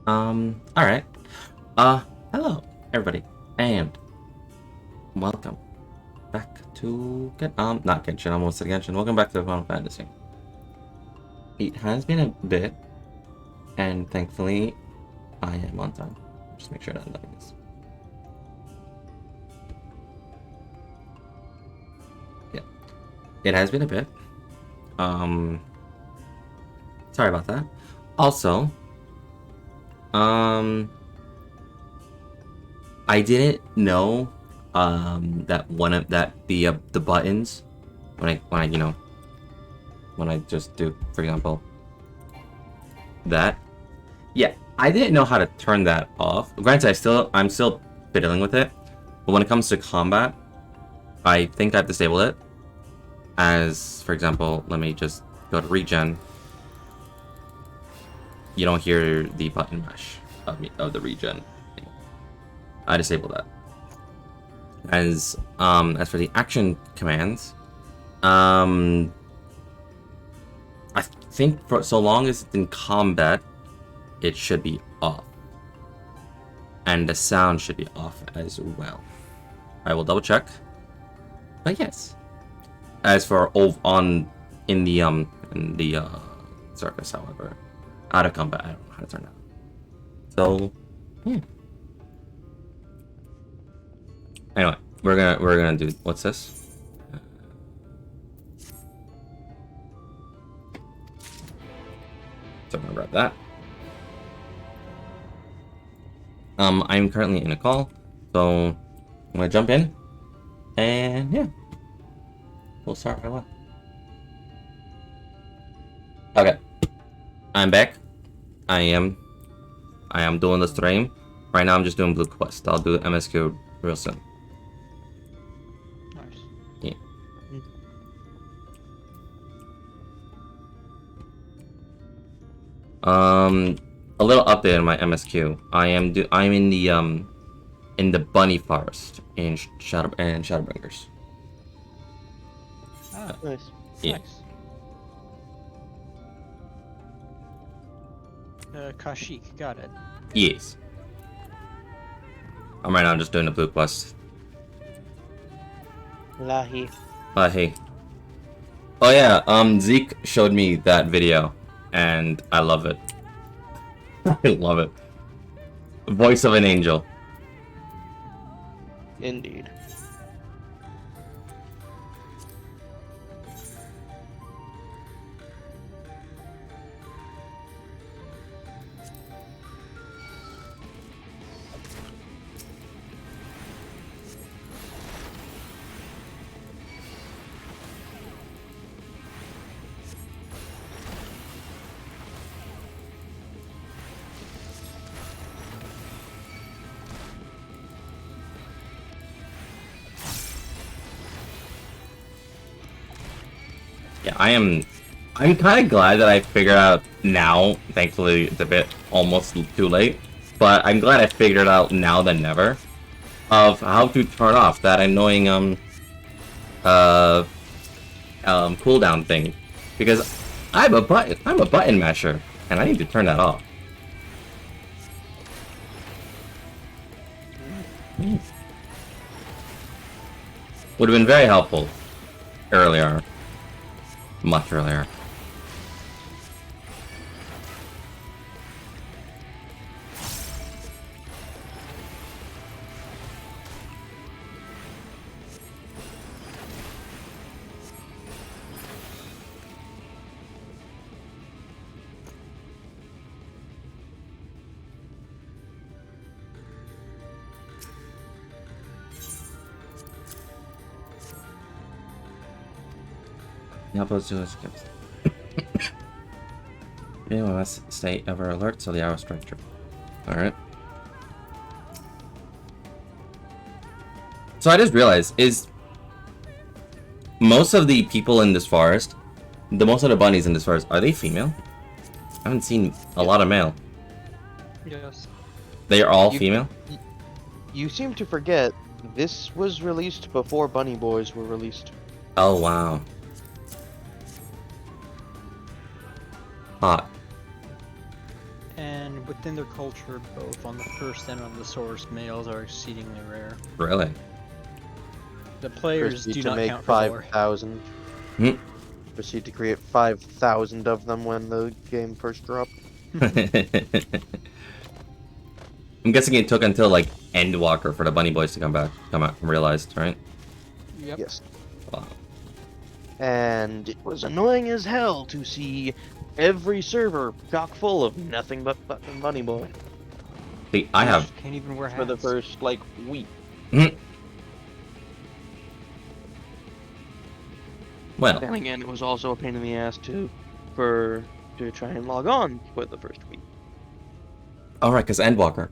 Alright. Hello, everybody, and welcome back to not Genshin, almost said Genshin. Welcome back to Final Fantasy. It has been a bit, and thankfully, I am on time. Just make sure that nothing is. Yeah. It has been a bit. Sorry about that. Also, I didn't know that one of the buttons when I just do, for example, that. Yeah, I didn't know how to turn that off. Granted, I'm still fiddling with it, but when it comes to combat, I think I've disabled it. As for example, let me just go to regen. You don't hear the button mash of the regen. I disabled that. As for the action commands, I think for so long as it's in combat, it should be off, and the sound should be off as well. I will double check. But yes, as for in the surface, however, out of combat, I don't know how to turn that. So yeah. Anyway, we're gonna do, what's this? So I'm gonna grab that. I'm currently in a call, so I'm gonna jump in, and yeah, we'll start right away. Okay, I'm back. I am doing the stream right now. I'm just doing Blue Quest. I'll do MSQ real soon. Nice. Yeah. A little update on my MSQ. I'm in the bunny forest in Shadowbringers. Ah, nice. Yeah. Nice. Kashyyyk, got it. Yes. Right now I'm just doing the Blue Quest. Lahi. Hey. Oh yeah, Zeke showed me that video, and I love it. I love it. Voice of an angel. Indeed. Yeah, I'm kind of glad that I figured out now. Thankfully, it's a bit almost too late, but I'm glad I figured out now than never of how to turn off that annoying cooldown thing, because I'm a button masher, and I need to turn that off. Would have been very helpful earlier. Much earlier. Now those two skips. Okay, well, let's stay ever alert so the arrow strike true. Alright. So I just realized, is most of the people in this forest, most of the bunnies in this forest, are they female? I haven't seen a lot of male. Yes. They are all female? You seem to forget, this was released before Bunny Boys were released. Oh, wow. Hot. And within their culture, both on the first and on the source, males are exceedingly rare. Really? The players Proceed do to not make count for lore. 5,000. Hmm. Proceed to create 5,000 of them when the game first dropped. I'm guessing it took until like Endwalker for the Bunny Boys to come out and realized, right? Yep. Yes. Wow. And it was annoying as hell to see every server chock full of nothing but fucking Bunny Boy See, I have. Can't even wear hats. for the first, like, week. Well, Then again, it was also a pain in the ass, too, to try and log on for the first week. alright, because Endwalker.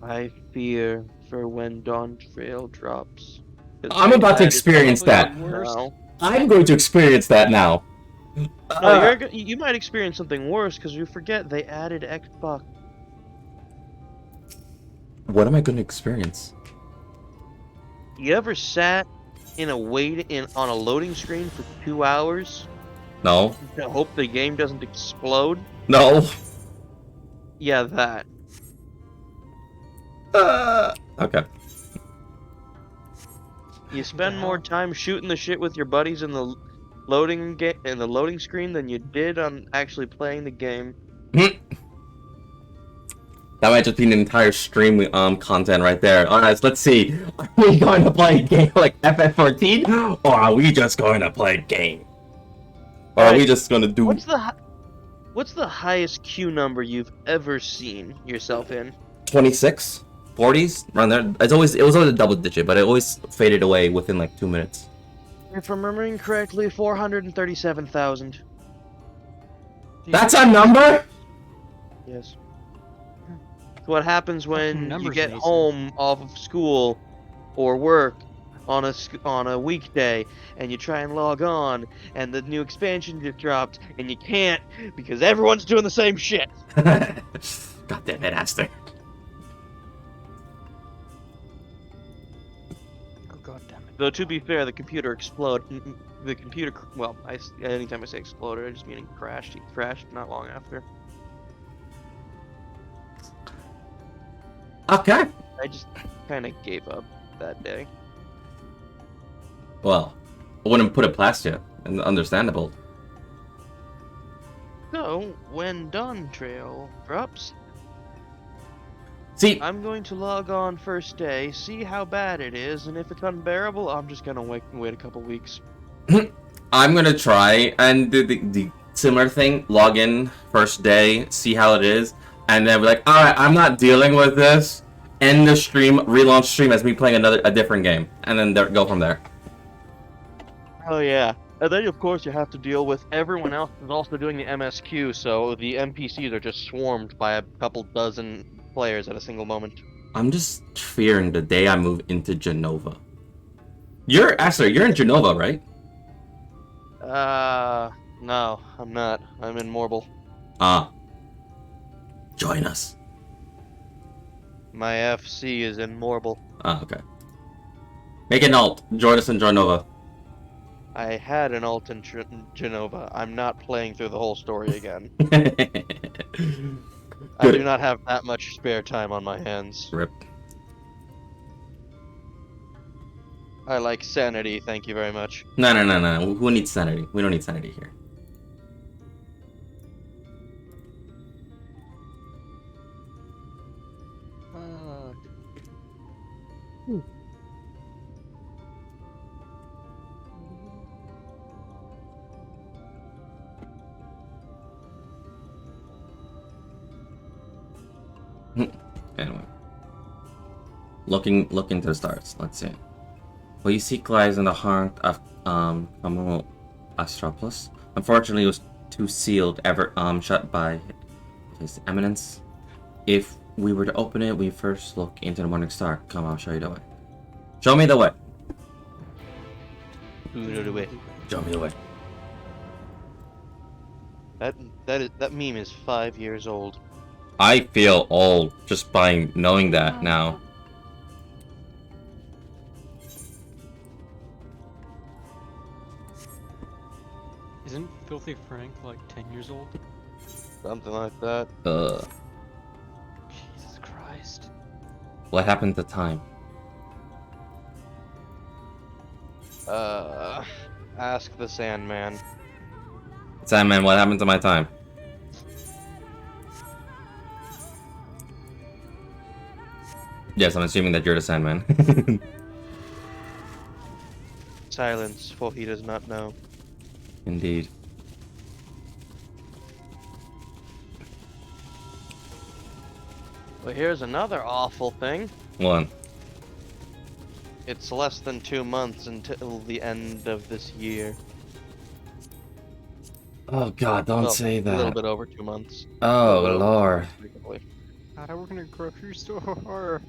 I fear for when Dawn Trail drops. 'Cause I'm about to that is experience probably that. worse. Now. I'm going to experience that now. No, you might experience something worse because you forget they added Xbox. What am I going to experience? You ever sat in a on a loading screen for 2 hours No. to hope the game doesn't explode? No. Yeah, that. Okay. You spend the more hell? time shooting the shit with your buddies in the loading screen than you did on actually playing the game. That might just be an entire stream content right there. Alright, so let's see. Are we going to play a game like FF14? Or are we just going to play a game? Or are we just going to do... What's the highest queue number you've ever seen yourself in? 26? 40s? Around there? It was always a double digit, but it always faded away within like 2 minutes. If I'm remembering correctly, 437,000. That's a number? Yes. What happens when you numbers, get Mason. home off of school or work on a weekday and you try and log on and the new expansion just dropped and you can't because everyone's doing the same shit. God damn it, Aster. Oh god damn it. Though to be fair, the computer anytime I say exploded, I just mean it crashed. It crashed not long after. Okay. I just kind of gave up that day. Well, I wouldn't put it past you. And understandable. So, when Dawn Trail drops, See, I'm going to log on first day, see how bad it is, and if it's unbearable, I'm just gonna wait a couple weeks. I'm gonna try and do the similar thing. Log in first day, see how it is, and then be like, alright, I'm not dealing with this. End the stream, relaunch stream as me playing a different game. And then go from there. Oh yeah. And then of course you have to deal with everyone else is also doing the MSQ, so the NPCs are just swarmed by a couple dozen players at a single moment. I'm just fearing the day I move into Genova. You're in Genova, right? No, I'm not. I'm in Morble. Ah. Join us. My FC is in Morble. Ah, okay. Make an alt. Join us in Genova. I had an alt in Genova. I'm not playing through the whole story again. I do not have that much spare time on my hands. Rip. I like sanity, thank you very much. No. Who needs sanity? We don't need sanity here. Anyway. Looking to the stars. Let's see. Well, you seek lies in the heart of Astropolis. Unfortunately, it was too sealed, ever shut by His Eminence. If we were to open it, we first look into the morning star. Come, I'll show you the way. Show me the way. Show me the way. That meme is 5 years old. I feel old just by knowing that now. Isn't Filthy Frank like 10 years old? Something like that. Jesus Christ. What happened to time? Ask the Sandman. Sandman, what happened to my time? Yes, I'm assuming that you're the Sandman. Silence, for he does not know. Indeed. Well, here's another awful thing. One. It's less than 2 months until the end of this year. Oh god, don't Well, say A little that. bit over 2 months. Oh A little bit over, lord. technically. God, I work in a grocery store.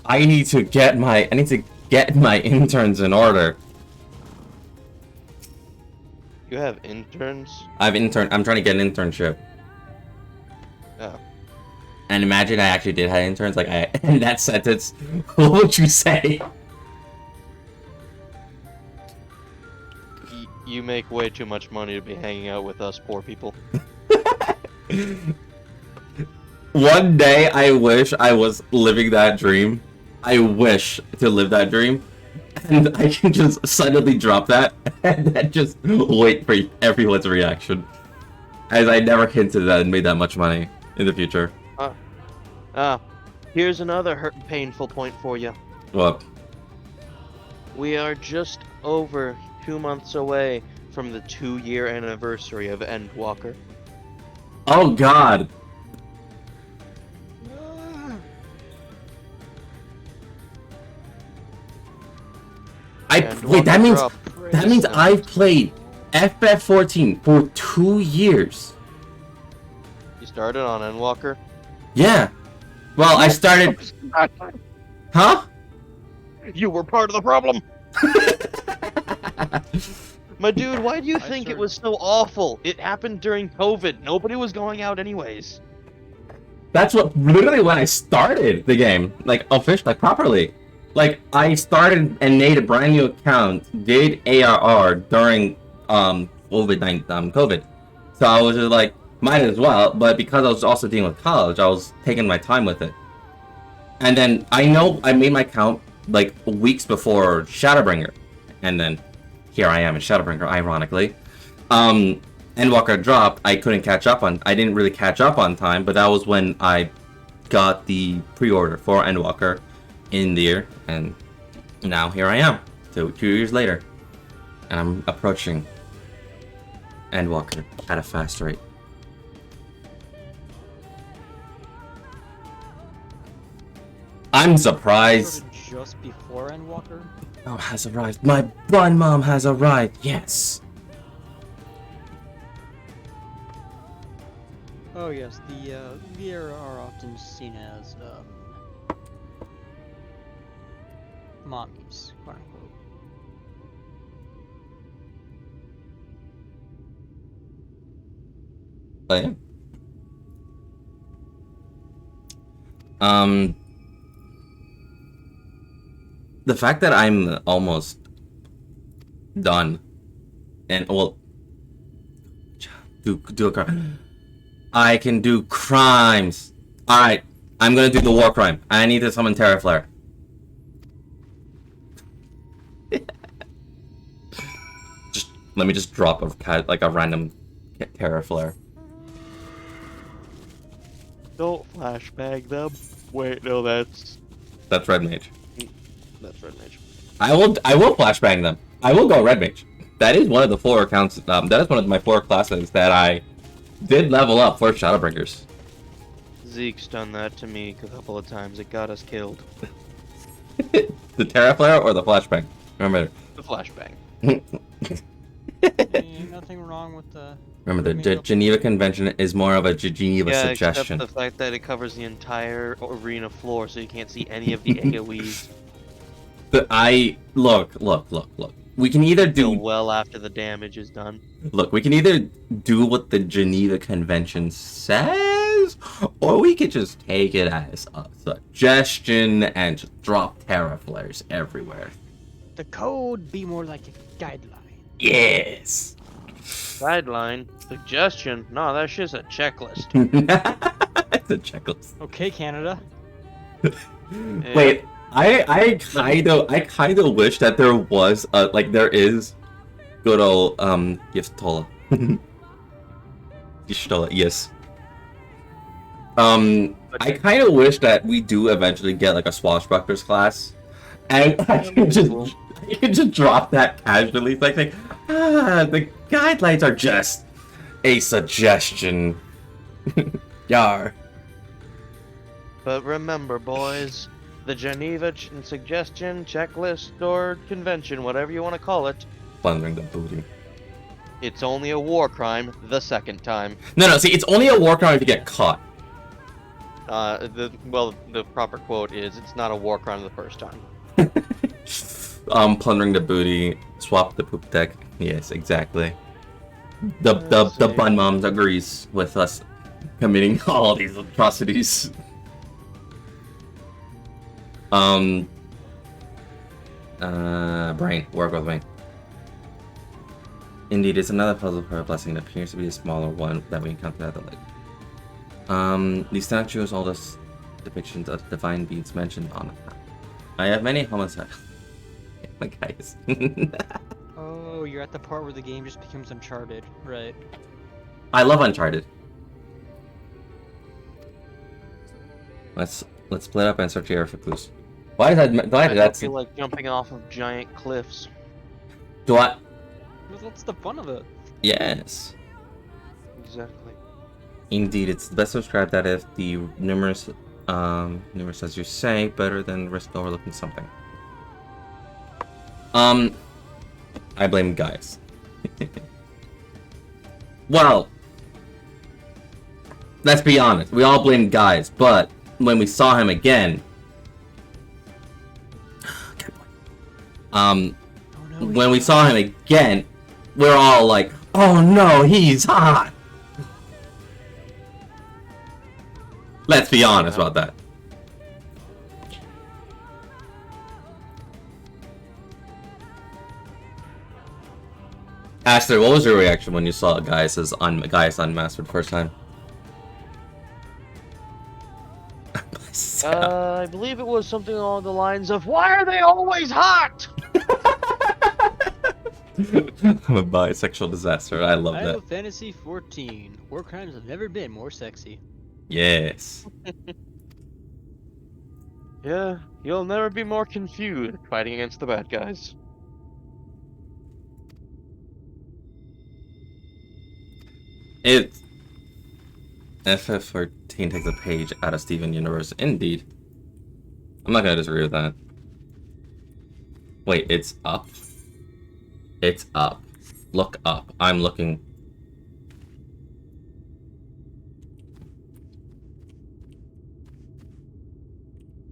I need to get my interns in order. You have interns? I'm trying to get an internship. Oh. And imagine I actually did have interns, like in that sentence, what would you say? You make way too much money to be hanging out with us poor people. One day I wish I was living that dream. I wish to live that dream. And I can just suddenly drop that and then just wait for everyone's reaction. As I never hinted that I made that much money in the future. Here's another painful point for you. What? We are just over 2 months away from the 2-year anniversary of Endwalker. Oh god! Wait, that means I've played FF14 for 2 years. You started on Endwalker? Yeah. Well, I started. Huh? You were part of the problem. My dude, why do you think it was so awful? It happened during COVID. Nobody was going out anyways. That's what literally when I started the game, like officially, like properly. Like I started and made a brand new account, did ARR during COVID. So I was just like, might as well. But because I was also dealing with college, I was taking my time with it. And then I know I made my account like weeks before Shadowbringer, and then here I am in Shadowbringer, ironically. Endwalker dropped. I didn't really catch up on time, but that was when I got the pre-order for Endwalker in the year, and now here I am, 2 years later, and I'm approaching Endwalker at a fast rate. I'm surprised. Just before Endwalker? Mom has arrived. My blind mom has arrived. Yes. Oh yes, the VR are often seen as mommies, quote unquote. Oh yeah. The fact that I'm almost done, and well, do a crime. I can do crimes. All right, I'm gonna do the war crime. I need to summon Terraflare. Let me just drop a random Terraflare. Don't flashbang them. Wait, no, that's Red Mage. Red Mage. I will flashbang them. I will go Red Mage. That is one of the 4 accounts. That is one of my 4 classes that I did level up for Shadowbringers. Zeke's done that to me a couple of times. It got us killed. The Terraflare or the flashbang? Remember. The flashbang. Ain't nothing wrong with the. Remember, the Geneva Convention is more of a Geneva suggestion. Except the fact that it covers the entire arena floor, so you can't see any of the AoEs. But look. We can either do well after the damage is done. Look, we can either do what the Geneva Convention says, or we could just take it as a suggestion and just drop Terraflares everywhere. The code be more like a guideline. Yes. Guideline, suggestion. No, that shit's a checklist. It's a checklist. Okay, Canada. Yeah. Wait, I kind of wish that there was there is good old Giftola. Giftola, yes. I kind of wish that we do eventually get like a Swashbucklers class, and I can just drop that casually, like the guidelines are just a suggestion. Yar. But remember, boys, the Geneva suggestion, checklist, or convention, whatever you want to call it, Plundering the booty. it's only a war crime the second time. No, see, it's only a war crime if you get caught. The proper quote is, it's not a war crime the first time. Plundering the booty, swap the poop deck. Yes, exactly. The bun moms agrees with us committing all these atrocities. Brain, work with me. Indeed, it's another puzzle for a blessing that appears to be a smaller one that we encountered at the lake. The statue has all the depictions of divine beings mentioned on it. I have many homicide. My guys. Oh, you're at the part where the game just becomes Uncharted, right? I love Uncharted. Let's split up and search the area for clues. Why is that? I feel like jumping off of giant cliffs. Do I? What's the fun of it? Yes. Exactly. Indeed, it's best to describe that if the numerous as you say, better than risk overlooking something. I blame guys. Well, let's be honest. We all blame guys, but when we saw him again, when we saw him again, we're all like, "Oh no, he's hot." Let's be honest about that. Aster, what was your reaction when you saw Gaius unmasked for the first time? I believe it was something along the lines of, "Why are they always hot?" I'm a bisexual disaster. I love Final that. Fantasy 14. War crimes have never been more sexy. Yes. Yeah, you'll never be more confused fighting against the bad guys. It FF14 takes a page out of Steven Universe. Indeed. I'm not gonna disagree with that. Wait, it's up? It's up. Look up. I'm looking.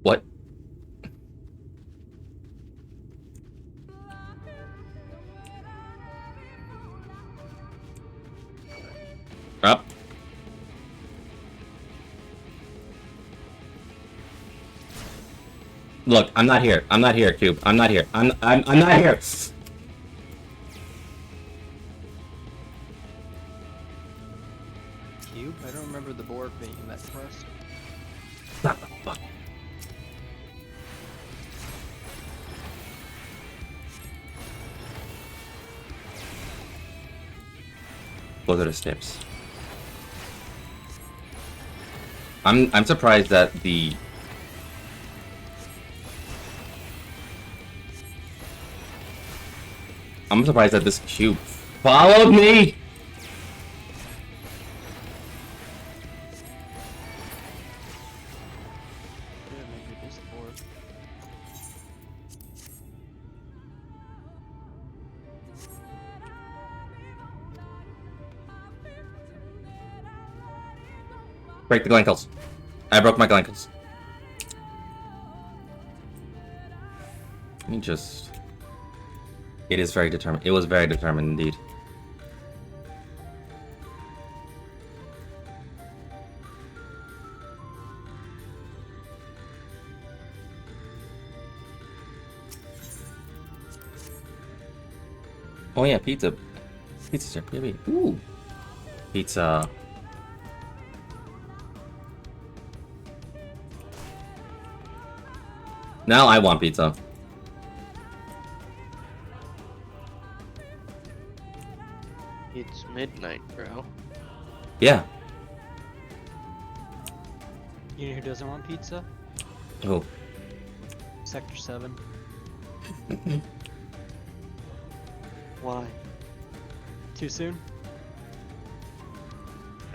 What? Up. Look, I'm not here. I'm not here, Cube. I'm not here. I'm not here. Cube? I don't remember the board being that pressed. What the fuck? Go to the steps. I'm surprised that the this cube followed me. Yeah, maybe it is the board. Break the glankles. I broke my glankles. Let me just... It is very determined. It was very determined indeed. Oh yeah, pizza. Pizza's here. Baby. Ooh. Pizza. Now I want pizza. It's midnight, bro. Yeah. You know who doesn't want pizza? Oh. Sector 7. Why? Too soon?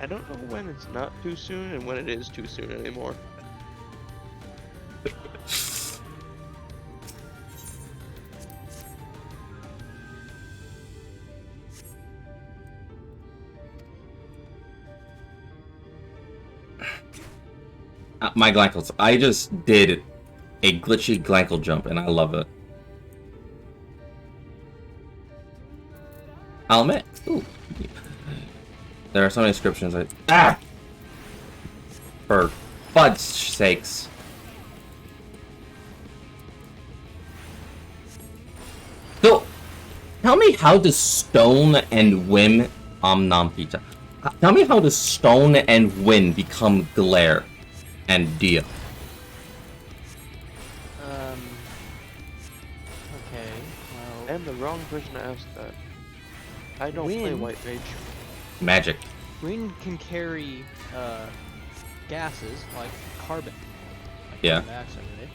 I don't know when it's not too soon and when it is too soon anymore. My glankles. I just did a glitchy glankle jump and I love it. I'll admit. Ooh. There are so many descriptions. For fud's sakes. So, tell me how does stone and wind nom pizza. Tell me how does stone and wind become glare and dia? Okay, well... I'm the wrong person to ask that. I don't play Wind. White Mage. Magic. Wind can carry, gases, like carbon. Like Yeah. carbon dioxide, right?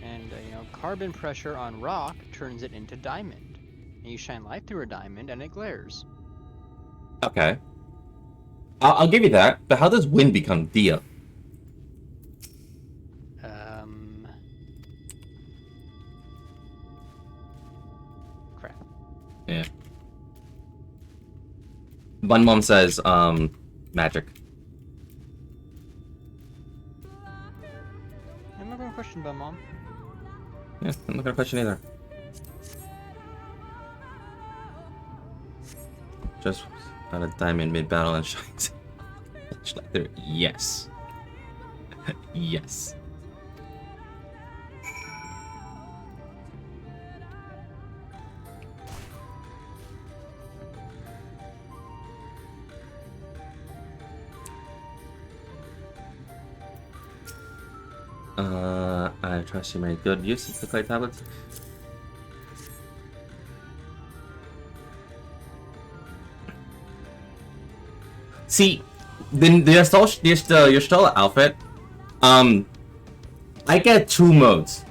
And, carbon pressure on rock turns it into diamond. And you shine light through a diamond and it glares. Okay. I'll give you that, but how does wind become dia? Crap. Yeah. Bun Mom says, magic. I'm not gonna question Bun Mom. Yeah, I'm not gonna question either. Just got a diamond mid-battle and shines. Yes. Yes. I trust you made good use of the clay tablets. See, the Y'shtola outfit, I get 2 modes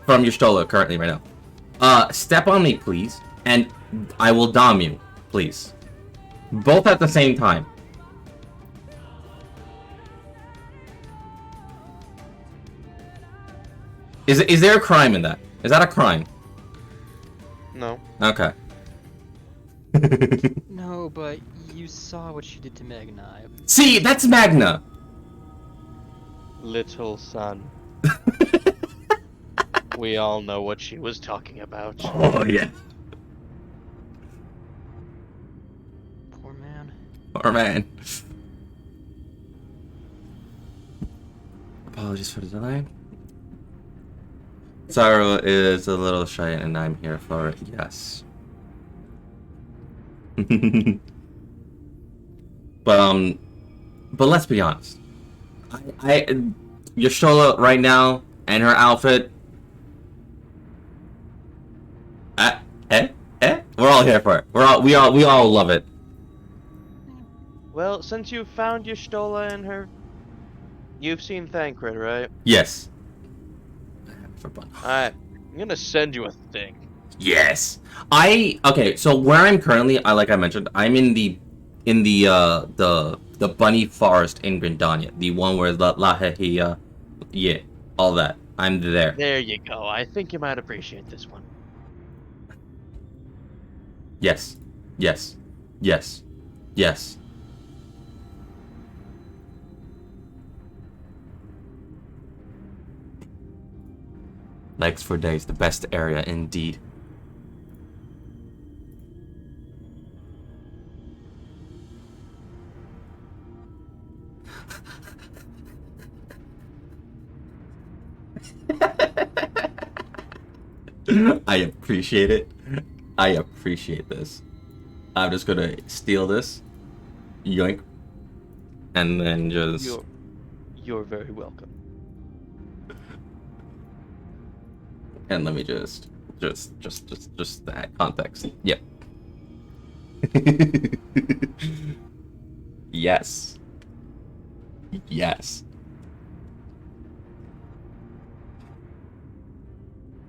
from Y'shtola currently right now. Step on me, please, and I will dom you, please. Both at the same time. Is there a crime in that? Is that a crime? No. Okay. No, but you saw what she did to Magna. See, that's Magna. Little son. We all know what she was talking about. Oh yeah. Poor man. Poor man. Apologies for the delay. Sorrow is a little shy and I'm here for it, yes. But let's be honest. Y'shtola right now and her outfit. We're all here for it. We all love it. Well, since you've found Y'shtola and her, you've seen Thancred, right? Yes. Alright, I'm gonna send you a thing. Yes. Okay, so where I'm currently, like I mentioned, I'm in the bunny forest in Grindania, the one where the Lahehia, yeah, all that. I'm there. There you go. I think you might appreciate this one. Yes. Yes. Yes. Yes. Legs for days, the best area indeed. I appreciate it. I appreciate this. I'm just gonna steal this, yoink, and then just. You're very welcome. And let me just that context. Yep. Yes. Yes.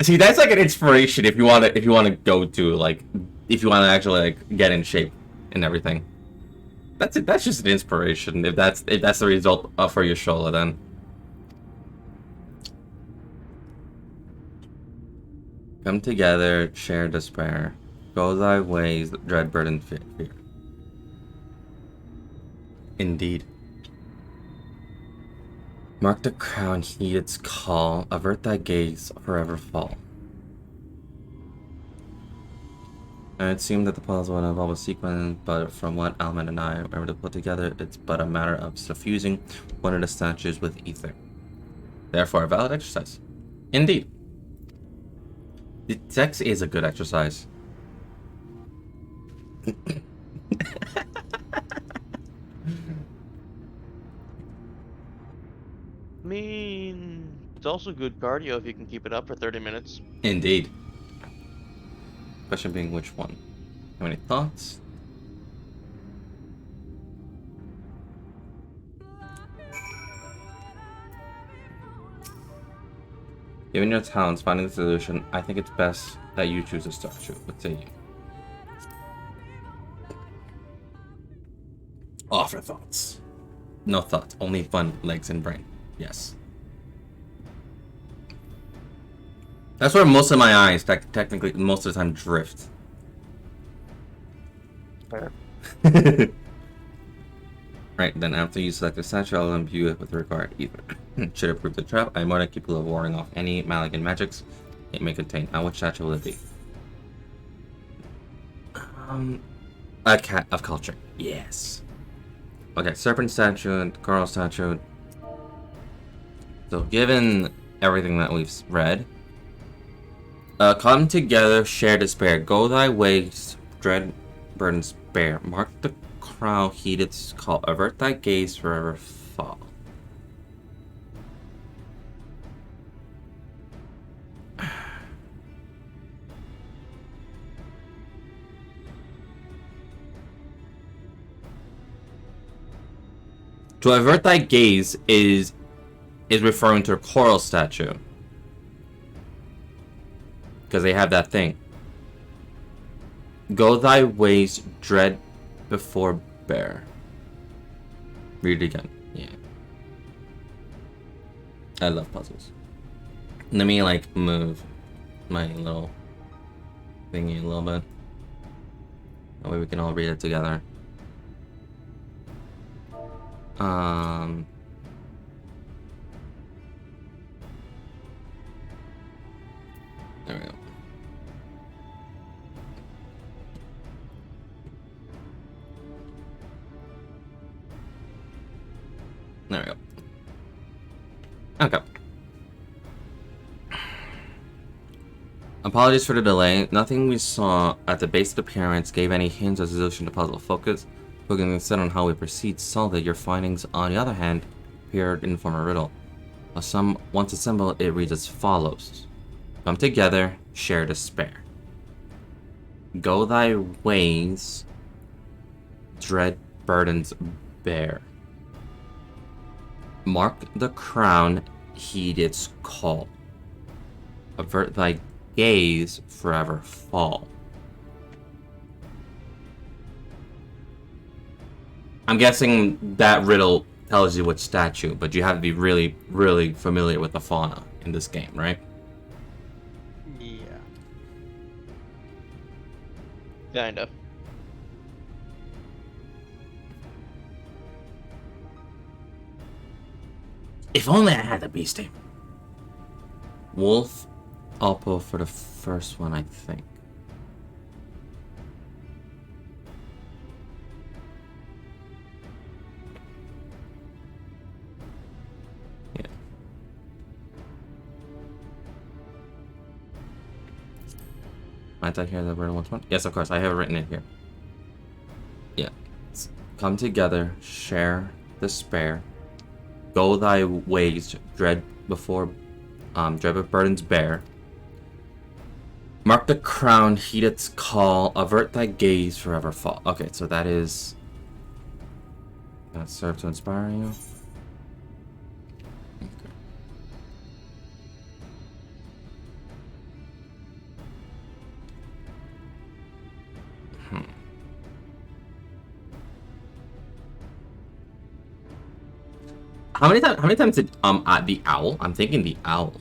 See, that's like an inspiration if you want to go to like if you want to actually like get in shape and everything. That's it. That's just an inspiration if that's the result for your shola then. Come together, share despair. Go thy ways, dread, burden, fear. Indeed. Mark the crown, heed its call. Avert thy gaze, forever fall. And it seemed that the puzzles would involve a sequence, but from what Alman and I were able to put together, it's but a matter of suffusing one of the statues with ether. Therefore, a valid exercise. Indeed. The text is a good exercise. I mean, it's also good cardio if you can keep it up for 30 minutes. Indeed. Question being which one? Have any thoughts? Given your talents, finding the solution, I think it's best that you choose a statue. What say you? Offer thoughts. No thoughts, only fun, legs and brain. Yes. That's where most of my eyes, technically, most of the time, drift. Fair. Right, then after you select a statue, I'll imbue it with the required ether. Should approve the trap, I'm more than capable of warding off any Malagan magics it may contain. Now, which statue will it be? A cat of culture. Yes. Okay, serpent statue and coral statue. So, given everything that we've read, come together, share despair. Go thy ways, dread, burden, spare. Mark the crown, heed its call. Avert thy gaze, forever fall. To avert thy gaze is referring to a coral statue. Because they have that thing. Go thy ways, dread before bear. Read it again. Yeah. I love puzzles. Let me like move my little thingy a little bit. That way we can all read it together. There we go. There we go. Okay. Apologies for the delay. Nothing we saw at the base of the pyramids gave any hints of solution to puzzle. Focusing instead on how we proceed, saw that your findings, on the other hand, appeared in the form of a riddle. Once assembled, it reads as follows. Come together, share despair. Go thy ways, dread burdens bear. Mark the crown, heed its call. Avert thy gaze, forever fall. I'm guessing that riddle tells you which statue, but you have to be really, really familiar with the fauna in this game, right? Yeah. Kinda. If only I had the beast name. Wolf, Oppo for the first one, I think. Yeah. Might I hear the word once more? Yes, of course. I have it written in here. come together, share despair. Go thy ways, dread before dread burdens bear. Mark the crown, heed its call, avert thy gaze, forever fall. Okay, so that is... that serve to inspire you. Okay. How many times did the owl? I'm thinking the owl.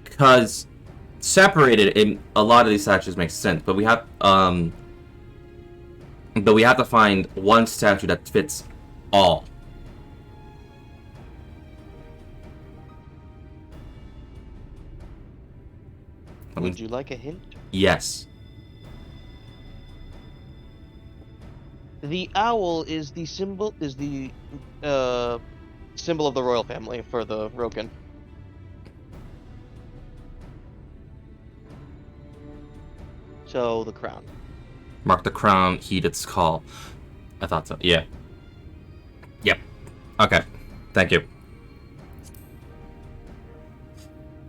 Because separated in a lot of these statues makes sense, but we have to find one statue that fits all. Would you like a hint? Yes. The owl is the symbol of the royal family for the Roken. So the crown. Mark the crown, heed its call. I thought so. Yeah. Yep. Okay. Thank you.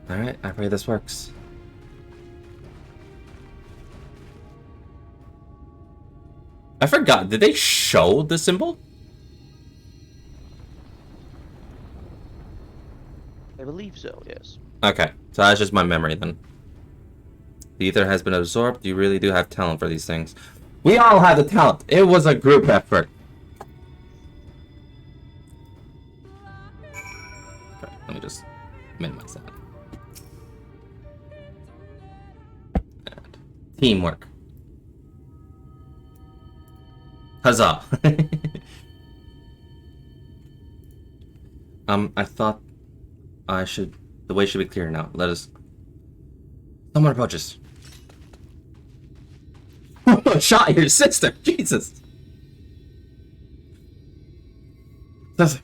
Alright, I pray this works. I forgot, did they show the symbol? I believe so, yes. Okay, so that's just my memory then. The ether has been absorbed. You really do have talent for these things. We all had the talent. It was a group effort. Okay, let me just minimize that. And teamwork. Huzzah! I thought the way should be clear now. Let us... Someone approaches. Shot your sister! Jesus! Sister!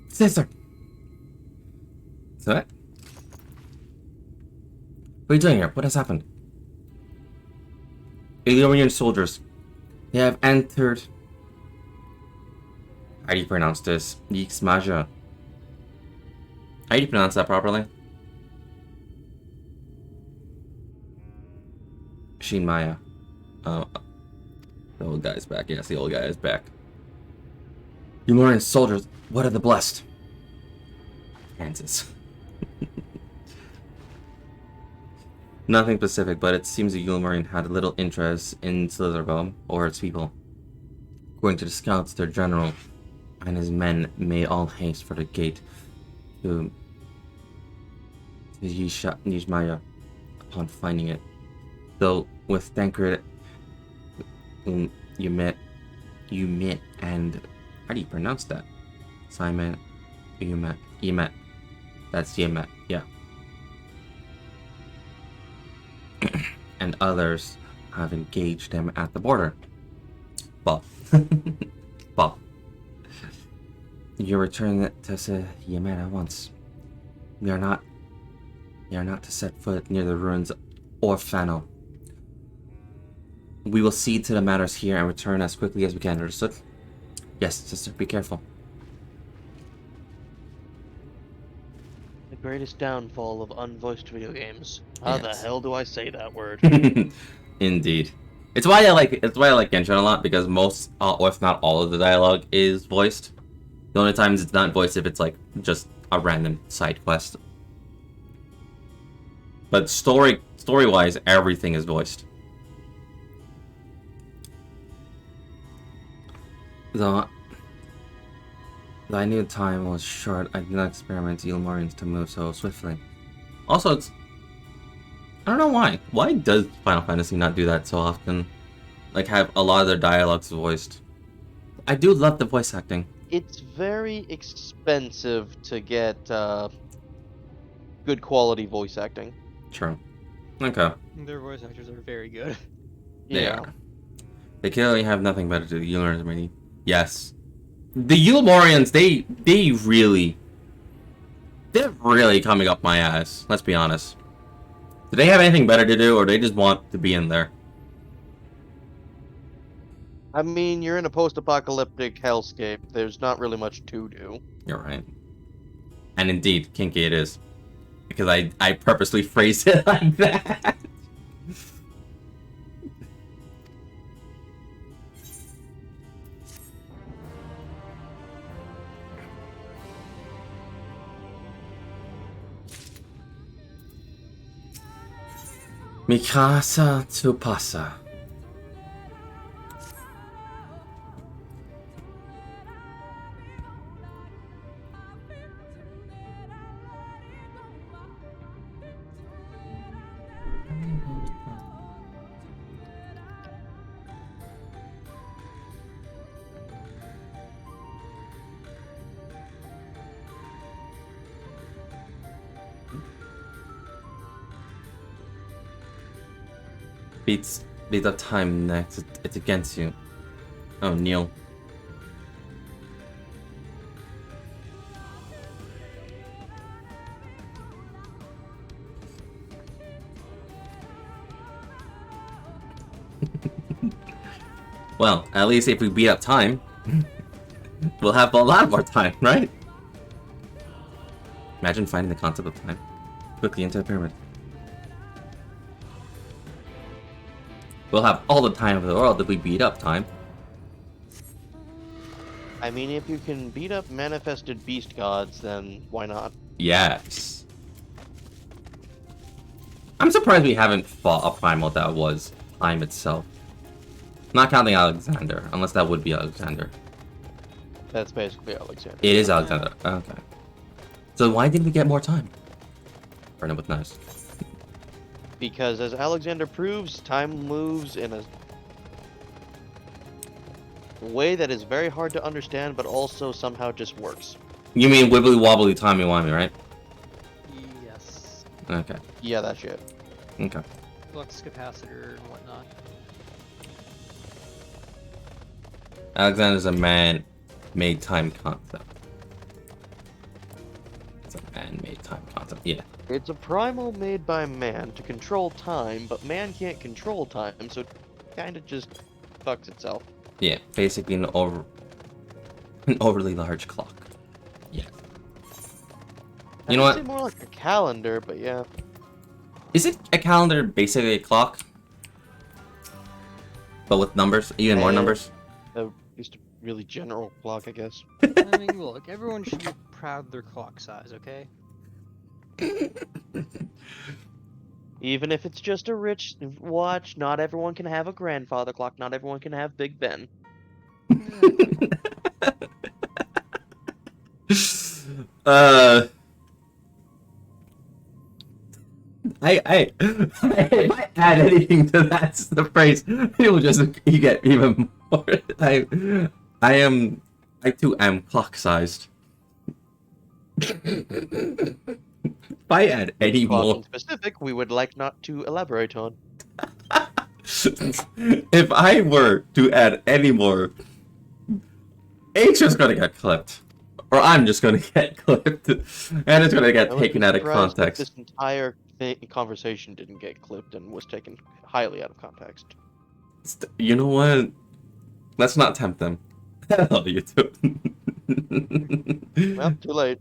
Sister! Is that it? What are you doing here? What has happened? Illyrian soldiers. They have entered... How do you pronounce this? Yixmaja. How do you pronounce that properly? Shinmaya. Oh, the old guy's back. Yes, the old guy is back. Illyrian soldiers. What are the blessed? Kansas. Nothing specific, but it seems the Illyrian had little interest in Slitherville or its people. According to the scouts, their general and his men made all haste for the gate to Yishmaya upon finding it. Though with Tancred, you met, and how do you pronounce that? Simon, you met. That's Yemet, yeah. And others have engaged them at the border. Well, well. You return to Yemet at once. We are not to set foot near the ruins or Fiinal. We will see to the matters here and return as quickly as we can, understood? Yes, sister, be careful. The greatest downfall of unvoiced video games. How the hell do I say that word? Indeed. It's why I like Genshin a lot, because most, or if not all of the dialogue is voiced. The only times it's not voiced if it's like just a random side quest. But story-wise, everything is voiced. Though I knew time was short, I did not experiment Ilmarians to move so swiftly. Also, I don't know why. Why does Final Fantasy not do that so often? Like, have a lot of their dialogues voiced. I do love the voice acting. It's very expensive to get good quality voice acting. True. Okay. Their voice actors are very good. They are. They clearly have nothing better to do. Yulmarians, maybe. Yes. The Yulmarians, they're really coming up my ass. Let's be honest. Do they have anything better to do, or they just want to be in there? I mean, you're in a post-apocalyptic hellscape. There's not really much to do. You're right. And indeed, kinky it is. Because I purposely phrased it like that. Mikasa to pasa. Beats up time next. It's against you. Oh, Neil. Well, at least if we beat up time, we'll have a lot more time, right? Imagine finding the concept of time quickly into the pyramid. We'll have all the time of the world if we beat up time. I mean, if you can beat up manifested beast gods, then why not? Yes. I'm surprised we haven't fought a primal that was time itself. Not counting Alexander, unless that would be Alexander. That's basically Alexander. It is Alexander. Okay. So why didn't we get more time? Burn it with knives. Because as Alexander proves, time moves in a way that is very hard to understand, but also somehow just works. You mean wibbly wobbly timey wimey, right? Yes. Okay. Yeah, that shit. Okay. Flux capacitor and whatnot. Alexander's a man-made time concept. It's a man-made time concept. Yeah. It's a primal made by man to control time, but man can't control time, so it kinda just fucks itself. Yeah. Basically an overly large clock. Yeah. You know I'd what? say more like a calendar, but yeah. Is it a calendar basically a clock? But with numbers? Even more numbers? Just a really general clock, I guess. I mean, look, everyone should be proud of their clock size, okay? Even if it's just a rich watch, not everyone can have a grandfather clock, not everyone can have Big Ben. If I add anything to that the phrase, it will just you get even more. I too am clock sized. If I add any Clock more, in specific, we would like not to elaborate on. if I were to add any more, H is gonna get clipped, or I'm just gonna get clipped, and it's gonna get I would taken be out of surprised if context. This entire conversation didn't get clipped and was taken highly out of context. You know what? Let's not tempt them. Hello, YouTube. Well, too late.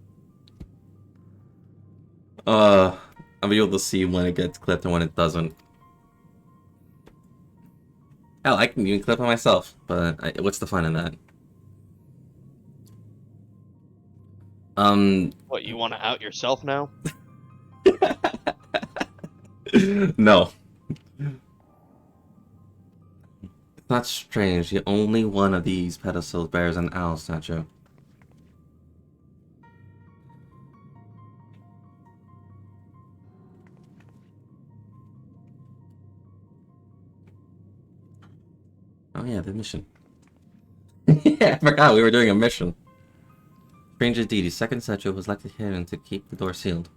I'll be able to see when it gets clipped and when it doesn't. Hell, I can even clip it myself, but what's the fun in that? What, you want to out yourself now? No. It's not strange. The only one of these pedestals bears an owl statue. Oh yeah, the mission. Yeah, I forgot we were doing a mission. Strange indeed, his second statue was likely hidden to keep the door sealed.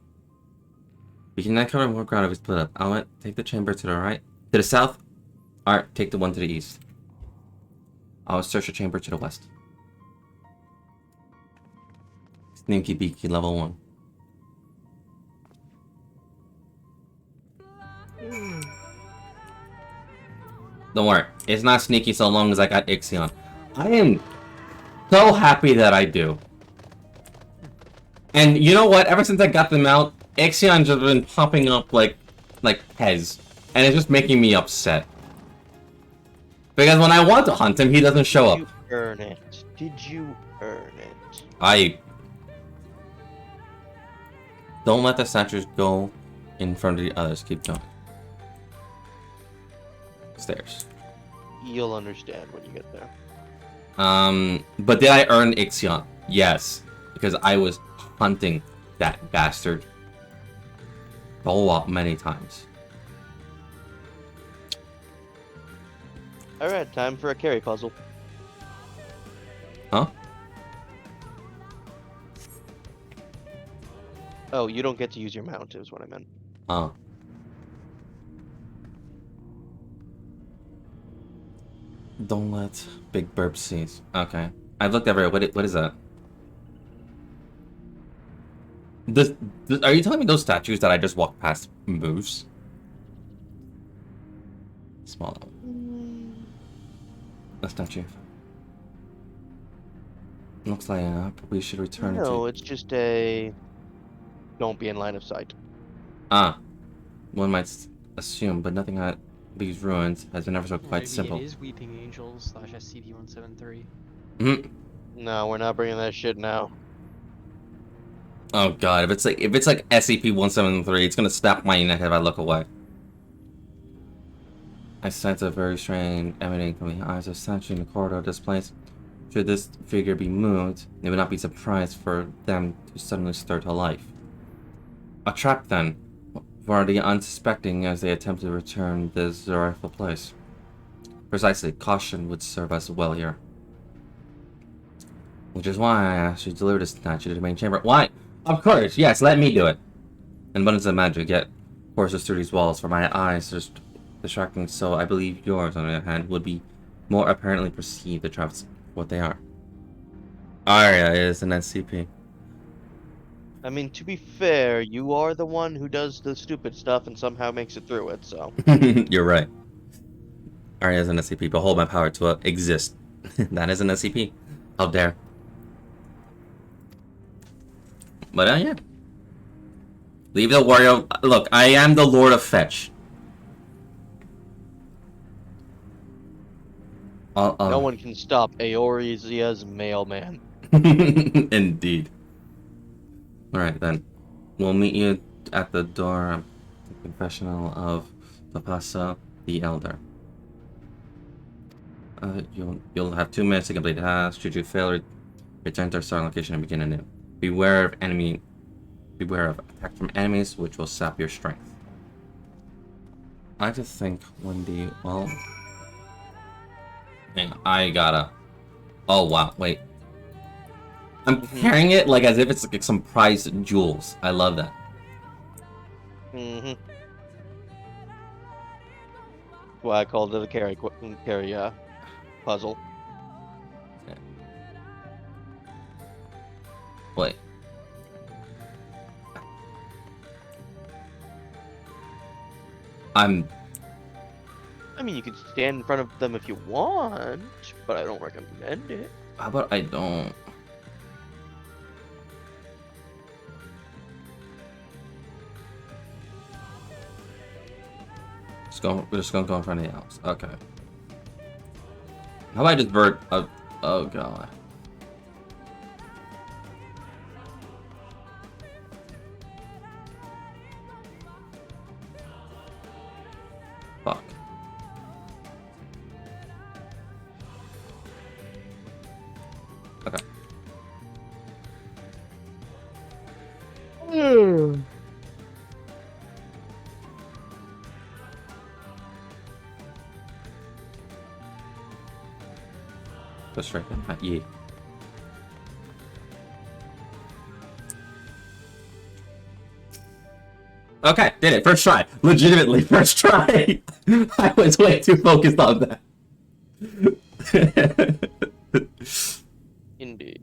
We can now cover more ground if we split up. Almet, take the chamber to the right. To the south. Art, take the one to the east. I'll search the chamber to the west. Sneaky Beaky, level 1. Don't worry. It's not sneaky so long as I got Ixion. I am so happy that I do. And you know what? Ever since I got them out, Ixion's just been popping up like Pez. And it's just making me upset. Because when I want to hunt him, he doesn't show up. Did you earn it? Did you earn it? I... Don't let the statues go in front of the others. Keep going. Stairs. You'll understand when you get there. But did I earn Ixion? Yes. Because I was hunting that bastard a lot many times. Alright, time for a carry puzzle. Huh? Oh, you don't get to use your mount, is what I meant. Oh. Don't let Big Burp seize. Okay. I've looked everywhere. What is that? Are you telling me those statues that I just walked past moves? Small. A statue. Looks like we should return No, to... it's just a... Don't be in line of sight. Ah. One might assume, but nothing at these ruins has been ever so quite Maybe simple. it is Weeping Angels / SCP-173. No, we're not bringing that shit now. Oh god, if it's like SCP-173, it's gonna snap my neck if I look away. I sense a very strange emanating from the eyes of statue in the corridor of this place. Should this figure be moved, it would not be surprised for them to suddenly stir to life. A trap then, for the unsuspecting as they attempt to return this rightful place. Precisely, caution would serve us well here. Which is why I asked you to deliver this statue to the main chamber. Why? Of course, yes, let me do it. An abundance of magic, yet courses through these walls for my eyes just distracting, so I believe yours, on the other hand, would be more apparently perceive the traps what they are. Arya is an SCP. I mean, to be fair, you are the one who does the stupid stuff and somehow makes it through it, so... You're right. Arya is an SCP. Behold my power to exist. That is an SCP. How dare. But yeah. Leave the warrior. Look, I am the Lord of Fetch. No one can stop Eorzea's mailman. Indeed. Alright then. We'll meet you at the door of the confessional of Papasa the Elder. You'll have 2 minutes to complete the task. Should you fail, return to our starting location and begin anew. Beware of attack from enemies, which will sap your strength. I just think well, hang on, I gotta. Oh wow, wait. I'm carrying it like as if it's like some prized jewels. I love that. Why I called it a carry puzzle. Okay. Wait. I mean, you can stand in front of them if you want, but I don't recommend it. How about I don't? We're just gonna go in front of the house. Okay. How about I just bird? Oh god. Fuck. Okay. Go straight in. Yeah. Okay, did it. First try. Legitimately, first try. I was way too focused on that. Indeed.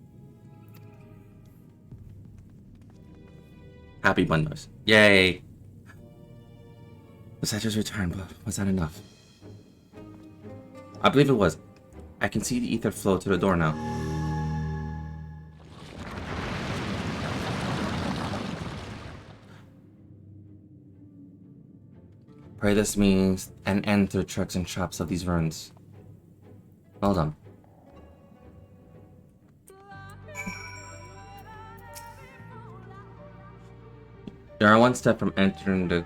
Happy Bundos. Yay. The statue's returned, but was that enough? I believe it was. I can see the ether flow to the door now. Pray this means an end to the tricks and traps of these ruins. Well done. You are one step from entering the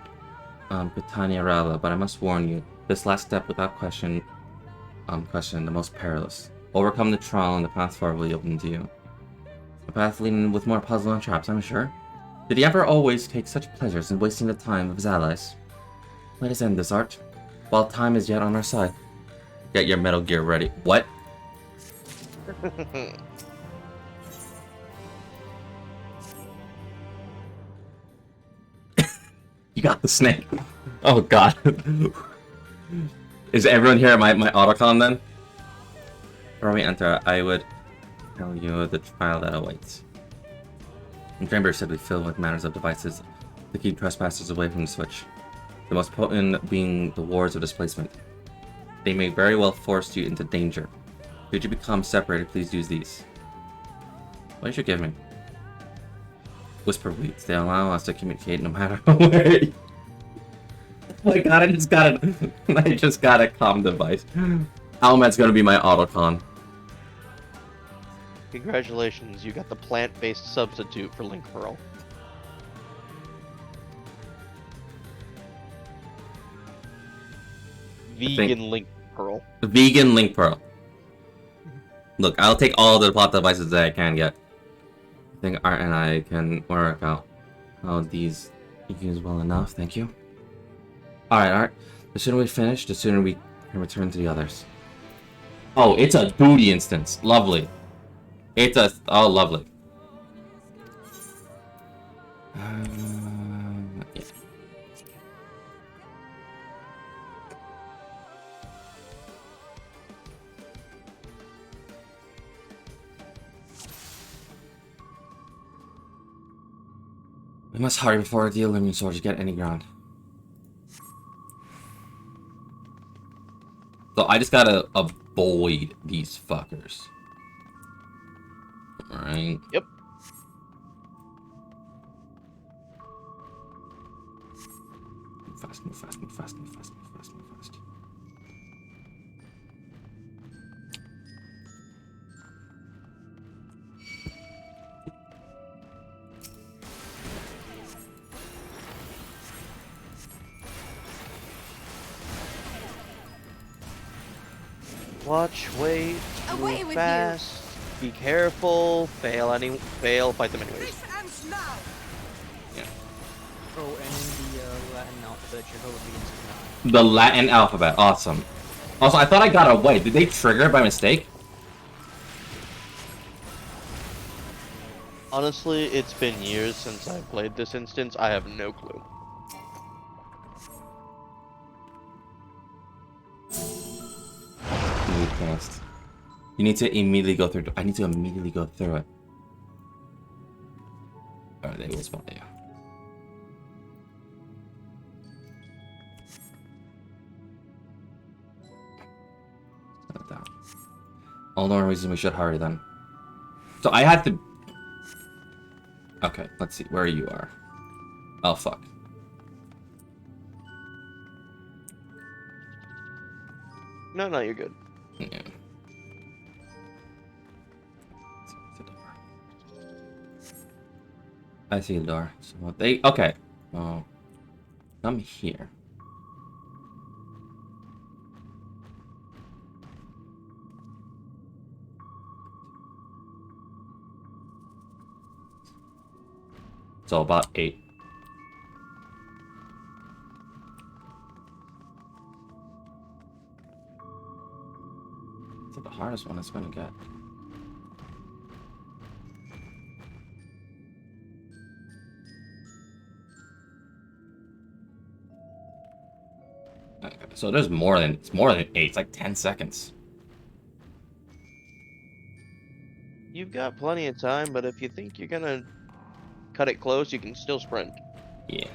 Britannia Rala, but I must warn you, this last step without question, the most perilous. Overcome the trial and the path forward will be open to you. A path leading with more puzzle and traps, I'm sure. Did he ever always take such pleasures in wasting the time of his allies? Let us end this art, while time is yet on our side. Get your Metal Gear ready. What? You got the snake. Oh god. Is everyone here at my autocon then? Before we enter, I would tell you the trial that awaits. The chamber is said to be filled with matters of devices to keep trespassers away from the switch. The most potent being the wards of displacement. They may very well force you into danger. Should you become separated, please use these. What did you give me? Whisper weeds. They allow us to communicate no matter where. Oh my god, I just got a comm device. Almet's gonna be my autocon. Congratulations, you got the plant-based substitute for Link Pearl. Vegan Link Pearl. Vegan Link Pearl. Look, I'll take all the plot devices that I can get. I think Art and I can work out how these use well enough, thank you. Alright, Art. The sooner we finish, the sooner we can return to the others. Oh, it's a duty instance. Lovely. It's a... Oh, lovely. Yeah. We must hurry before the Illumination soldiers get any ground. So I just gotta avoid these fuckers. Alright. Yep. Move fast, move fast, move fast, move fast, move fast, move fast. Watch, wait, Away move with fast, be careful, fail, fight them anyways. Yeah. Oh, and in the Latin alphabet, Jehovah begins with 9. The Latin alphabet, awesome. Also, I thought I got away. Did they trigger it by mistake? Honestly, it's been years since I played this instance. I have no clue. Move fast. You need to immediately go through. I need to immediately go through it. Or they will spot you. Set that down. All the more reason we should hurry then. So I had to. Okay, let's see where you are. Oh fuck. No, you're good. Yeah. I see the door. So what they okay. Well, come here. So about 8. It's the hardest one it's gonna get. Okay, so there's more than 8. It's like 10 seconds. You've got plenty of time, but if you think you're gonna cut it close, you can still sprint. Yeah.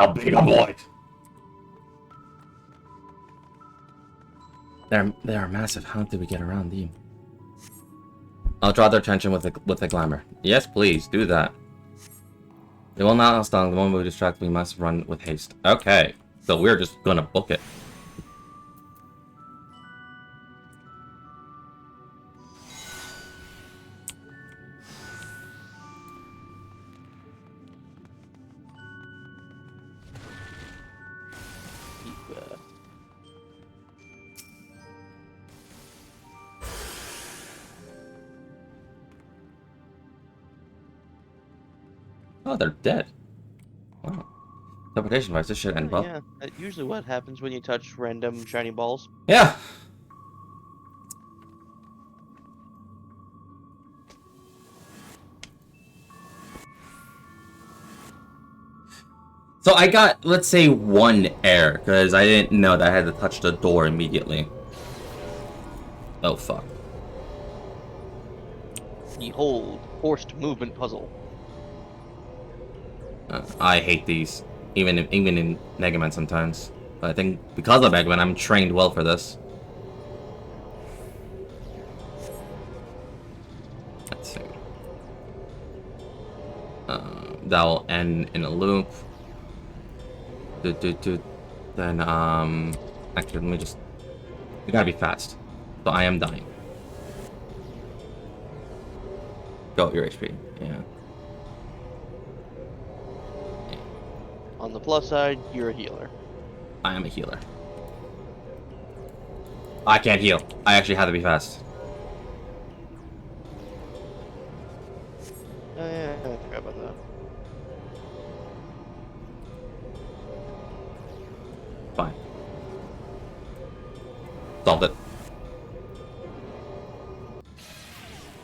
A bigger boy. They are massive. How did we get around them? I'll draw their attention with the glamour. Yes, please do that. They will not last long. The moment we distract, we must run with haste. Okay, so we're just gonna book it. Oh, they're dead. Wow. Teleportation device, this should end well. Yeah, that's usually what happens when you touch random shiny balls. Yeah. So I got, let's say, 1 error, because I didn't know that I had to touch the door immediately. Oh, fuck. Behold, forced movement puzzle. I hate these, even in Mega Man sometimes. But I think because of Mega Man, I'm trained well for this. Let's see. That will end in a loop. Then actually, let me just. We gotta be fast. So I am dying. Go, your HP. Yeah. On the plus side, you're a healer. I am a healer. I can't heal. I actually have to be fast. Oh yeah, I forgot about that. Fine. Solved it.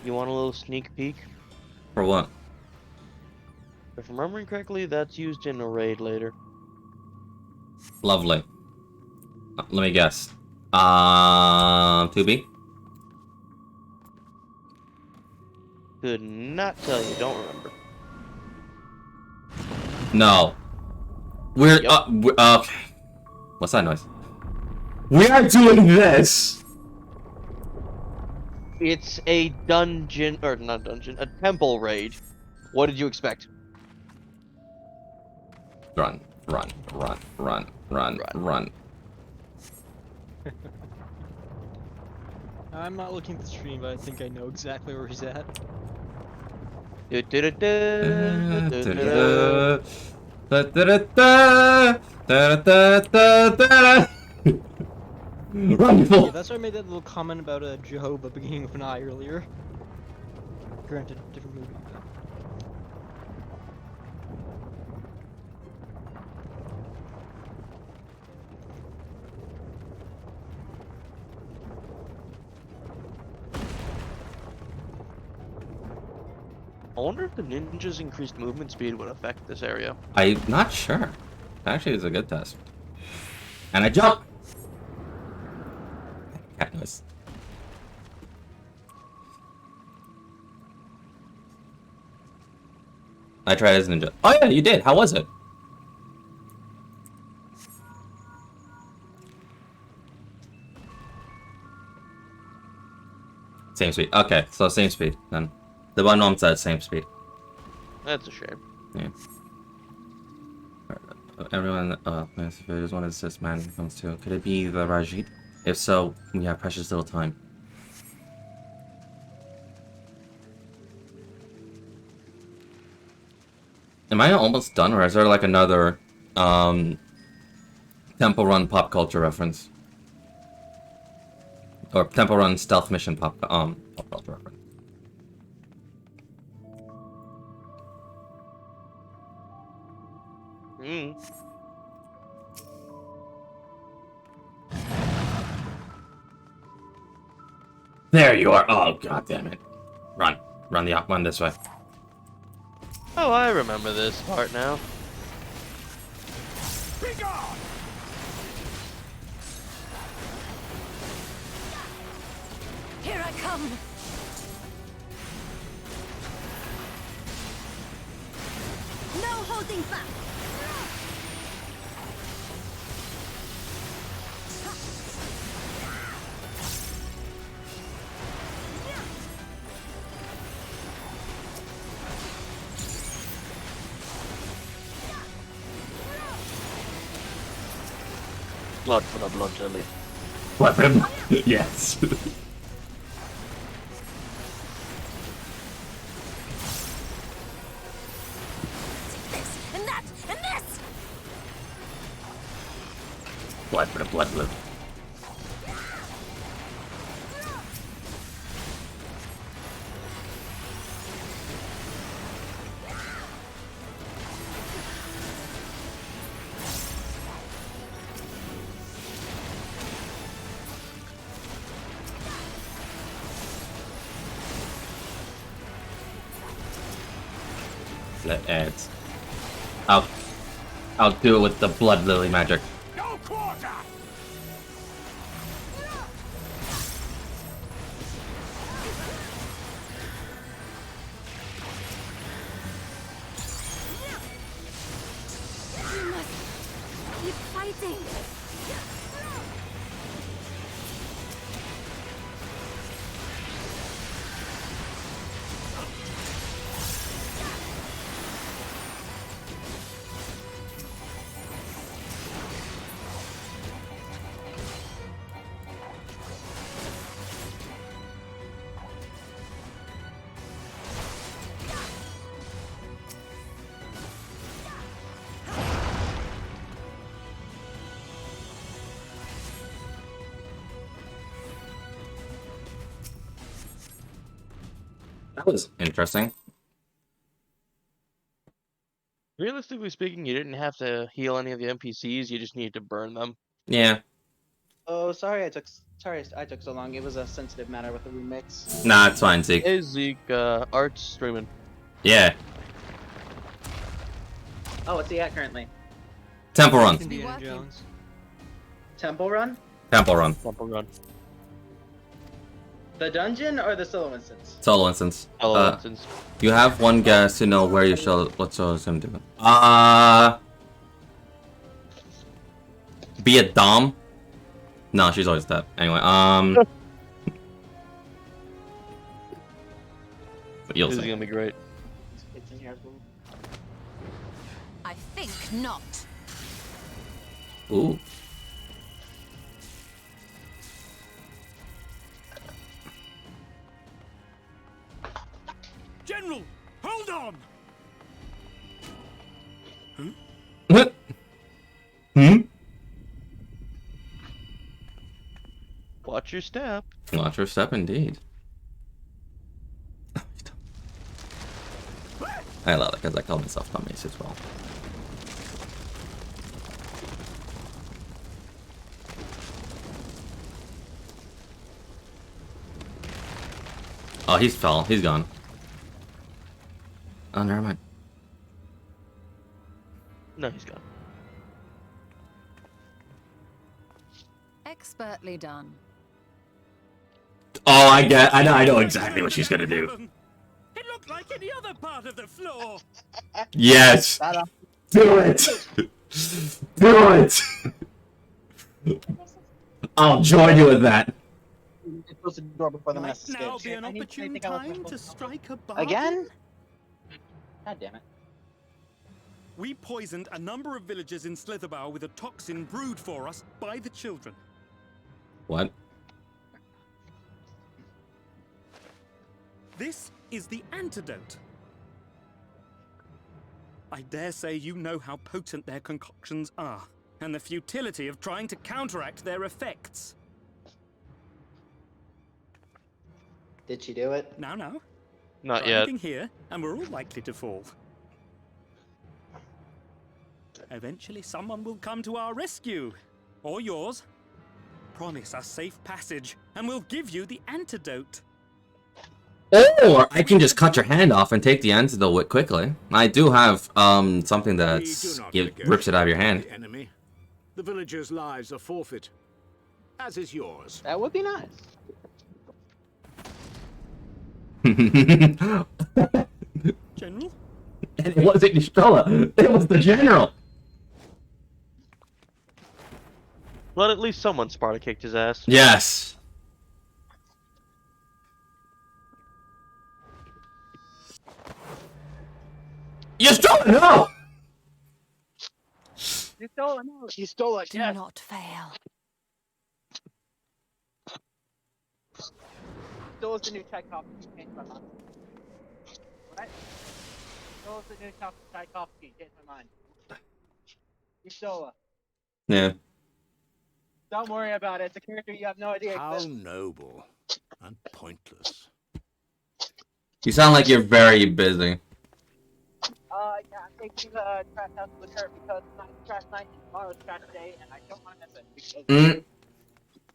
You want a little sneak peek? For what? If I'm remembering correctly, that's used in a raid later. Lovely. Let me guess. 2B? Could not tell you, don't remember. No. We're, Yep. okay. What's that noise? We are doing this! It's a dungeon, or not dungeon, a temple raid. What did you expect? Run, run, run, run, run, run. I'm not looking at the stream, but I think I know exactly where he's at. Run, Yeah, fool! that's why I made that little comment about Jehovah beginning with an I earlier. Granted, different movie. But... I wonder if the ninja's increased movement speed would affect this area. I'm not sure. Actually, it's a good test. And I jump! Cat noise. I tried as ninja. Oh yeah, you did. How was it? Same speed. Okay, so same speed then. The one mom said same speed. That's a shame. Yeah. Everyone, if there's one assist man comes to, could it be the Rajit? If so, we have precious little time. Am I almost done, or is there like another Temple Run pop culture reference? Or Temple Run stealth mission pop culture reference? There you are! Oh, god damn it. Run. Run this way. Oh, I remember this part now. Be gone! Here I come! No holding back! Blood for the blood lily. Weapon. Yes. This and that and this. Blood for the blood lily. Let ads. I'll do it with the blood lily magic. No quarter! You must keep fighting. That was interesting. Realistically speaking, you didn't have to heal any of the NPCs. You just needed to burn them. Yeah. Oh, sorry I took so long. It was a sensitive matter with the remix. Nah, it's fine, Zeke. Hey Zeke, Art's streaming. Yeah. Oh, what's he at currently? Temple Run. Indiana working. Jones. Temple Run? Temple Run. Temple Run. The dungeon or the solo instance? Solo instance. Hello, instance. You have one guess to know where you shall. What solo is gonna do? Be a dom. No, she's always that. Anyway, but you'll This is see. gonna be great. It's in here as well. I think not. Ooh. General, hold on! Hmm. Watch your step. Watch your step, indeed. I love it because I call myself dummies as well. Oh, he's fell. He's gone. Oh, never mind. No, he's gone. Expertly done. Oh, I know exactly what she's gonna do. It looked like any other part of the floor. Yes! That Do it! Do it! I'll join you with that. close the door before the Might mess now escapes. be an I opportune think I was time supposed to strike a bargain. Again? God damn it. We poisoned a number of villagers in Slitherbough with a toxin brewed for us by the children. What? This is the antidote. I dare say you know how potent their concoctions are, and the futility of trying to counteract their effects. Did she do it? Now. Not Try yet. anything here, and we're all likely to fall. Eventually, someone will come to our rescue, or yours. Promise us safe passage, and we'll give you the antidote. Or I can just cut your hand off and take the antidote quickly. I do have something that rips it out of your hand. The enemy. The villagers' lives are forfeit, as is yours. That would be nice. General? And it wasn't Estrella. It was the general. But at least someone Sparta kicked his ass. Yes. Estrella, no! You stole it. No, you stole it. Do Yes. not fail. Stole the new Tchaikovsky. Changed my mind. What? Stole the new Tchaikovsky. Changed my mind. You stole it. Yeah. Don't worry about it. It's a character you have no idea How exists. noble and pointless. You sound like you're very busy. Yeah, I'm taking the trash out to the curb because tonight's trash night and tomorrow's trash day, and I don't want to miss it because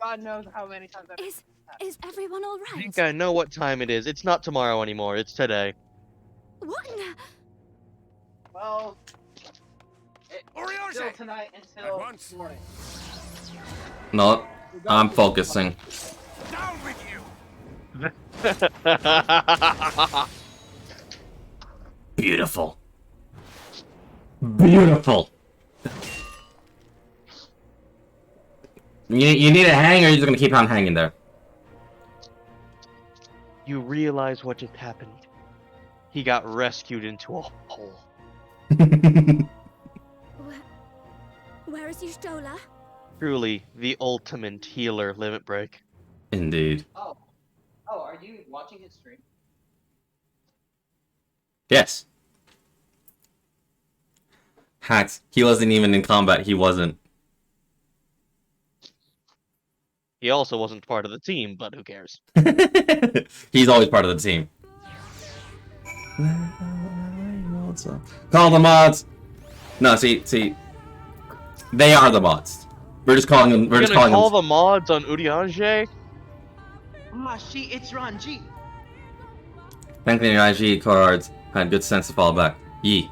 God knows how many times I've. Is everyone all I right? think I know what time it is. It's not tomorrow anymore. It's today. What? Well, it's still tonight until once. morning. No, I'm focusing. Down with you! Beautiful. Beautiful. You need a hang, or you're just gonna keep on hanging there? You realize what just happened. He got rescued into a hole. Where is Y'shtola? Truly, the ultimate healer limit break. Indeed. Oh, are you watching his stream? Yes. Hacks. He wasn't even in combat. He wasn't. He also wasn't part of the team, but who cares? He's always part of the team. Call the mods. No, see, they are the mods. We're just calling them. We're You're just gonna calling call them. the mods on Urianger? Ah, it's Ranji. Thankfully, your IG cards had good sense to fall back. Yee.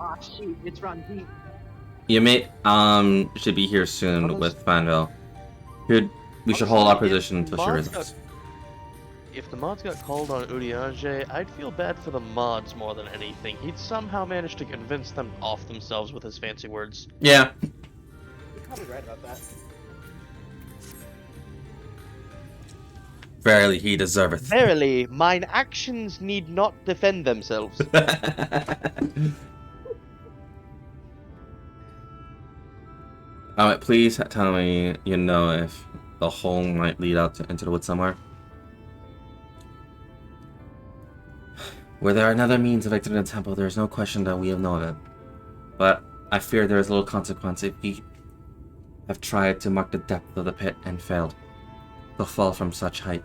Ah, it's Ranji. You may should be here soon with Fiinal. We should hold our position until she resigns. If the mods got called on Urianger, I'd feel bad for the mods more than anything. He'd somehow managed to convince them off themselves with his fancy words. Yeah. You're probably right about that. Verily, he deserveth. Verily, mine actions need not defend themselves. Please tell me you know if the hole might lead out into the woods somewhere. Were there another means of exiting the temple, there is no question that we have known of it. But I fear there is little consequence if we have tried to mark the depth of the pit and failed. The fall from such height.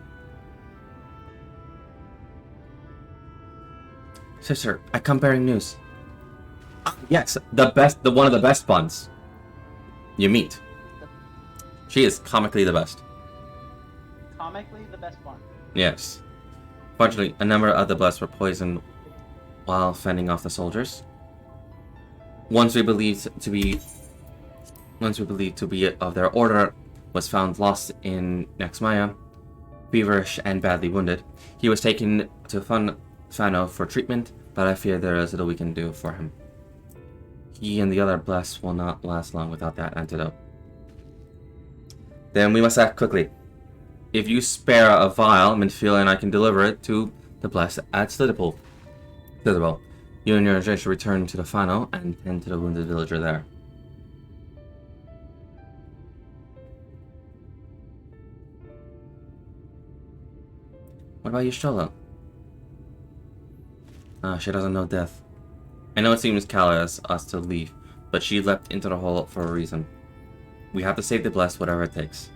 Sister, I come bearing news. Yes, one of the best ones you meet. She is comically the best. Comically, the best one. Yes. Fortunately, a number of the blessed were poisoned while fending off the soldiers. Once we believed to be of their order was found lost in Nexmaya, feverish and badly wounded. He was taken to Fano for treatment, but I fear there is little we can do for him. He and the other blessed will not last long without that antidote. Then we must act quickly. If you spare a vial, Minfield and I can deliver it to the blessed at Citadel. You and your should return to the Fiinal and tend to the wounded villager there. What about Y'shtola? She doesn't know death. I know it seems callous us to leave, but she leapt into the hole for a reason. We have to save the blessed, whatever it takes.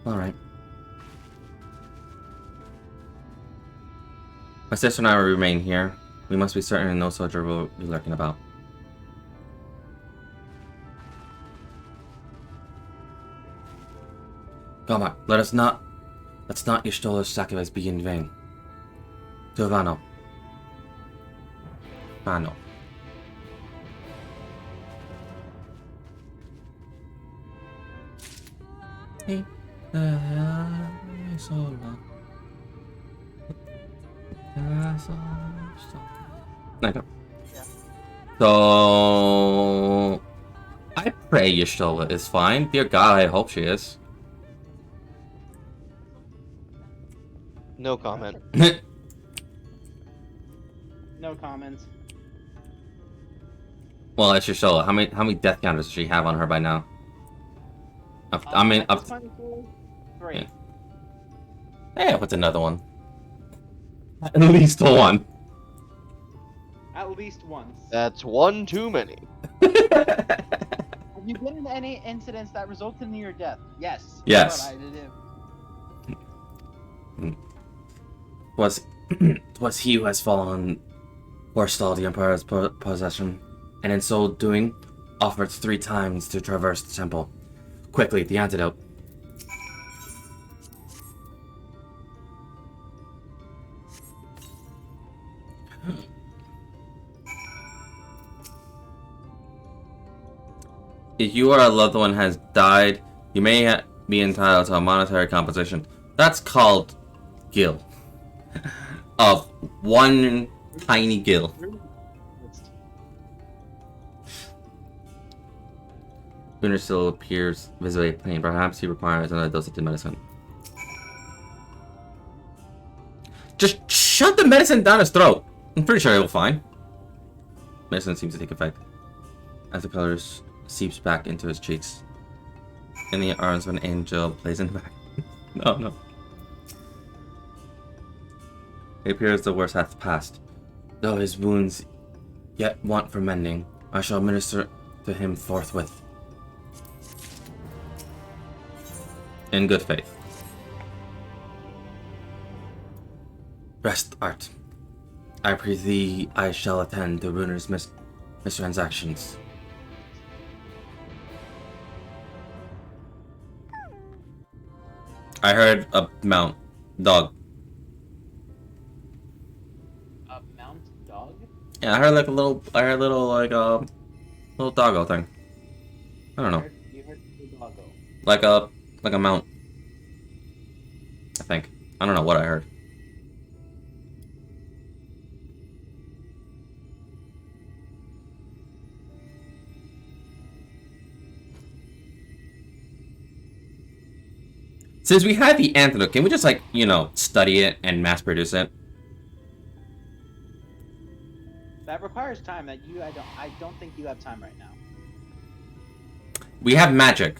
Alright. My sister and I will remain here. We must be certain no soldier will be lurking about. Come on, let's not Y'shtola's sacrifice be in vain. To Vano. Vano. Hey. Okay. So I pray Y'shtola is fine. Dear God, I hope she is. No comment. No comments. Well, it's Shola. How many death counters does she have on her by now? I mean, At this point, three. Yeah. Hey, what's another one? At least one. At least once. That's one too many. Have you been in any incidents that resulted in your death? Yes. Yes. But I did. Was he who has fallen forestalled the Empire's possession, and in so doing, offered 3 times to traverse the temple. Quickly, the antidote. If you or a loved one has died, you may be entitled to a monetary compensation. That's called gil. Of 1 tiny gil. Gunnar still appears visibly in pain. Perhaps he requires another dose of the medicine. Just shove the medicine down his throat. I'm pretty sure he'll be fine. Medicine seems to take effect as the colors seeps back into his cheeks. In the arms of an angel plays in the back. No. It appears the worst hath passed. Though his wounds yet want for mending, I shall minister to him forthwith. In good faith. Rest, Art. I pray thee I shall attend to Runer's mistransactions. I heard a mount. Dog. A mount dog? Yeah, I heard like a little, little doggo thing. I don't know. You heard the doggo. Like a mount. I think. I don't know what I heard. Since we have the antidote, can we just like, study it and mass produce it? That requires time that I don't think you have time right now. We have magic.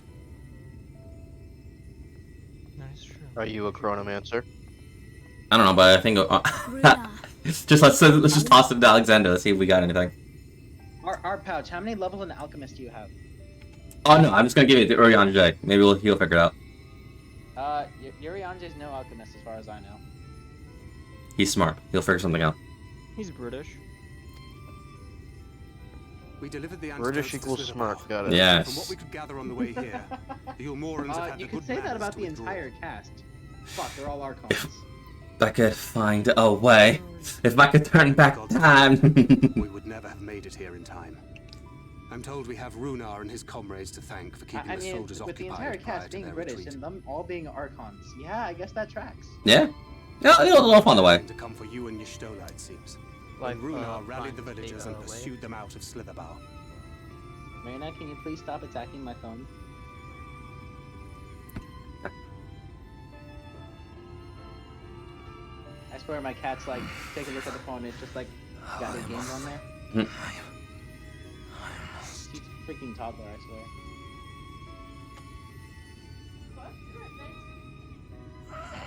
That is true. Are you a chronomancer? I don't know, but I think Runa. let's just toss it to Alexander. Let's see if we got anything. Our pouch, how many levels in Alchemist do you have? Oh no, I'm just gonna give it to Urianger. Maybe he'll figure it out. Urianger's no alchemist as far as I know. He's smart. He'll figure something out. He's British. We delivered the British antidotes to equals Slither smart. Bar. Got it. Yes. From what we could gather on the way here, the Ulmorans have had You the could good say that manners about to the withdraw. entire cast. Fuck, they're all Archons. If I could find a way. If I could turn back time. We would never have made it here in time. I'm told we have Runar and his comrades to thank for keeping I the mean, soldiers with the entire occupied prior cast to being their British retreat. and them all being Archons, yeah, I guess that tracks. Yeah? It'll off on the way. To come for you and Y'shtola, it seems. Like, When Runar rallied the fine, villagers stay and away. pursued them out of Slitherbow. Marina, can you please stop attacking my phone? I swear my cat's like, take a look at the phone, it's just like, got his games on there. He's a freaking toddler, I swear.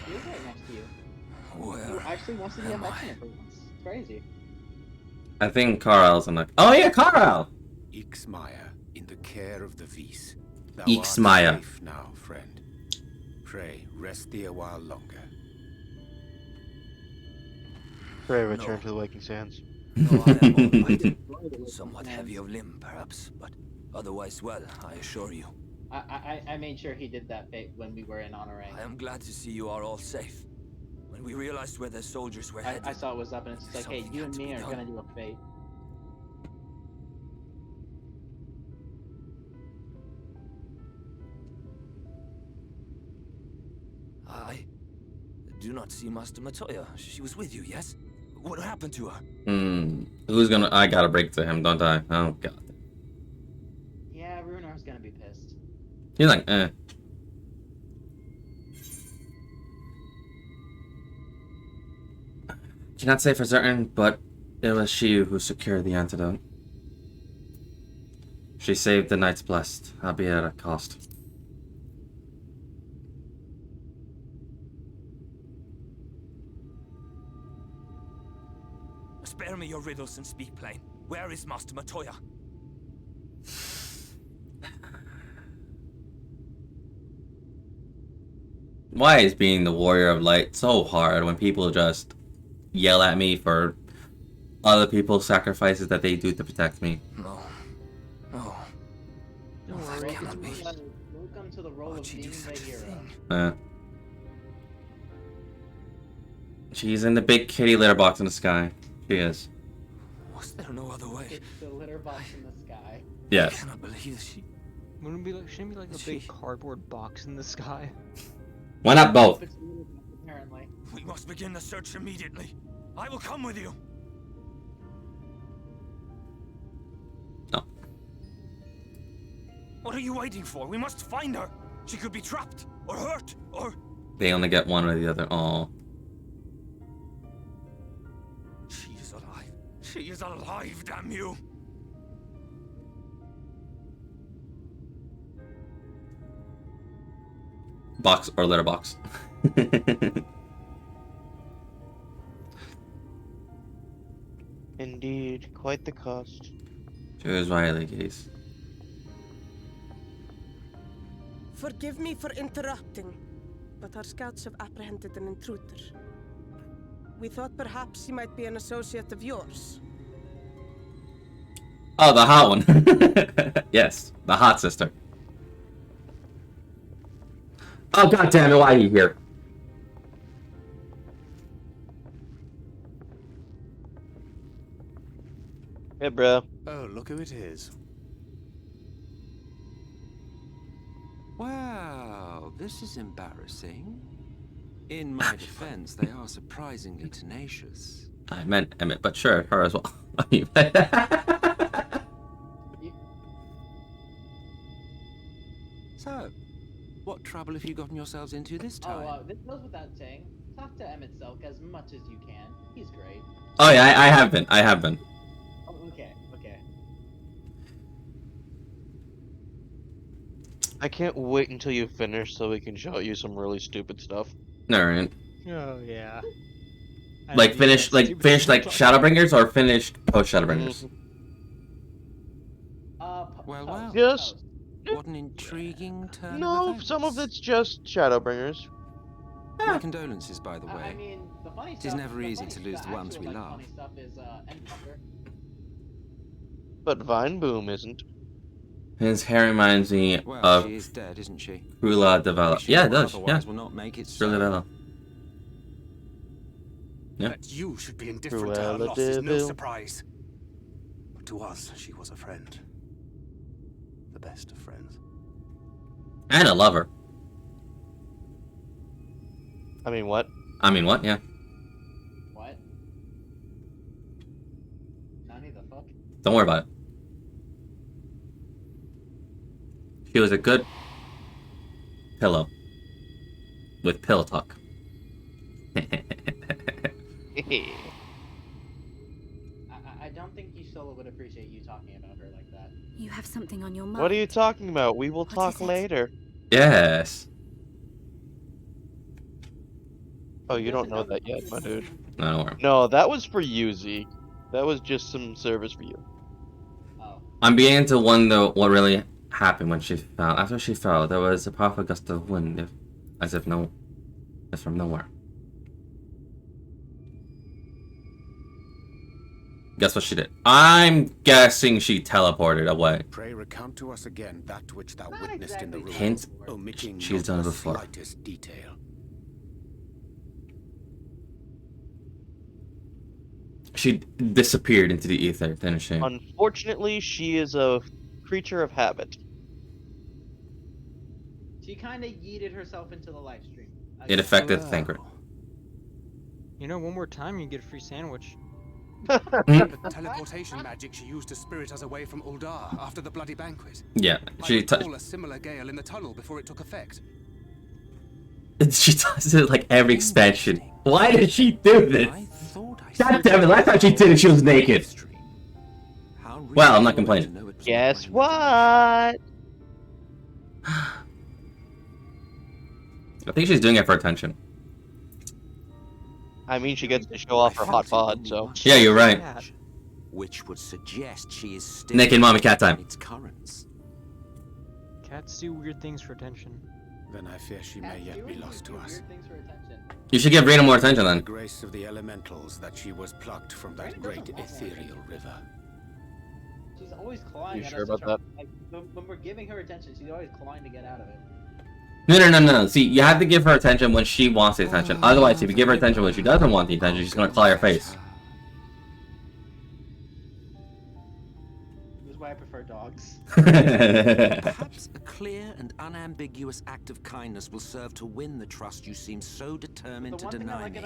He is right next to you. He actually wants to be affectionate for once. It's crazy. I think Carl's like, oh yeah, Carl! Ixmaya, in the care of the Vis. Thou Ixmaya. art safe now, friend. Pray, rest thee a while longer. Pray return to the waking sands. No, I am all right. Somewhat heavy of limb, perhaps, but otherwise well, I assure you. I made sure he did that when we were in honoring. I am glad to see you are all safe. When we realized where the soldiers were headed, I saw it was up and it's just like, hey, something you had and to me be are done. gonna do a fate. I do not see Master Matoya. She was with you, yes? What happened to her? Who's gonna... I gotta break to him, don't I? Oh, God. Yeah, Runar's gonna be pissed. He's like, eh. Cannot say for certain, but it was she who secured the antidote. She saved the Knights Blessed, albeit at a cost. Spare me your riddles and speak plain. Where is Master Matoya? Why is being the Warrior of Light so hard when people just yell at me for other people's sacrifices that they do to protect me? No. No. Don't that worry. cannot be. Welcome to the role Why'd of she being do the such a hero. thing? She's in the big kitty litter box in the sky. She is. Was there no other way? It's the litter box in the sky. I Yes. cannot believe that she... Wouldn't it be like, shouldn't it be like a big cardboard box in the sky? Why not both? It's a litter box, apparently. We must begin the search immediately. I will come with you. No. What are you waiting for? We must find her. She could be trapped, or hurt, or... They only get one or the other. Oh. She is alive. She is alive, damn you! Box or litter box. Indeed, quite the cost. Choose Riley, case. Forgive me for interrupting, but our scouts have apprehended an intruder. We thought perhaps he might be an associate of yours. Oh, the hot one. Yes, the hot sister. Oh, god damn it, why are you here? Hey, bro. Oh, look who it is. Wow, this is embarrassing. In my defense, they are surprisingly tenacious. I meant Emmett, but sure, her as well. So, what trouble have you gotten yourselves into this time? Oh, this goes without saying. Talk to Emmett Selk as much as you can. He's great. Oh yeah, I have been. I have been. Oh, okay, okay. I can't wait until you finish so we can show you some really stupid stuff. Alright. Oh yeah. Like finish like Shadowbringers or finished post Shadowbringers? Well. Just What an intriguing turn no, of events. some of it's just Shadowbringers. My condolences, by the way. I mean, the funny It stuff. is never the easy funny to lose stuff- the ones actual, we like, love. Funny stuff is Endfucker. But Vine Boom isn't. His hair reminds me Well, of she is dead, isn't she? Krula Develop. Wish Yeah, it you does. Yeah, otherwise will not make it Krula so. Develop. Yeah. That you should be indifferent to her Cruella loss is no Devil. surprise. But to us, she was a friend. The best of friends. And a lover. I mean, what? I mean, what? Yeah. What? Nani the fuck? Don't worry about it. She was a good pillow with pillow talk. I don't think Solo would appreciate you talking about her like that. You have something on your mind. What are you talking about? We will What talk is it? later. Yes. Oh, you don't know that yet, my dude. No, don't worry. No, that was for you, Zeke. That was just some service for you. Oh. I'm beginning to wonder what really happened when she fell. After she fell, there was a powerful gust of wind, as from nowhere. Guess what she did? I'm guessing she teleported away. Pray recount to us again that which thou Not witnessed in the room, exactly Hint, omitting she's not done it the before. slightest detail. She disappeared into the ether, didn't she? Unfortunately, she is a creature of habit. She kind of yeeted herself into the live stream. It affected Thinker. You know, one more time you get a free sandwich. The teleportation magic she used to spirit us away from Uldar after the bloody banquet. Yeah, I she recall a similar gale in the tunnel before it took effect. she does it like every expansion. Why did she do this? I thought I God damn it! Last time she did it, she was naked. How Well, I'm not reassuring complaining. to know it was Guess not my what? I think she's doing it for attention. I mean, she gets to show off her hot bod, so. Yeah, you're right. Which would suggest she is still Naked mommy cat time. its currents. Cats do weird things for attention. Then I fear she may yet be lost to us. Weird things for attention. You should give Rena more attention The then. grace of the elementals that she was plucked from that great ethereal river. She's always clawing You at sure us. about that? Like, when we're giving her attention, she's always clawing to get out of it. No. See, you have to give her attention when she wants the attention. Otherwise, if you give her attention when she doesn't want the attention, she's gonna claw your face. This is why I prefer dogs. Perhaps a clear and unambiguous act of kindness will serve to win the trust you seem so determined to deny me.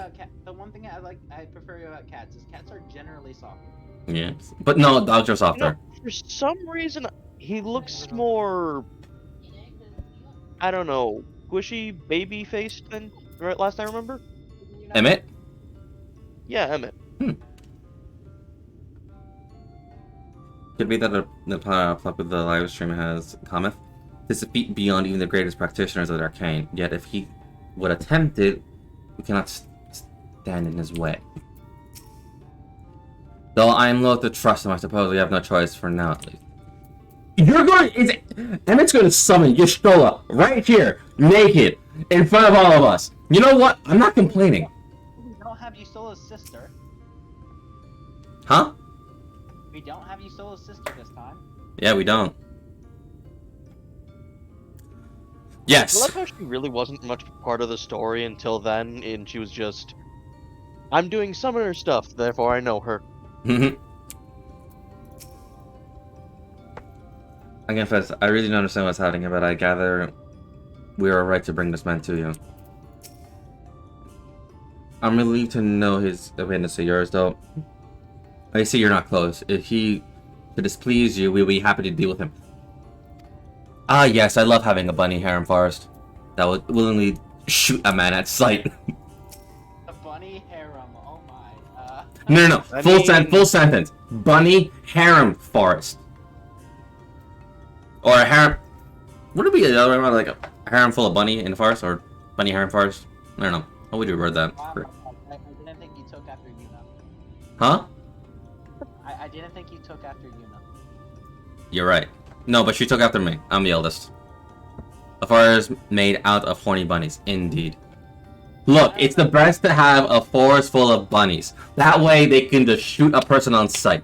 The one thing I prefer about cats is cats are generally soft. Yes. But no, dogs are softer. For some reason, he looks more, I don't know, squishy, baby-faced than last I remember. Emmett? Yeah, Emmett. Could be that the plot with the live stream has cometh. This is a feat beyond even the greatest practitioners of the arcane. Yet if he would attempt it, we cannot stand in his way. Though I am loath to trust him, I suppose we have no choice for now at least. Emmett's going to summon Y'shtola right here, naked, in front of all of us. You know what? I'm not complaining. We don't have Y'shtola's sister. Huh? We don't have Y'shtola's sister this time. Yeah, we don't. I Yes. love how she really wasn't much part of the story until then, and she was just, I'm doing summoner stuff, therefore I know her. I confess, I really don't understand what's happening, but I gather we are right to bring this man to you. I'm relieved to know his opinions are yours, though. I see you're not close. If he to displease you, we'll be happy to deal with him. Ah, yes, I love having a bunny harem forest that would willingly shoot a man at sight. A bunny harem, oh my. No. I Full mean- sentence. Bunny harem forest. Or a harem. Would it be the other way around, like a harem full of bunny in the forest, or bunny harem forest? I don't know. How would you word that? I didn't think you took after Yuna. Huh? I didn't think you took after Yuna. You're right. No, but she took after me. I'm the eldest. A forest made out of horny bunnies. Indeed. Look, it's the best to have a forest full of bunnies. That way they can just shoot a person on sight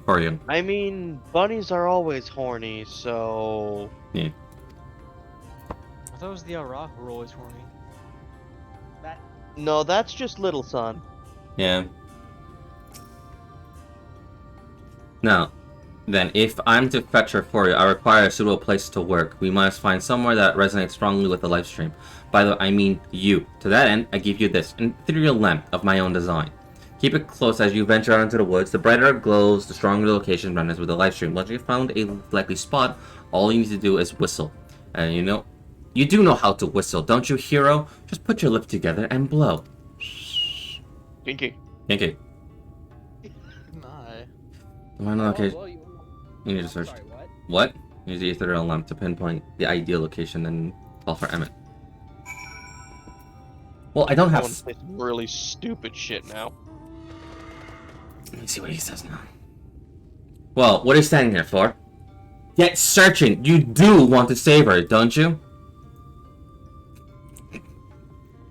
for you. I mean, bunnies are always horny, so... Yeah. I thought it was the Ara who were always horny. No, that's just Little Son. Yeah. Now, then, if I'm to fetch her for you, I require a suitable place to work. We must find somewhere that resonates strongly with the live stream. By the way, I mean you. To that end, I give you this, an ethereal lamp of my own design. Keep it close as you venture out into the woods. The brighter it glows, the stronger the location blends with the live stream. Once you've found a likely spot, all you need to do is whistle. And you do know how to whistle, don't you, hero? Just put your lips together and blow. Kinky. Kinky. Nah. Find a location. Well, You need to search. sorry, what? What? Use the ethereal lamp to pinpoint the ideal location and call for Emmett. Well, I don't I have. want to say some really stupid shit now. Let me see what he says now. Well, what are you standing there for? Get searching. You do want to save her, don't you?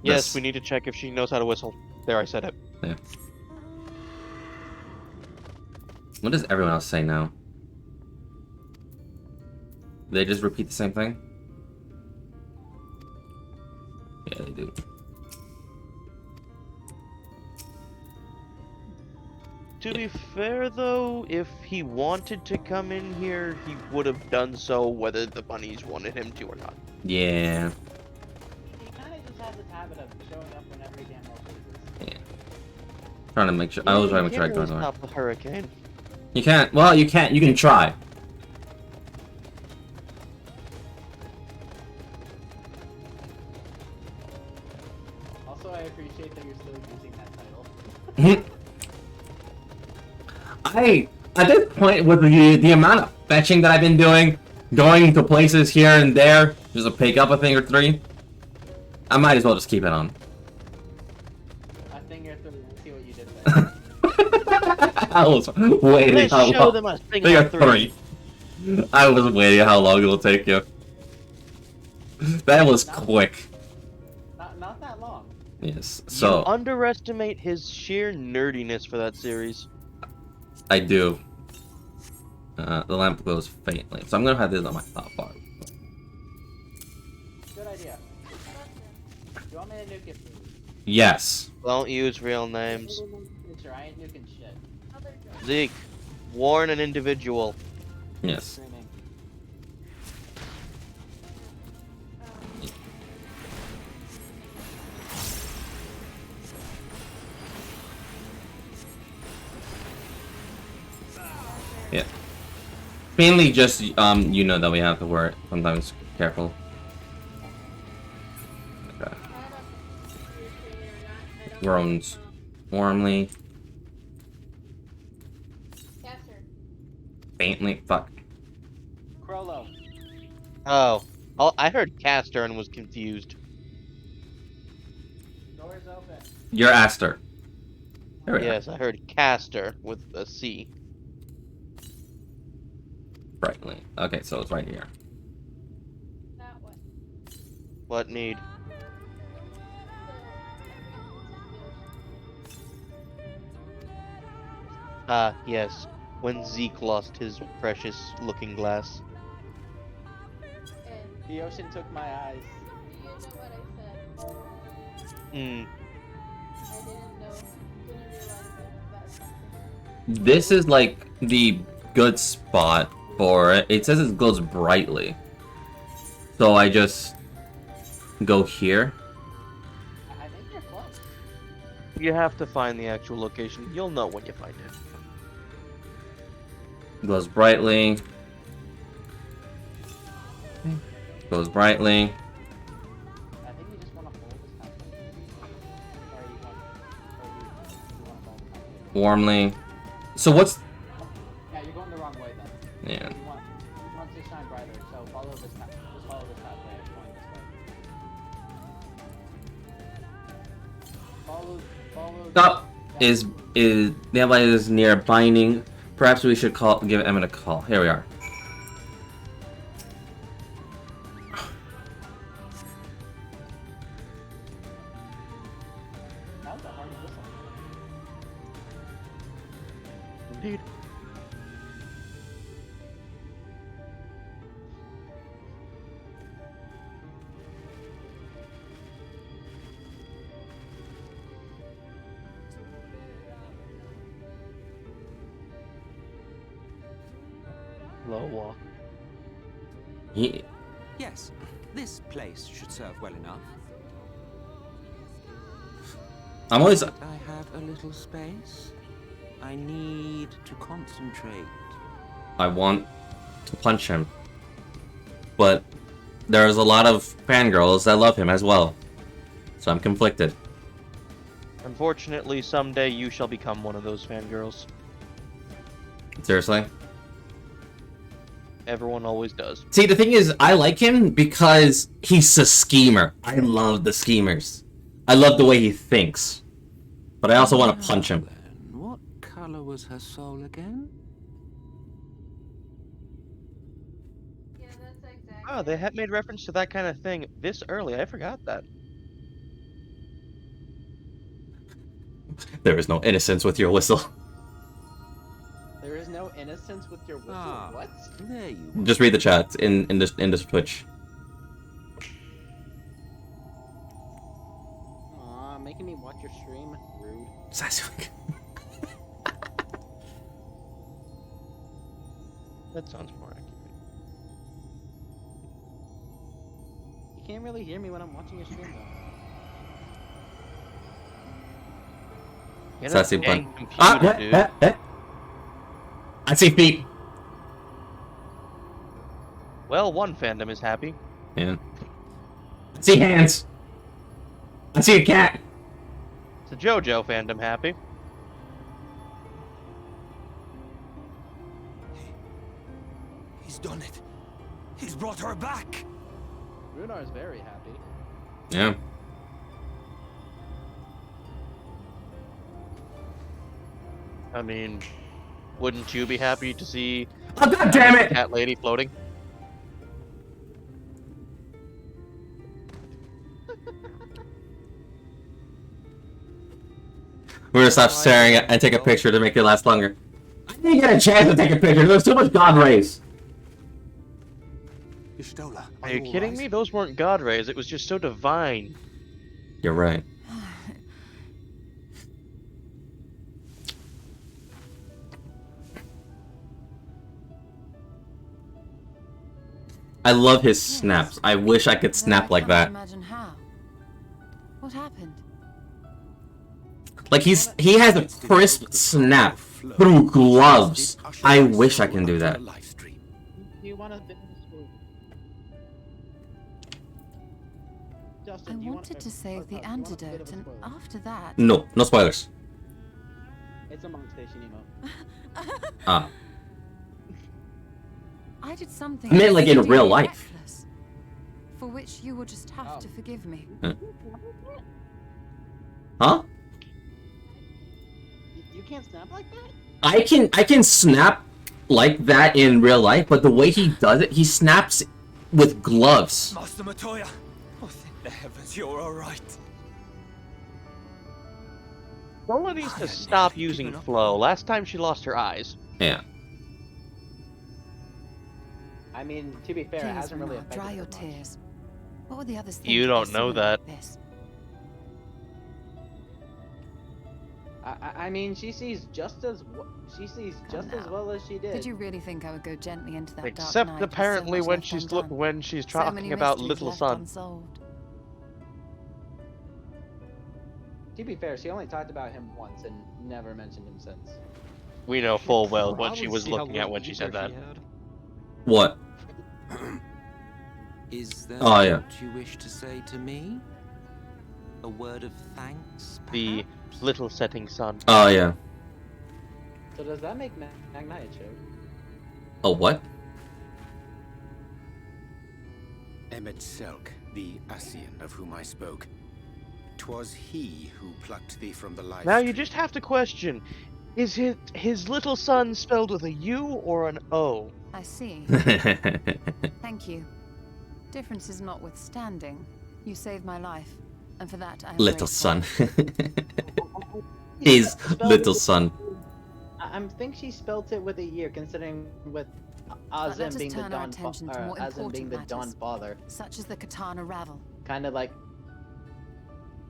Yes, we need to check if she knows how to whistle. There, I said it. Yeah. What does everyone else say now? They just repeat the same thing? Yeah, they do. To be fair, though, if he wanted to come in here, he would have done so whether the bunnies wanted him to or not. Yeah. He kind of just has this habit of showing up whenever he damn well pleases. Yeah. Trying to make sure. I was trying to make sure I can't got really it. stop the hurricane. You can't. Well, you can't. You can try. Also, I appreciate that you're still using that title. At this point with the amount of fetching that I've been doing, going to places here and there, just to pick up a thing or three, I might as well just keep it on. A thing or three. Let's see what you did there. I was waiting Let's how show long. them a thing Thing or or three. I was waiting how long it'll take you. That was quick. Not that long. Yes, You so underestimate his sheer nerdiness for that series. I do. The lamp glows faintly, so I'm gonna have this on my top bar. Good idea. You want me to nuke it? Yes. Don't use real names. Sure, I ain't nuking shit. Zeke, warn an individual. Yes. Screaming. Yeah. Mainly just you know that we have to work sometimes careful. Okay. Groans warmly. Faintly. Fuck. Crollo. Oh, I heard Caster and was confused. Door's open. You're Aster. There we Yes, I heard Caster with a C. are. Brightly. Okay, so it's right here. What need? Ah, yes. When Zeke lost his precious looking glass. The ocean took my eyes. Hmm. This is like the good spot for it. It says it glows brightly. So I just go here. I think you're close. You have to find the actual location. You'll know when you find it. Glows brightly. Glows brightly. I think you just want to hold this top. Or you want to hold the top. Warmly. So what's... Yeah, you're going the wrong way then. Yeah. You want to shine brighter, so follow this top. Just follow this pathway. It's going this way. Follow. Stop. Is the ally is near binding. Perhaps we should give Emmett a call. Here we are. That was a hard whistle. Indeed. Low walk. He... Yes, this place should serve well enough. I'm always... I have a little space. I need to concentrate. I want to punch him. But there's a lot of fangirls that love him as well. So I'm conflicted. Unfortunately, someday you shall become one of those fangirls. Seriously? Everyone always does. See, the thing is, I like him because he's a schemer. I love the schemers. I love the way he thinks. But I also want to punch him. Then, what color was her soul again? Oh, they had made reference to that kind of thing this early. I forgot that. There is no innocence with your whistle. There is no innocence with your whistle. Ah, What? there you Just read the chat in this Twitch. Aw, making me watch your stream. Rude. Sasuke. That sounds more accurate. You can't really hear me when I'm watching your stream though. Get Sassy a dang bun. computer, dude. I see feet. Well, one fandom is happy. Yeah. I see hands. I see a cat. It's a JoJo fandom happy. He's done it. He's brought her back. Runar's very happy. Yeah. I mean, wouldn't you be happy to see Oh, God damn it! cat lady floating? We're gonna stop staring at and take a picture to make it last longer. I didn't get a chance to take a picture. There's too much god rays. Ishtola, Are you kidding me? Those weren't god rays. It was just so divine. You're right. I love his snaps. I wish I could snap like that. Imagine how. What happened? Like he has a crisp snap through gloves. I wish I can do that. Do you want to finish school? Justin, I do you wanted to save the antidote, and after that... No, no spoilers. It's a Monk Station emo. Ah. I did something... I meant like in exceedingly real life. reckless, for which you will just have to forgive me. Huh? You can't snap like that? I can snap like that in real life, but the way he does it, he snaps with gloves. Master Matoya. Oh, thank the heavens you're alright. Someone needs to stop using flow. Last time she lost her eyes. Yeah. I mean, to be fair, it Please, hasn't really Renard, affected dry her your much. tears. What were the others think You if don't they know saw me that. like this? I mean, she sees just as well as she did. Did you really think I would go gently into that dark Except night with so apparently much when left she's undone? when she's So talking many about mysteries Little left Sun. unsolved. To be fair, she only talked about him once and never mentioned him since. We know full well what she Probably was see how looking at little when she ego said that. had. What? Is there Oh, yeah. what you wish to say to me? A word of thanks, The perhaps? little setting sun. Oh yeah. So does that make Magna a chode? Oh what? Emmet Selk, the Ascian of whom I spoke. 'Twas he who plucked thee from the life Now you tree. just have to question: is his little son spelled with a U or an O? I see. Thank you. Differences notwithstanding, you saved my life, and for that I am Little grateful. son. His little son. I think she spelt it with a year, considering with But let Azem us being the turn our Dawn attention to more Azem being important the Dawn matters, father, such as the Katana Ravel. kind of like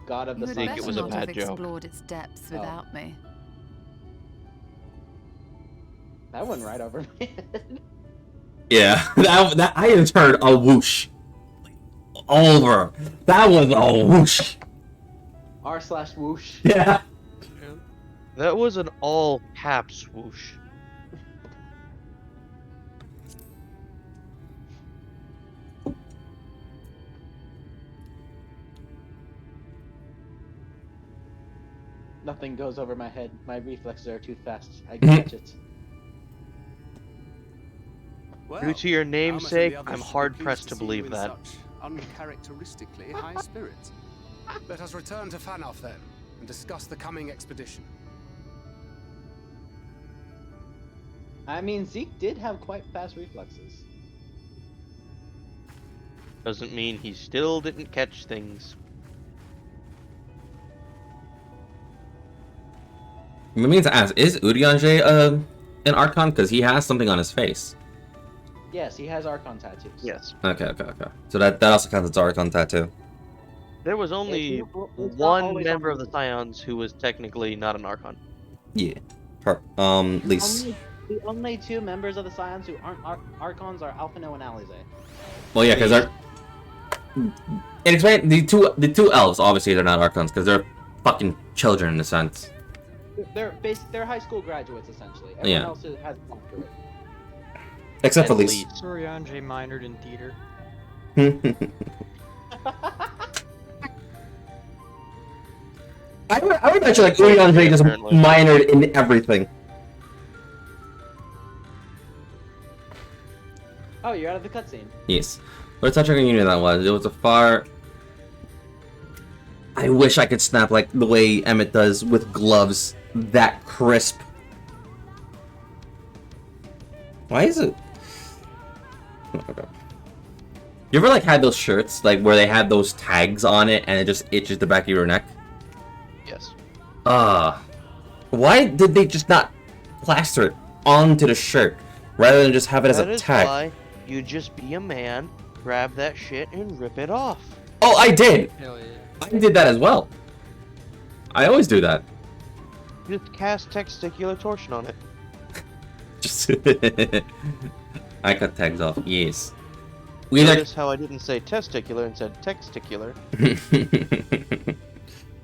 God of You the had Sun. think it better was a not bad have joke. explored its depths without me. That went right over my head. Yeah, that I just heard a whoosh. Over. That was a whoosh. R/whoosh. Yeah. That was an all caps swoosh. Nothing goes over my head. My reflexes are too fast. I catch it. Well, Due to your Almas and the namesake, others I'm should be hard pleased pressed to see you believe in that. such uncharacteristically high spirits. Let us return to Fiinal then, and discuss the coming expedition. I mean, Zeke did have quite fast reflexes. Doesn't mean he still didn't catch things. I mean to ask, is Urianger an Archon? Because he has something on his face. Yes, he has Archon tattoos. Yes. Okay. So that also counts as Archon tattoo. There was only It's not one always member on of the Scions who was technically not an Archon. Yeah. At least. The only two members of the Scions who aren't Archons are Alphino and Alize. Well, yeah, because they're. And explain the two elves. Obviously, they're not Archons because they're fucking children in a sense. They're high school graduates essentially. Everyone Yeah. else has doctorate. Except for At Lise. least. Sorianji minored in theater. I would bet you like Urianger just Apparently. minored in everything. Oh, you're out of the cutscene. Yes. What a touching reunion that was. It was a far... I wish I could snap like the way Emmett does with gloves. That crisp. Why is it... Oh my god. You ever like had those shirts like where they had those tags on it and it just itches the back of your neck? Yes. Why did they just not plaster it onto the shirt rather than just have it as That a is tag? why you just be a man, grab that shit, and rip it off. Oh, I did! Hell yeah. I did that as well. I always do that. Just cast testicular torsion on it. Just I cut tags off. Yes. We either... Notice how I didn't say testicular and said texticular.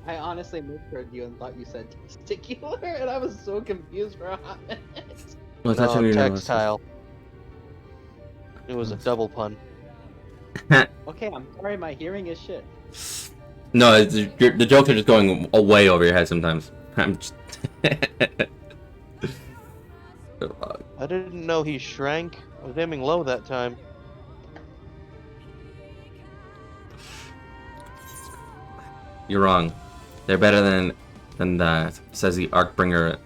I honestly misheard you and thought you said testicular, and I was so confused for a hot minute. Well, that's No, what textile. It was a double pun. Okay, I'm sorry, my hearing is shit. No, the jokes are just going way over your head sometimes. I'm just... I didn't know he shrank. I was aiming low that time. You're wrong. They're better than that, says the Arcbringer.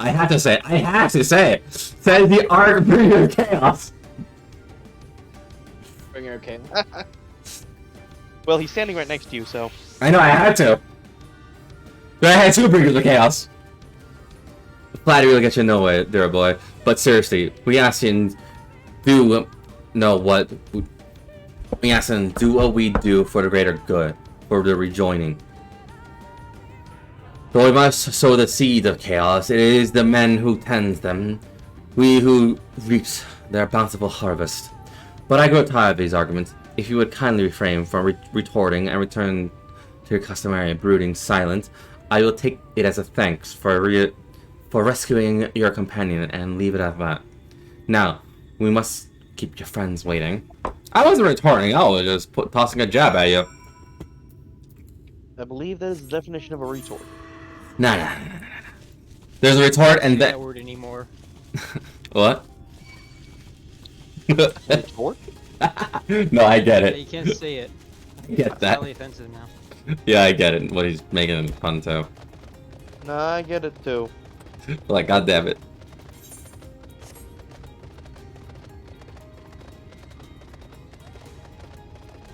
I have to say it! Says the Arcbringer Chaos! Bring her okay. Well, he's standing right next to you, so... I know, I had to! But I had two Bringers of Chaos! Flattery will get you nowhere, dear boy. But seriously, we Asians do know what... We Asians do what we do for the greater good. For the rejoining. Though we must sow the seed of chaos, it is the men who tends them, we who reaps their bountiful harvest. But I grow tired of these arguments. If you would kindly refrain from retorting and return to your customary brooding silence, I will take it as a thanks for rescuing your companion and leave it at that. Now, we must keep your friends waiting. I wasn't retorting, I was just tossing a jab at you. I believe that is the definition of a retort. Nah. There's a retort and That then... word anymore. What? Retort? No, I get Yeah, it. you can't say it. I get It's that. highly offensive now. Yeah, I get it. What he's making fun too. Nah, I get it too. Like, god damn it.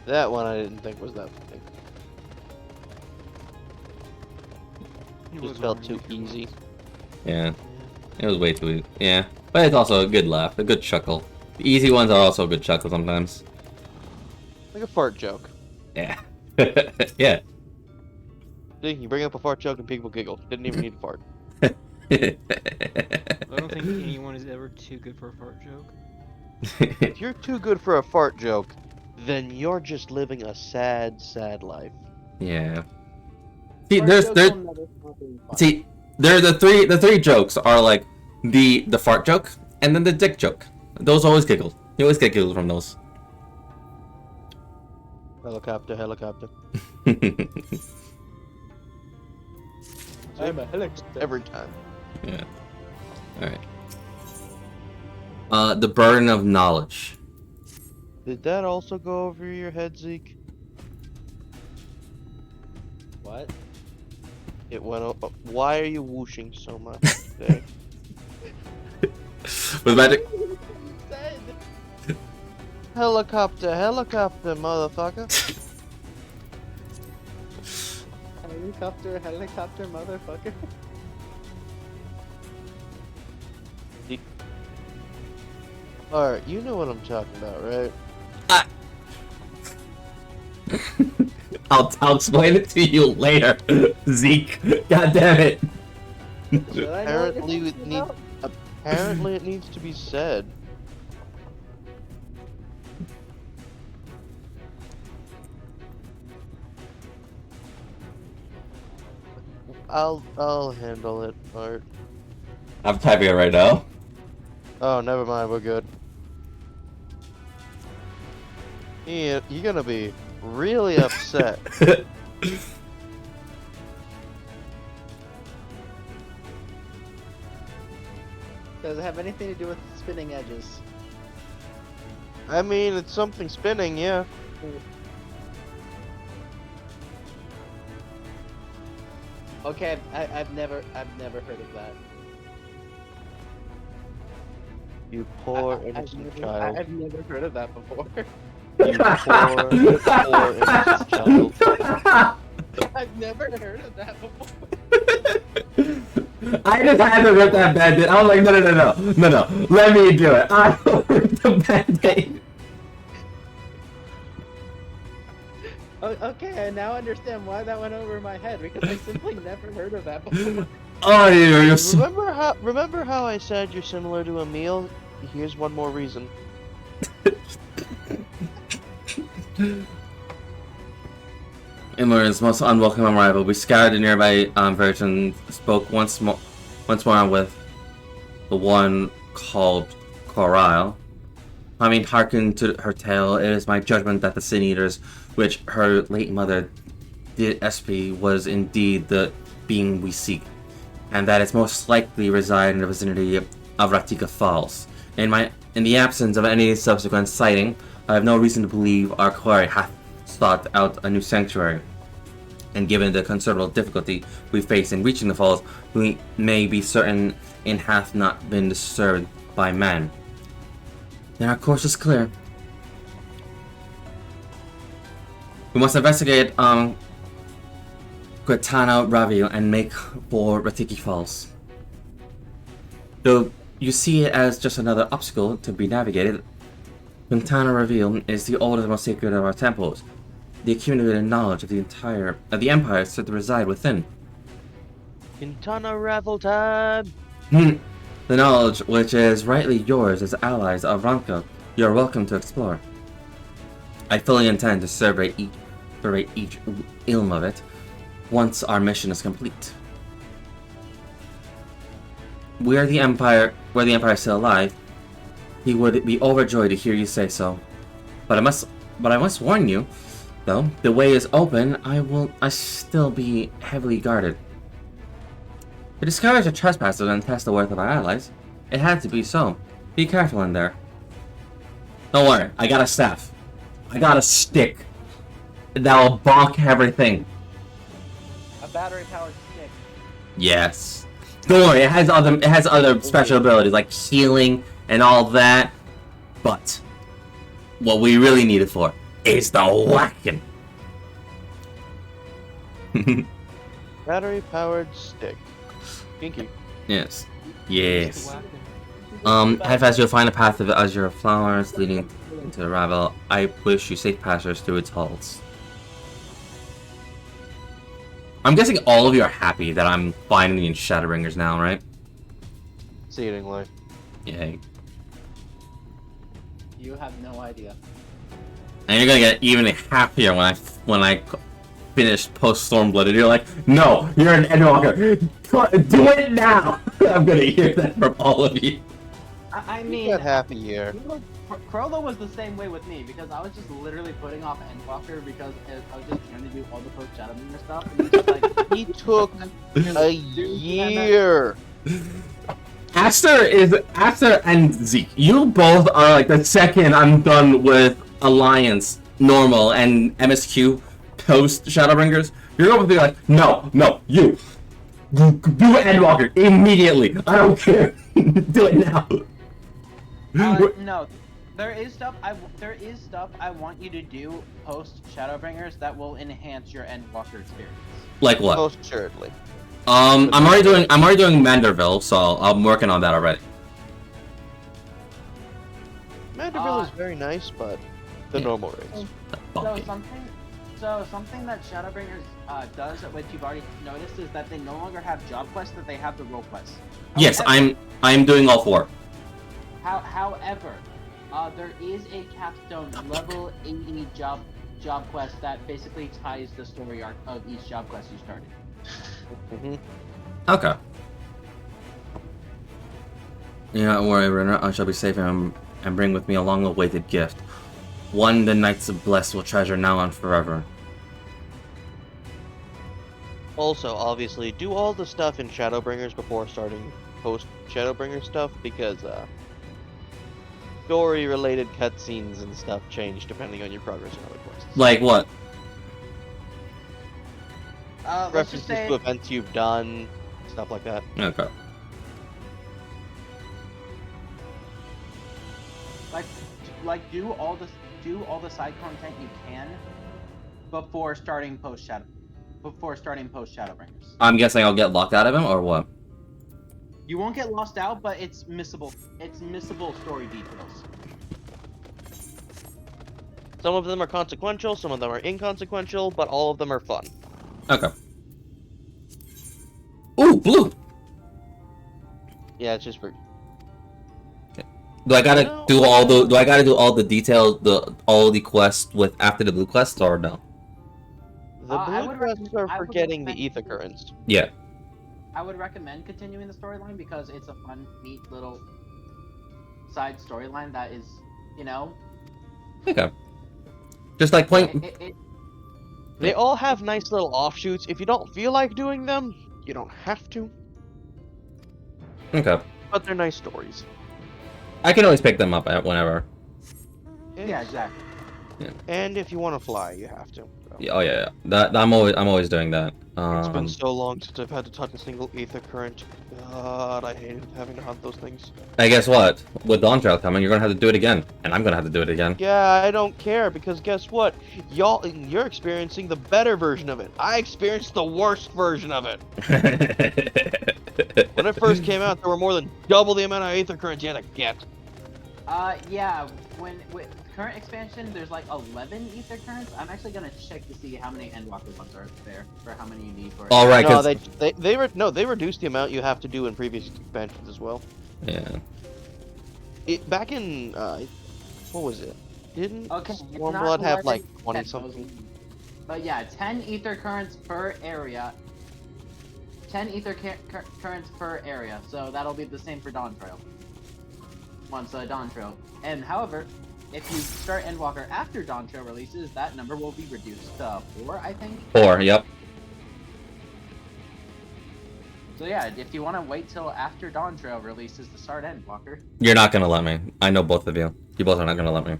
That one I didn't think was that funny. It Just was felt one too of the easy. Yeah. It was way too easy. Yeah. But it's also a good laugh, a good chuckle. The easy ones are also a good chuckle sometimes. Like a fart joke. Yeah. Yeah. See, you bring up a fart joke and people giggle. Didn't even need a fart. I don't think anyone is ever too good for a fart joke. If you're too good for a fart joke, then you're just living a sad, sad life. Yeah. See, there the three jokes are like the fart joke and then the dick joke. Those always giggle. You always get giggles from those. Helicopter, helicopter. I'm a helicopter. Every time. Yeah. Alright. The burden of knowledge. Did that also go over your head, Zeke? What? It went over. Why are you whooshing so much today? With magic. Helicopter, helicopter, motherfucker. Helicopter, helicopter, motherfucker. Alright, you know what I'm talking about, right? I'll explain it to you later, Zeke. God damn it. Apparently it needs to be said. I'll handle it, Art. I'm typing it right now. Oh, never mind, we're good. Yeah, you're gonna be really upset. Does it have anything to do with spinning edges? I mean, it's something spinning, yeah. Okay, I've never heard of that. You poor innocent child. I've never heard of that before. You poor innocent child. I've never heard of that before. I just had to rip that band-aid. I was like, no. Let me do it. I will rip the band-aid. Okay, I now understand why that went over my head, because I simply never heard of that before. Oh, you're so... Remember how I said you're similar to a meal? Here's one more reason. Imran's most unwelcome arrival. We scoured the nearby village and spoke once more with the one called Coral. Having hearkened to her tale, it is my judgment that the Sin Eaters, which her late mother did SP, was indeed the being we seek, and that it most likely reside in the vicinity of Ratika Falls. In the absence of any subsequent sighting, I have no reason to believe our quarry hath sought out a new sanctuary. And given the considerable difficulty we face in reaching the falls, we may be certain it hath not been disturbed by man. Then our course is clear. We must investigate Quintana Ravil and make for Ratiki Falls. Though you see it as just another obstacle to be navigated, Quintana Ravil is the oldest and most sacred of our temples. The accumulated knowledge of the empire is to reside within. Quintana Ravel time! The knowledge which is rightly yours as allies of Ranko, you are welcome to explore. I fully intend to survey each ilm of it once our mission is complete. Were the Empire still alive, he would be overjoyed to hear you say so. But I must warn you, though the way is open, I still be heavily guarded. To discourage the trespassers and test the worth of our allies, it had to be so. Be careful in there. Don't worry, I got a staff. I got a stick that'll bonk everything. A battery-powered stick. Yes. Don't worry, it has other special abilities like healing and all that. But what we really need it for is the whacking. Battery-powered stick. Kinky. Yes. Yes. Head fast, you'll find a path of azure flowers leading into the Ravel. I wish you safe passage through its halls. I'm guessing all of you are happy that I'm finally in Shadowbringers now, right? Exceedingly. Yay. You have no idea. And you're gonna get even happier when I finish post Stormblooded. You're like, no, you're an Endwalker. Do it now. I'm gonna hear that from all of you. I You mean, got happy here. Crollo was the same way with me, because I was just literally putting off Endwalker because I was just trying to do all the post Shadowbringer stuff. And it's just like, He took a year. Aster and Zeke, you both are like the second I'm done with Alliance normal and MSQ post Shadowbringers. You're going to be like, no, you do Endwalker immediately. I don't care. Do it now. no, there is stuff I want you to do post Shadowbringers that will enhance your Endwalker experience. Like what? Most assuredly. I'm already doing Manderville, so I'm working on that already. Manderville is very nice, but the normal race. So something that Shadowbringers does, which you've already noticed, is that they no longer have job quests; that they have the role quests. Yes, I'm doing all four. However, there is a capstone level 80 job quest that basically ties the story arc of each job quest you started. Okay. You don't worry, Renner. I shall be safe and bring with me a long-awaited gift. One the Knights of Bless will treasure now and forever. Also, obviously, do all the stuff in Shadowbringers before starting post Shadowbringers stuff, because story-related cutscenes and stuff change depending on your progress in other quests. Like what? Let's References just say to events you've done, stuff like that. Okay. like do all the side content you can before starting post Shadowbringers. I'm guessing I'll get locked out of him, or what? You won't get lost out, but it's missable. It's missable story details. Some of them are consequential, some of them are inconsequential, but all of them are fun. Okay. Ooh, blue. Yeah, it's just for... Do I gotta do all the? Do I gotta do all the details, all the quests with after the blue quests, or no? The blue quests are for getting the ether currents. Yeah. I would recommend continuing the storyline because it's a fun, neat little side storyline that is, you know. Okay. Just like point. They all have nice little offshoots. If you don't feel like doing them, you don't have to. Okay. But they're nice stories. I can always pick them up at whenever. Yeah, exactly. Yeah. And if you want to fly, you have to. So. Yeah, oh yeah. That I'm always doing that. It's been so long since I've had to touch a single ether current. God, I hated having to hunt those things. Hey, guess what? With Dawn Trail coming, you're gonna have to do it again, and I'm gonna have to do it again. Yeah, I don't care because guess what? You're experiencing the better version of it. I experienced the worst version of it. When it first came out, there were more than double the amount of ether currents you had to get. Yeah. With current expansion, there's like 11 ether currents. I'm actually gonna check to see how many Endwalker ones are there, for how many you need for it. All right. No, they reduced the amount you have to do in previous expansions as well. Yeah. Back in what was it? Didn't Stormblood have like 20 something? But yeah, 10 ether currents per area. 10 ether currents per area, so that'll be the same for Dawn Trail. Once Dawn Trail. And however, if you start Endwalker after Dawn Trail releases, that number will be reduced to 4, I think. 4, yep. So yeah, if you want to wait till after Dawn Trail releases to start Endwalker. You're not gonna let me. I know both of you. You both are not gonna let me.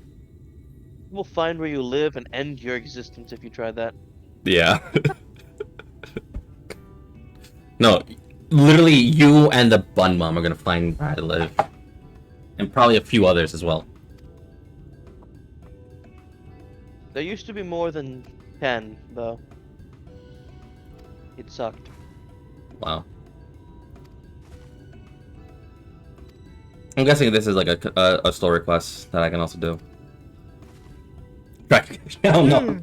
We'll find where you live and end your existence if you try that. Yeah. No, literally you and the Bun Mom are gonna find where I live. And probably a few others as well. There used to be more than 10, though. It sucked. Wow. I'm guessing this is like a story quest that I can also do. I don't know.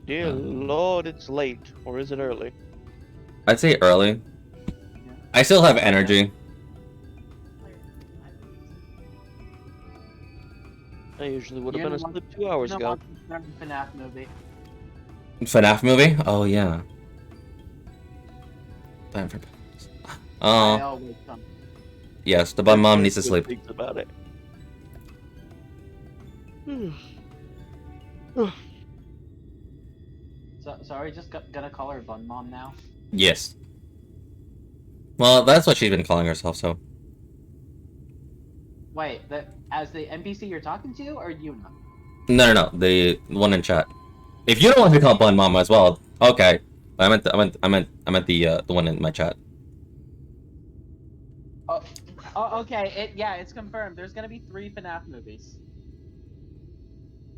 Dear Lord, it's late, or is it early? I'd say early. I still have energy. I usually would have been asleep 2 hours ago. FNAF movie. FNAF movie? Oh yeah. Time for. Oh. Yes, the Bun Mom needs to sleep. Thinks about it. So are we just gonna call her Bun Mom now? Yes. Well, that's what she's been calling herself, so. Wait, as the NPC you're talking to, or Yuna? No, the one in chat. If you don't want to be called Bun Mom as well, okay. I meant the one in my chat. Oh, okay. It's confirmed. There's gonna be 3 FNAF movies.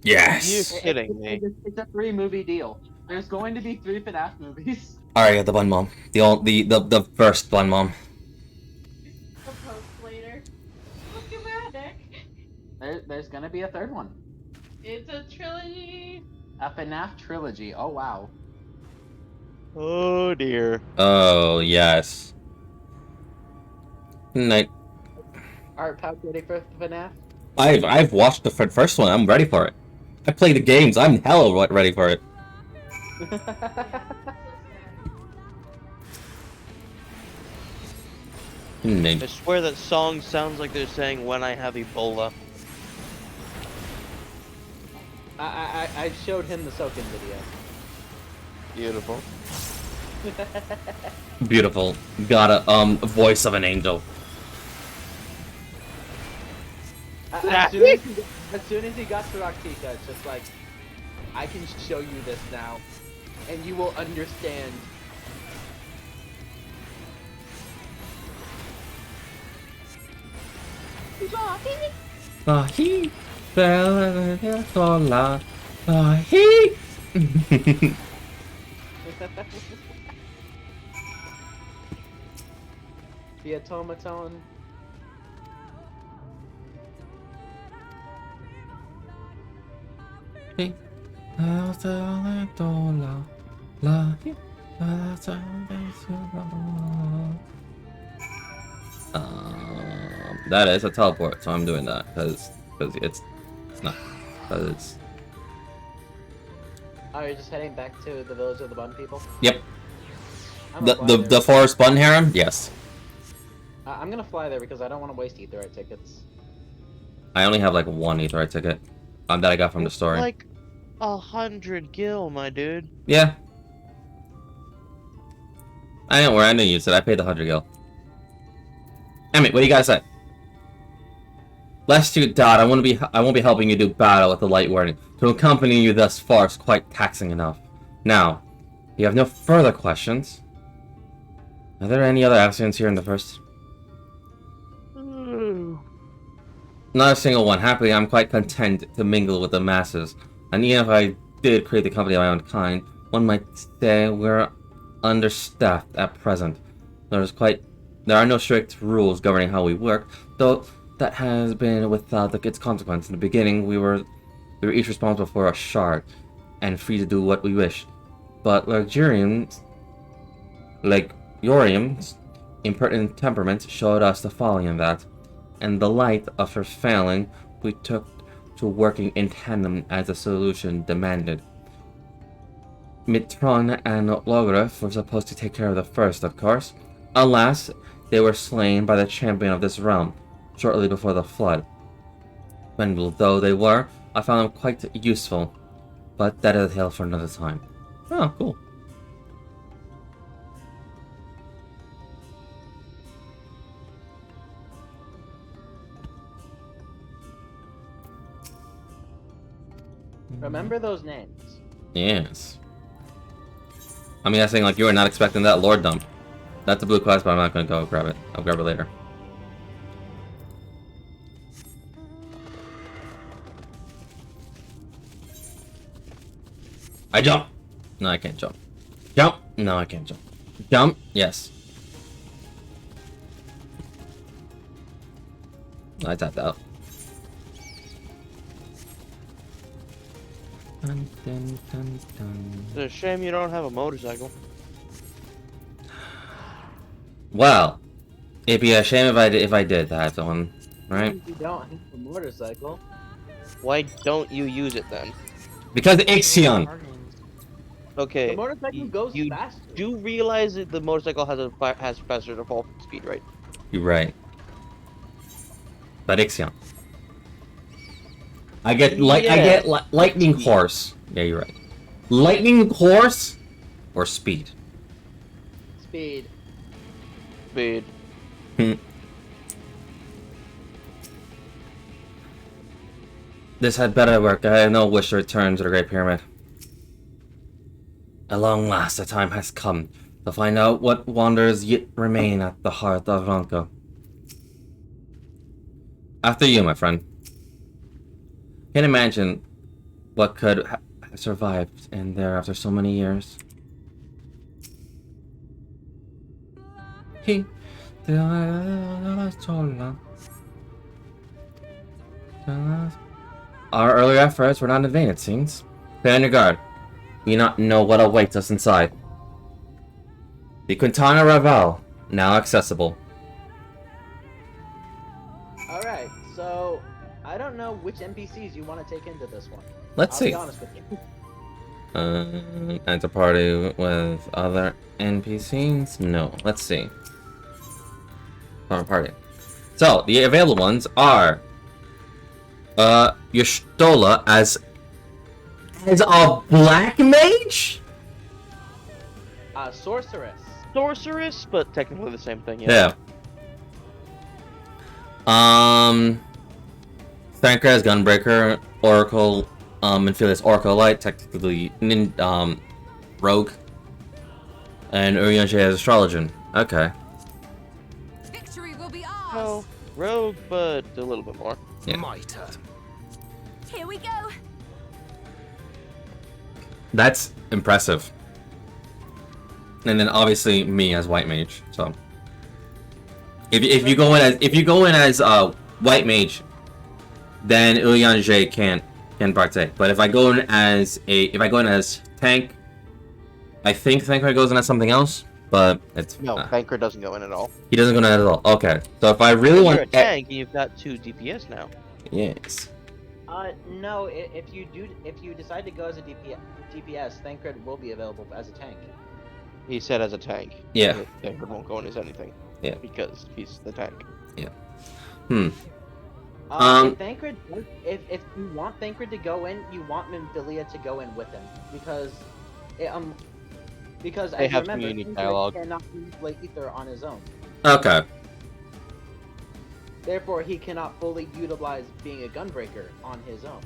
Yes. You're kidding me. It's a 3-movie deal. There's going to be 3 FNAF movies. Alright, yeah, the Bun Mom. The first Bun Mom. We'll post later. Look at Nick. There's gonna be a 3rd one. It's a trilogy. A FNAF trilogy. Oh wow. Oh dear. Oh yes. Night. Art Pouch ready for FNAF? I've watched the first one. I'm ready for it. I play the games. I'm hella ready for it. I swear that song sounds like they're saying when I have Ebola. I showed him the Soken video. Beautiful. Beautiful. Got a voice of an angel. As soon as he got to Raktika, it's just like, I can show you this now, and you will understand. Ahi, bella, ahi. The automaton. That is a teleport, so I'm doing that because it's not because. Oh, you're just heading back to the village of the bun people? Yep. I'm The gonna fly there. forest bun harem? Yes. I'm gonna fly there because I don't want to waste Aetherite tickets. I only have like one Aetherite ticket that I got from the story. Like 100 gil, my dude. Yeah. I know where I didn't use it. I paid the 100 gil. Emmett, what do you guys say? Lest you doubt, I won't be helping you do battle with the light warding. To accompany you thus far is quite taxing enough. Now, if you have no further questions, are there any other accidents here in the first? Not a single one. Happily, I'm quite content to mingle with the masses. And even if I did create the company of my own kind, one might say we're understaffed at present. There are no strict rules governing how we work, though that has been without its consequence. In the beginning, we were each responsible for a shard, and free to do what we wish. But Yorium's impertinent temperament showed us the folly in that. And the light of her failing, we took to working in tandem as the solution demanded. Mitron and Logref were supposed to take care of the first, of course. Alas, they were slain by the champion of this realm, shortly before the flood. When though they were, I found them quite useful. But that is a tale for another time. Oh, cool. Remember those names. Yes. I'm guessing like you were not expecting that lord dump. That's a blue quest, but I'm not gonna go grab it. I'll grab it later. I jump! No, I can't jump. Jump! No, I can't jump. Jump! Yes. I tapped out. Dun, dun, dun, dun. It's a shame you don't have a motorcycle. Well, it'd be a shame if I did have one, right? You don't have a motorcycle. Why don't you use it then? Because Ixion! Okay. The motorcycle goes you faster. do realize that the motorcycle has faster default speed, right? You're right. But Ixion. I get lightning horse. Yeah, you're right. Lightning horse or speed. Speed. Speed. This had better work. I have no wish to return to the Great Pyramid. At long last, the time has come to find out what wonders yet remain at the heart of Ronco. After you, my friend. Can't imagine what could have survived in there after so many years. Our earlier efforts were not in vain, it seems. Stay on your guard. We do not know what awaits us inside. The Quintana Ravel, now accessible. Alright, so I don't know which NPCs you want to take into this one. Let's see. I'll be honest with you. Enter party with other NPCs? No, let's see. Party. So, the available ones are Yushtola as a black mage? Sorceress. Sorceress, but technically the same thing. Yeah. Yeah. Thancred's Gunbreaker, Oracle, Infilius Oracle Light, technically Rogue, and Urianger as Astrologian. Okay. Victory will be ours. Oh, rogue, but a little bit more. Yeah. My turn. Here we go. That's impressive. And then obviously me as White Mage. So if you go in as White Mage, then Urianger can partake. But if I go in as tank, I think Thancred goes in as something else. But it's No, Thancred doesn't go in at all. he doesn't go in at all. Okay, so if I really You're want a tank, and you've got 2 DPS now. yes. No. If you decide to go as a DPS, Thancred will be available as a tank. He said as a tank. Yeah. Thancred won't go in as anything. Yeah. Because he's the tank. Yeah. If Thancred, if you want Thancred to go in, you want Minfilia to go in with him because because They as you have remember, community Thancred dialogue. cannot manipulate ether on his own. Okay. Therefore, he cannot fully utilize being a gunbreaker on his own.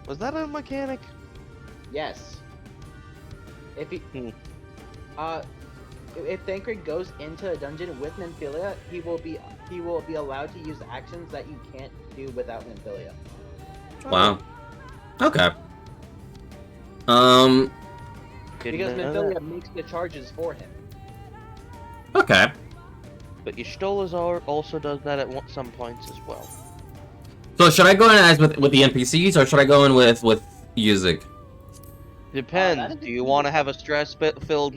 Was that a mechanic? Yes. If he, Hmm. if Thancred goes into a dungeon with Minfilia, he will be allowed to use actions that you can't do without Minfilia. Wow. Okay. Because Minfilia makes the charges for him. Okay. But Y'shtola's also does that at some points as well. So should I go in as with the NPCs or should I go in with Yuzik? Depends. Do you want to have a stress-filled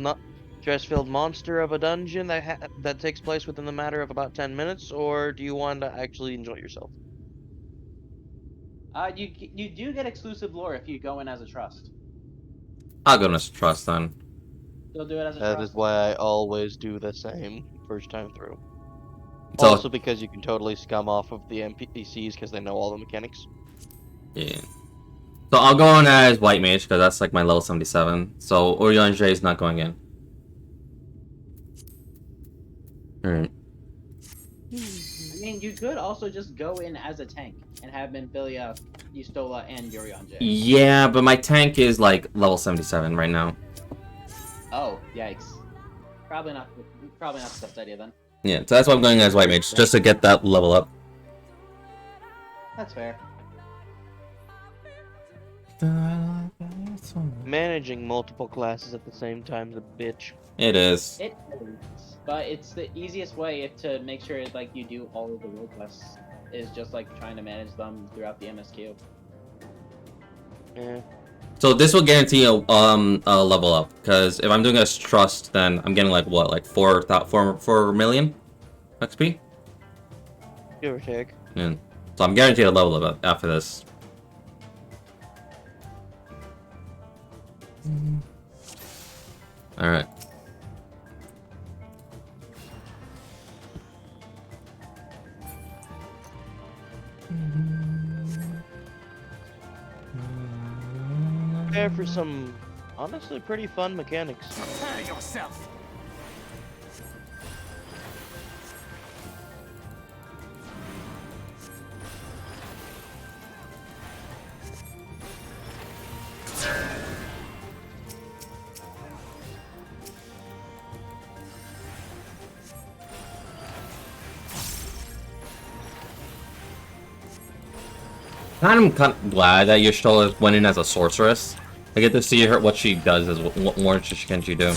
monster of a dungeon that takes place within the matter of about 10 minutes, or do you want to actually enjoy yourself? You do get exclusive lore if you go in as a trust. I'll go in as Trust then. You'll do it as a That trust. is why I always do the same first time through. So, Also because you can totally scum off of the NPCs because they know all the mechanics. yeah. So I'll go in as White Mage because that's like my level 77. So Urianger is not going in. Alright. I mean, you could also just go in as a tank and have Minfilia, Y'shtola, and Urianger. Yeah, but my tank is like level 77 right now. Oh, yikes. Probably not the best idea then. Yeah, so that's why I'm going as White Mage, just to get that level up. That's fair. Managing multiple classes at the same time is a bitch. It is. It is, but it's the easiest way to make sure like you do all of the role quests is just like trying to manage them throughout the MSQ. Yeah. So this will guarantee a level up, because if I'm doing a trust, then I'm getting like what, like 4 million XP? Give or take. Yeah. So I'm guaranteed a level up after this. All right. Prepare for some honestly pretty fun mechanics. Prepare yourself. I'm kind of glad that Y'shtola went in as a sorceress. I get to see her what she does. Is what more can she do?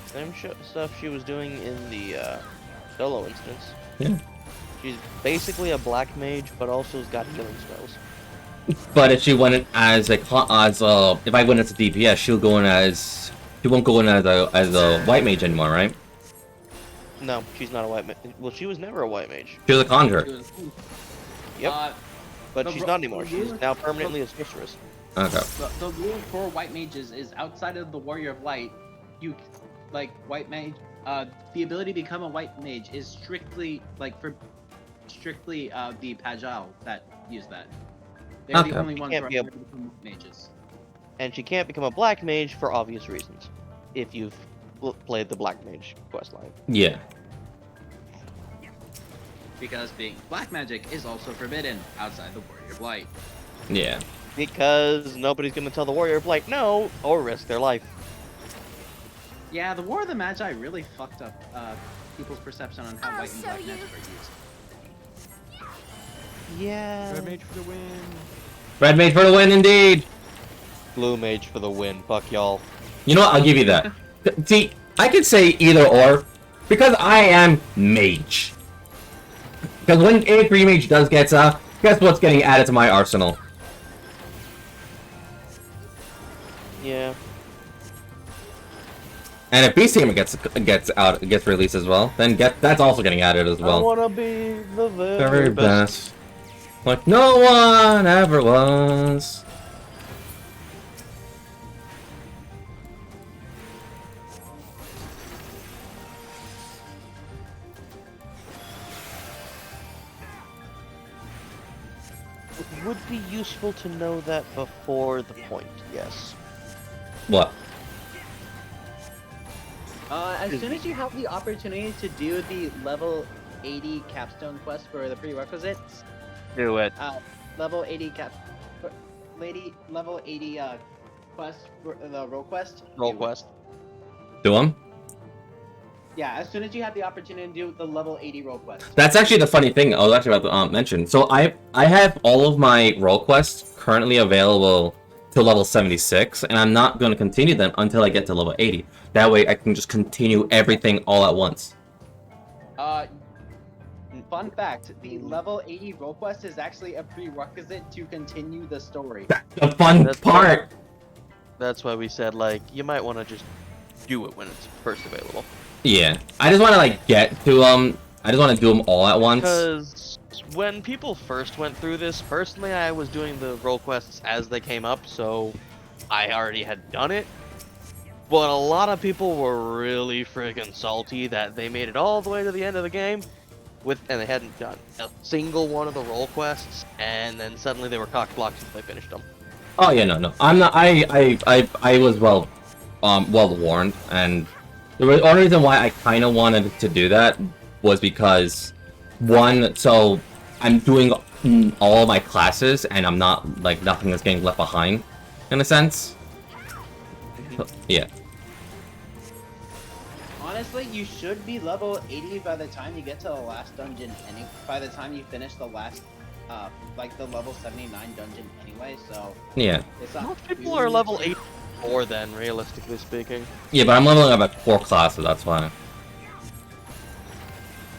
Same stuff she was doing in the solo instance. Yeah. She's basically a black mage, but also has got healing spells. But if she went in as if I went into DPS, she won't go in as a white mage anymore, right? No, she's not a white mage. Well, she was never a white mage. She was a conjurer. Yep. But she's not anymore. She's now permanently a sorceress. Okay. The rule for white mages is outside of the Warrior of Light, white mage. The ability to become a white mage is strictly the Pajal that use that. They're the only ones who are able to become white mages. and she can't become a black mage for obvious reasons. If you've played the black mage questline. Yeah. Because being black magic is also forbidden outside the Warrior Blight. Yeah. Because nobody's gonna tell the Warrior Blight no, or risk their life. Yeah, the War of the Magi really fucked up people's perception on how white and black magic are used. Yeah. Red mage for the win. Red mage for the win, indeed. Blue mage for the win. Fuck y'all. You know what? I'll give you that. See, I could say either or, because I am mage. Because when A3 mage does get guess what's getting added to my arsenal? Yeah. And if Beast Tamer gets released as well, then that's also getting added as I well. wanna be the Very best. Like no one ever was. It would be useful to know that before the point, yes. What? As soon as you have the opportunity to do the level 80 capstone quest for the prerequisites, Do it. level 80 level 80 quest for the role quest. Roll quest. Do them? Yeah, as soon as you have the opportunity to do the level 80 role quest. That's actually the funny thing I was actually about to mention. So I have all of my role quests currently available to level 76, and I'm not going to continue them until I get to level 80. That way I can just continue everything all at once. Fun fact, the level 80 role quest is actually a prerequisite to continue the story. That's the fun part! That's why we said, like, you might want to just do it when it's first available. Yeah. I just want to, like, get to, I just want to do them all at once. Because when people first went through this, personally, I was doing the role quests as they came up, so I already had done it. But a lot of people were really friggin' salty that they made it all the way to the end of the game, and they hadn't done a single one of the role quests, and then suddenly they were cock-blocked since they finished them. Oh yeah, no. I'm not. I was well warned, and the only reason why I kind of wanted to do that was because, one, so I'm doing all of my classes, and I'm not, like, nothing is getting left behind, in a sense. So, yeah. Honestly, you should be level 80 by the time you get to the last dungeon. By the time you finish the last, like the level 79 dungeon anyway. So Yeah. it's not Most people are level 84 then, realistically speaking. Yeah, but I'm leveling up at 4 classes. That's why.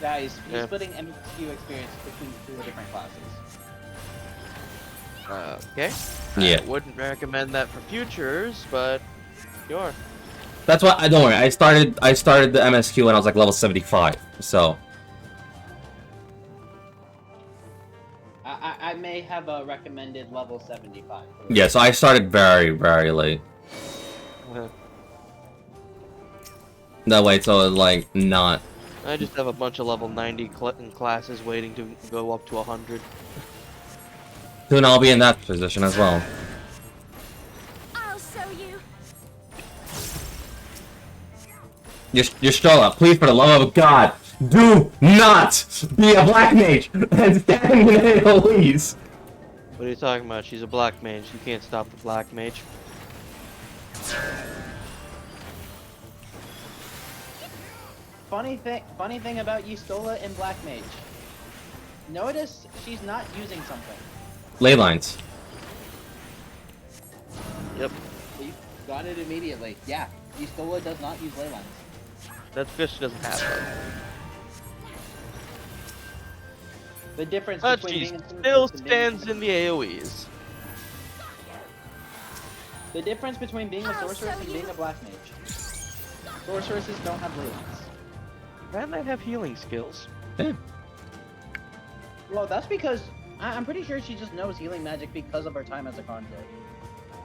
Guys, you're splitting MQ experience between 2 different classes. Okay. Yeah. I wouldn't recommend that for futures, but sure. That's why. Don't worry. I started the MSQ when I was like level 75. So. I may have a recommended level 75. Yeah. So I started very, very late. That way, so like not. I just have a bunch of level 90 classes waiting to go up to 100. Soon I'll be in that position as well. I'll show you. Y'shtola, please, for the love of God, do not be a black mage and stand in AoEs. What are you talking about? She's a black mage. You can't stop the black mage. Funny thing about Y'shtola and Black Mage. Notice she's not using something. Ley lines. Yep. You got it immediately. Yeah, Y'shtola does not use ley lines. That's because she doesn't have them. The difference But between she being a still stands in the AoEs. The difference between being a sorceress and being a black mage. Sorceresses don't have ley lines. And they have healing skills. Yeah. Well, that's because I'm pretty sure she just knows healing magic because of her time as a conjuror.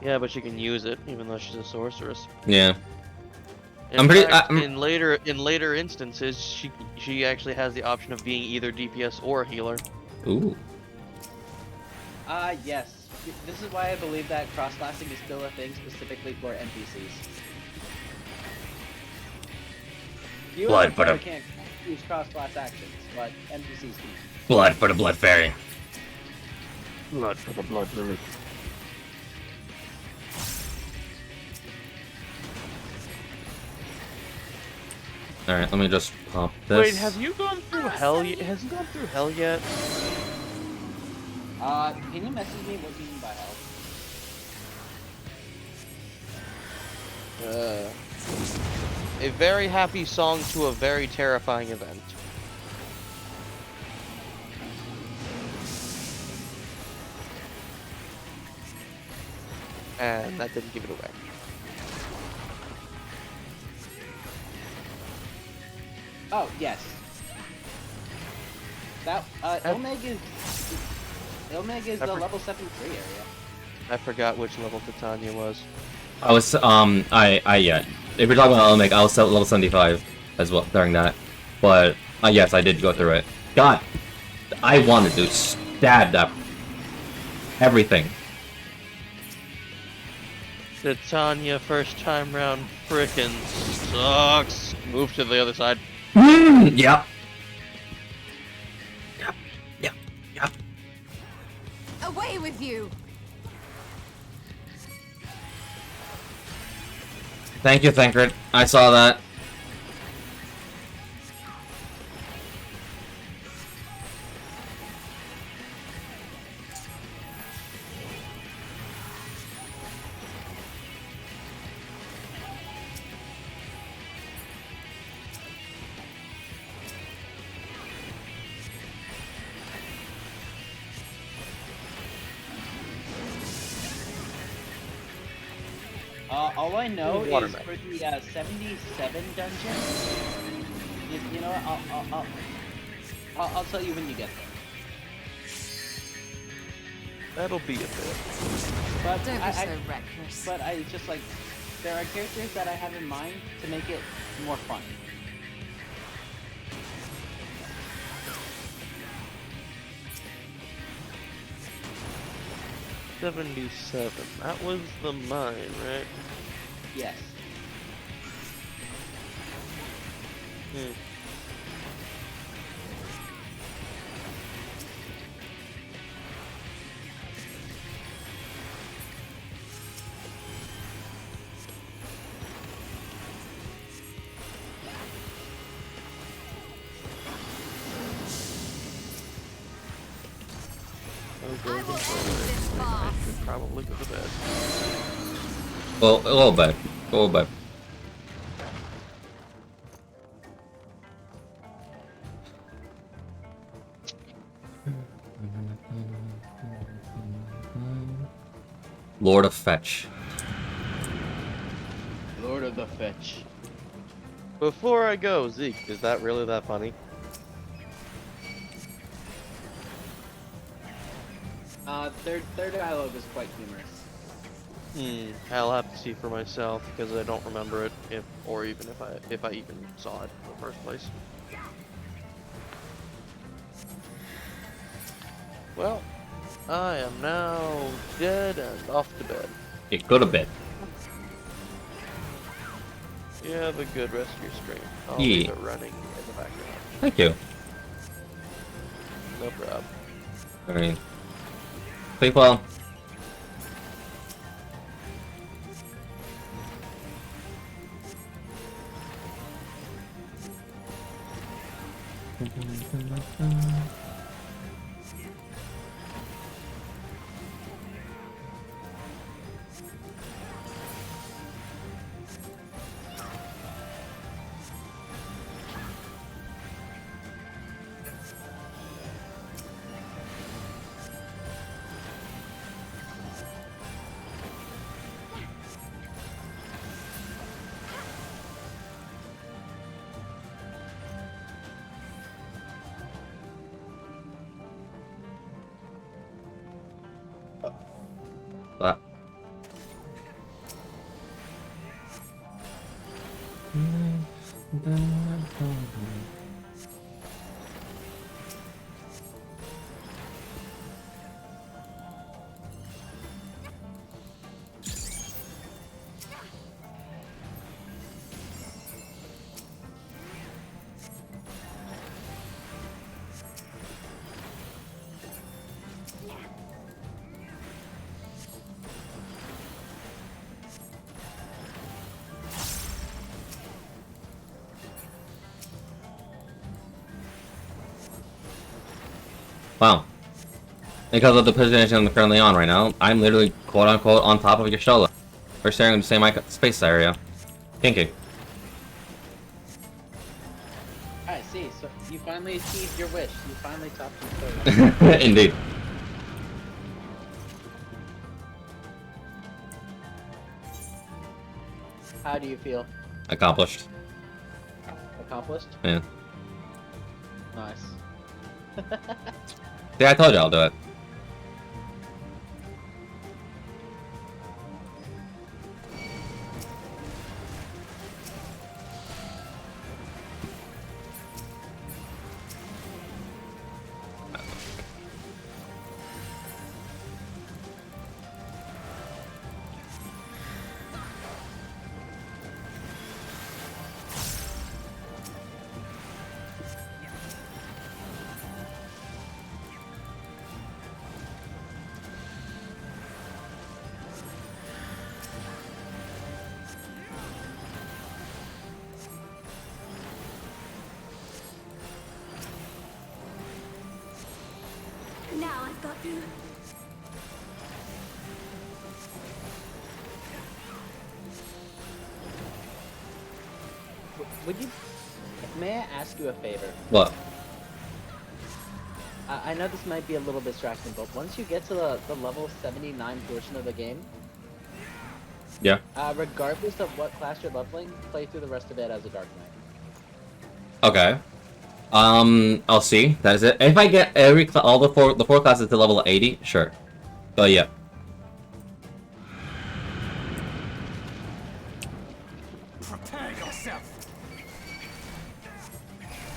Yeah, but she can use it even though she's a sorceress. Yeah. In fact, in later instances, she actually has the option of being either DPS or a healer. Ooh. Yes. This is why I believe that cross-classing is still a thing specifically for NPCs. You Blood as a for player the- can't use cross-class actions, but NPCs can. Blood for the Blood Fairy. Blood for the Blood Lily. Alright, let me just pop this. Wait, have you gone through hell yet? Has he gone through hell yet? Can you message me what you mean by hell? A very happy song to a very terrifying event. And that didn't give it away. Oh, yes. That, Ilmeg is the level 73 area. I forgot which level Titania was. I was, yeah. If you're talking about Olmec, I was at level 75 as well during that. But, yes, I did go through it. God, I wanted to stab that. Everything. Titania first time round frickin' sucks. Move to the other side. Yep. Yep. Away with you! Thank you, Thancred. I saw that. All I know is Watermelon. for the 77 dungeon. You know what? I'll tell you when you get there. That'll be a bit. But Don't be so reckless. But I just like there are characters that I have in mind to make it more fun. $77. That was the mine, right? Yes. I should probably go to bed. Well, a little bit. A little bit. Lord of Fetch. Lord of the Fetch. Before I go, Zeke, is that really that funny? Their dialogue is quite humorous. I'll have to see for myself because I don't remember it, if I even saw it in the first place. Well, I am now dead and off to bed. Yeah, go to bed. You have a good rest of your stream. I'll Yeah. leave it running in the background. Thank you. No problem. Alright. Sleep well. That. Wow. Because of the position I'm currently on right now, I'm literally quote-unquote on top of your shoulder. We're sharing the same space area. Kinky. I see. So you finally achieved your wish. You finally topped your story. Indeed. How do you feel? Accomplished. Accomplished? Yeah. Nice. See, I told you I'll do it. Now I've got you. Would you... May I ask you a favor? What? I know this might be a little distracting, but once you get to the level 79 portion of the game, Yeah. Regardless of what class you're leveling, play through the rest of it as a Dark Knight. Okay. I'll see. That is it. If I get all the four classes to level 80, sure. But yeah. Prepare yourself.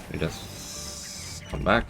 Let me just come back.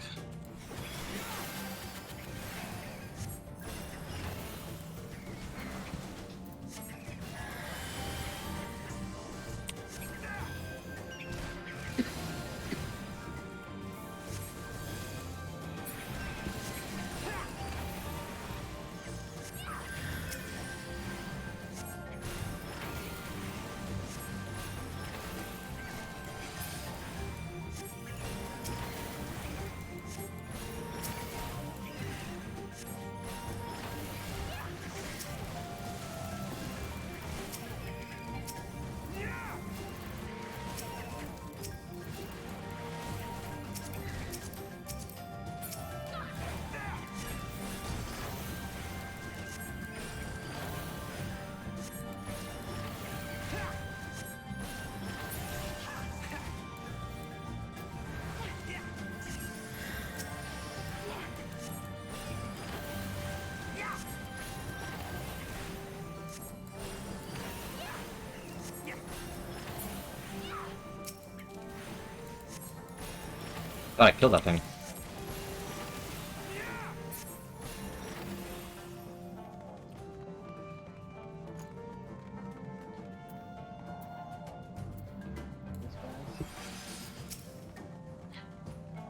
Oh, I killed that thing.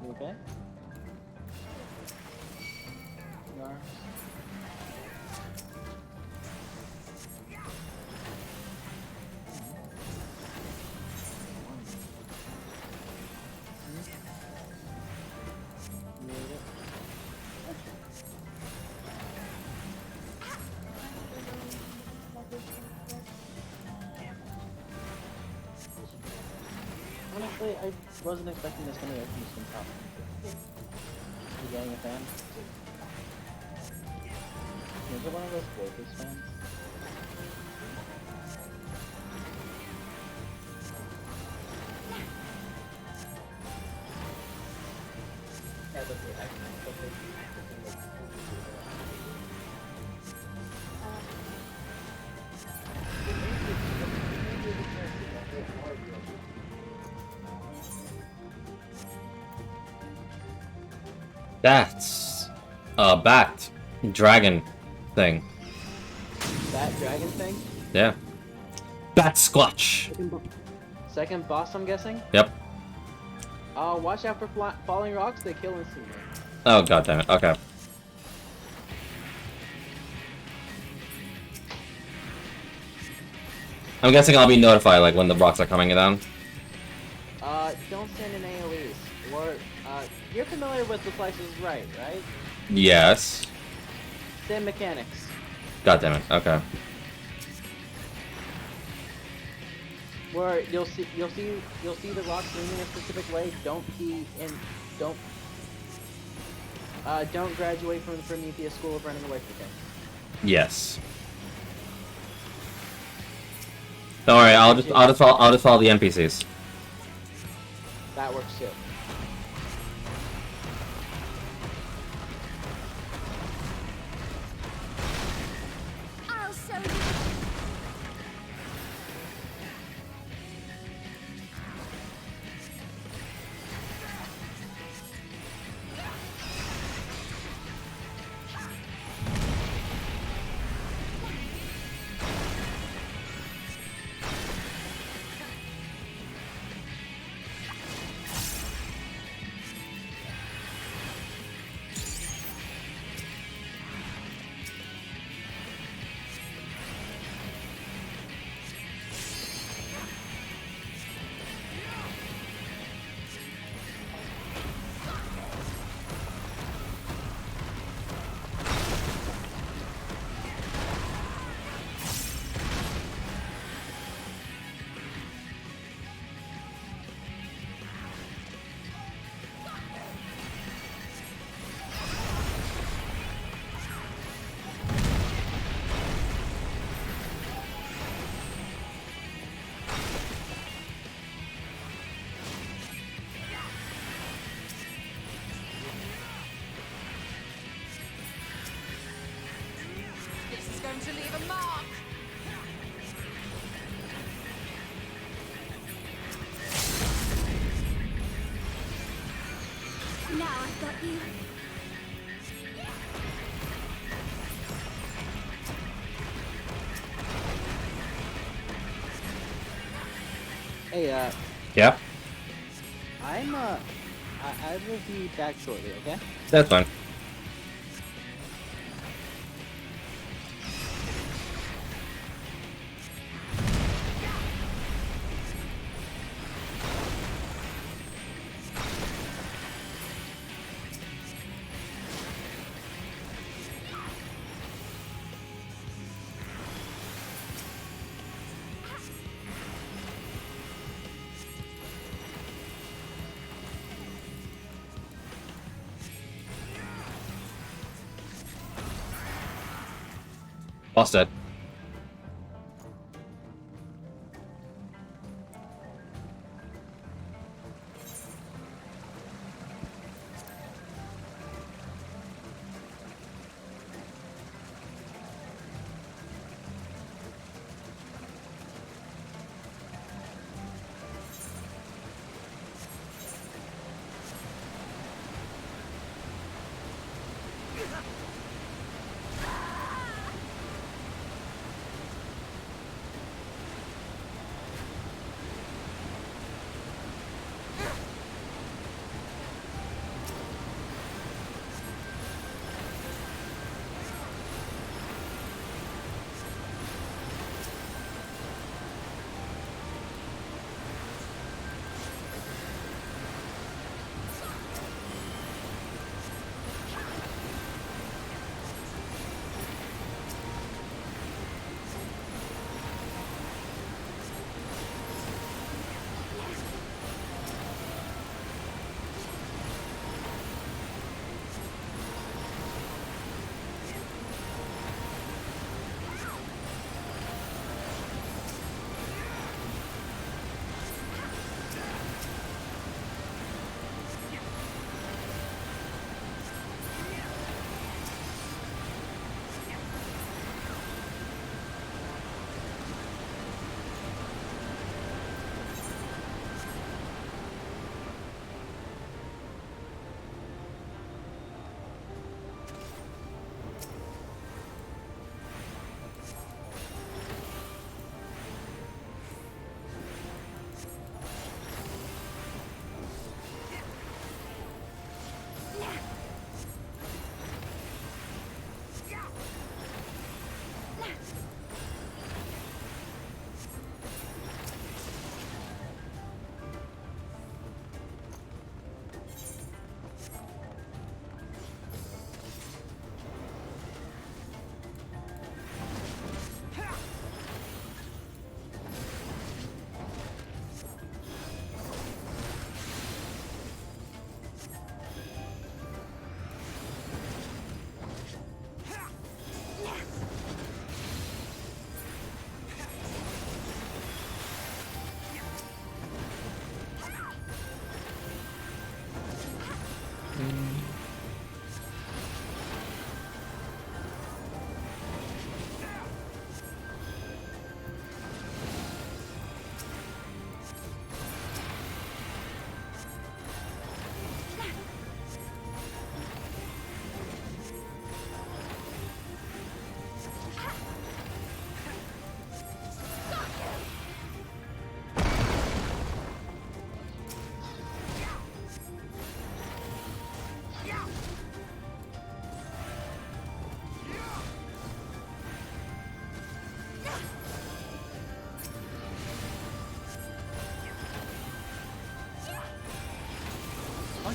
You okay? You are? Honestly, I wasn't expecting this many openings from top. You getting a fan? Is it one of those Lakers fans? That's a bat dragon thing. That dragon thing? Yeah. Bat squatch. Second boss, I'm guessing? Yep. Watch out for falling rocks, they kill instantly. Oh god damn it. Okay. I'm guessing I'll be notified like when the rocks are coming down. Don't send in AoEs, or You're familiar with the Price is Right, right? Yes. Same mechanics. God damn it. Okay. Where you'll see the rocks moving a specific way. Don't key in. Don't graduate from the Prometheus School of Running Away from Things. Yes. Don't worry. I'll just follow the NPCs. That works too. I'll show you. This is going to leave a mark. Now I've got you. Hey, Yeah. I will be back shortly. Okay. That's fine. Boss dead.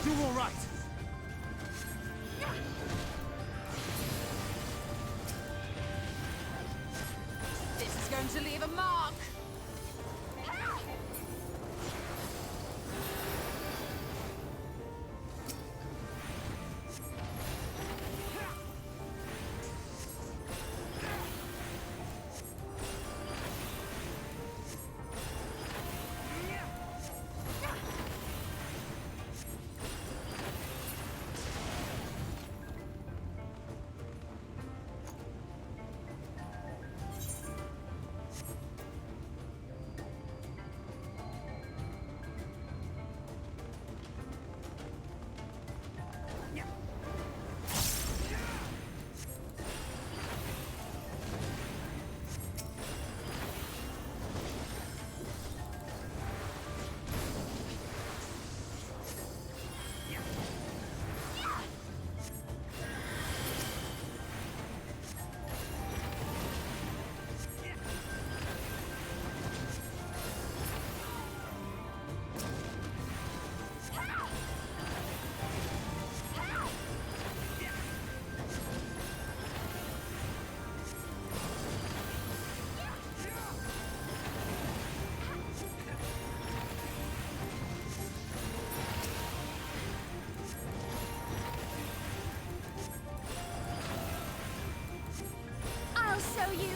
do all right. This is going to leave a mark. I'll show you.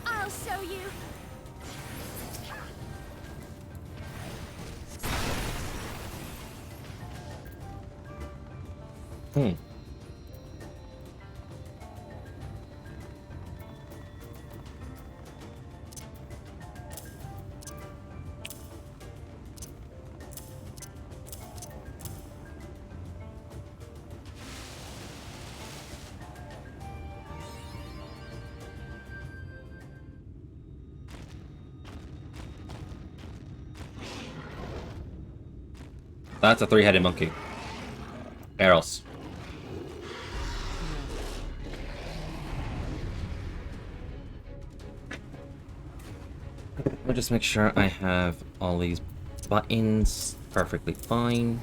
I'll show you. That's a three-headed monkey. Arrows. I'll just make sure I have all these buttons perfectly fine,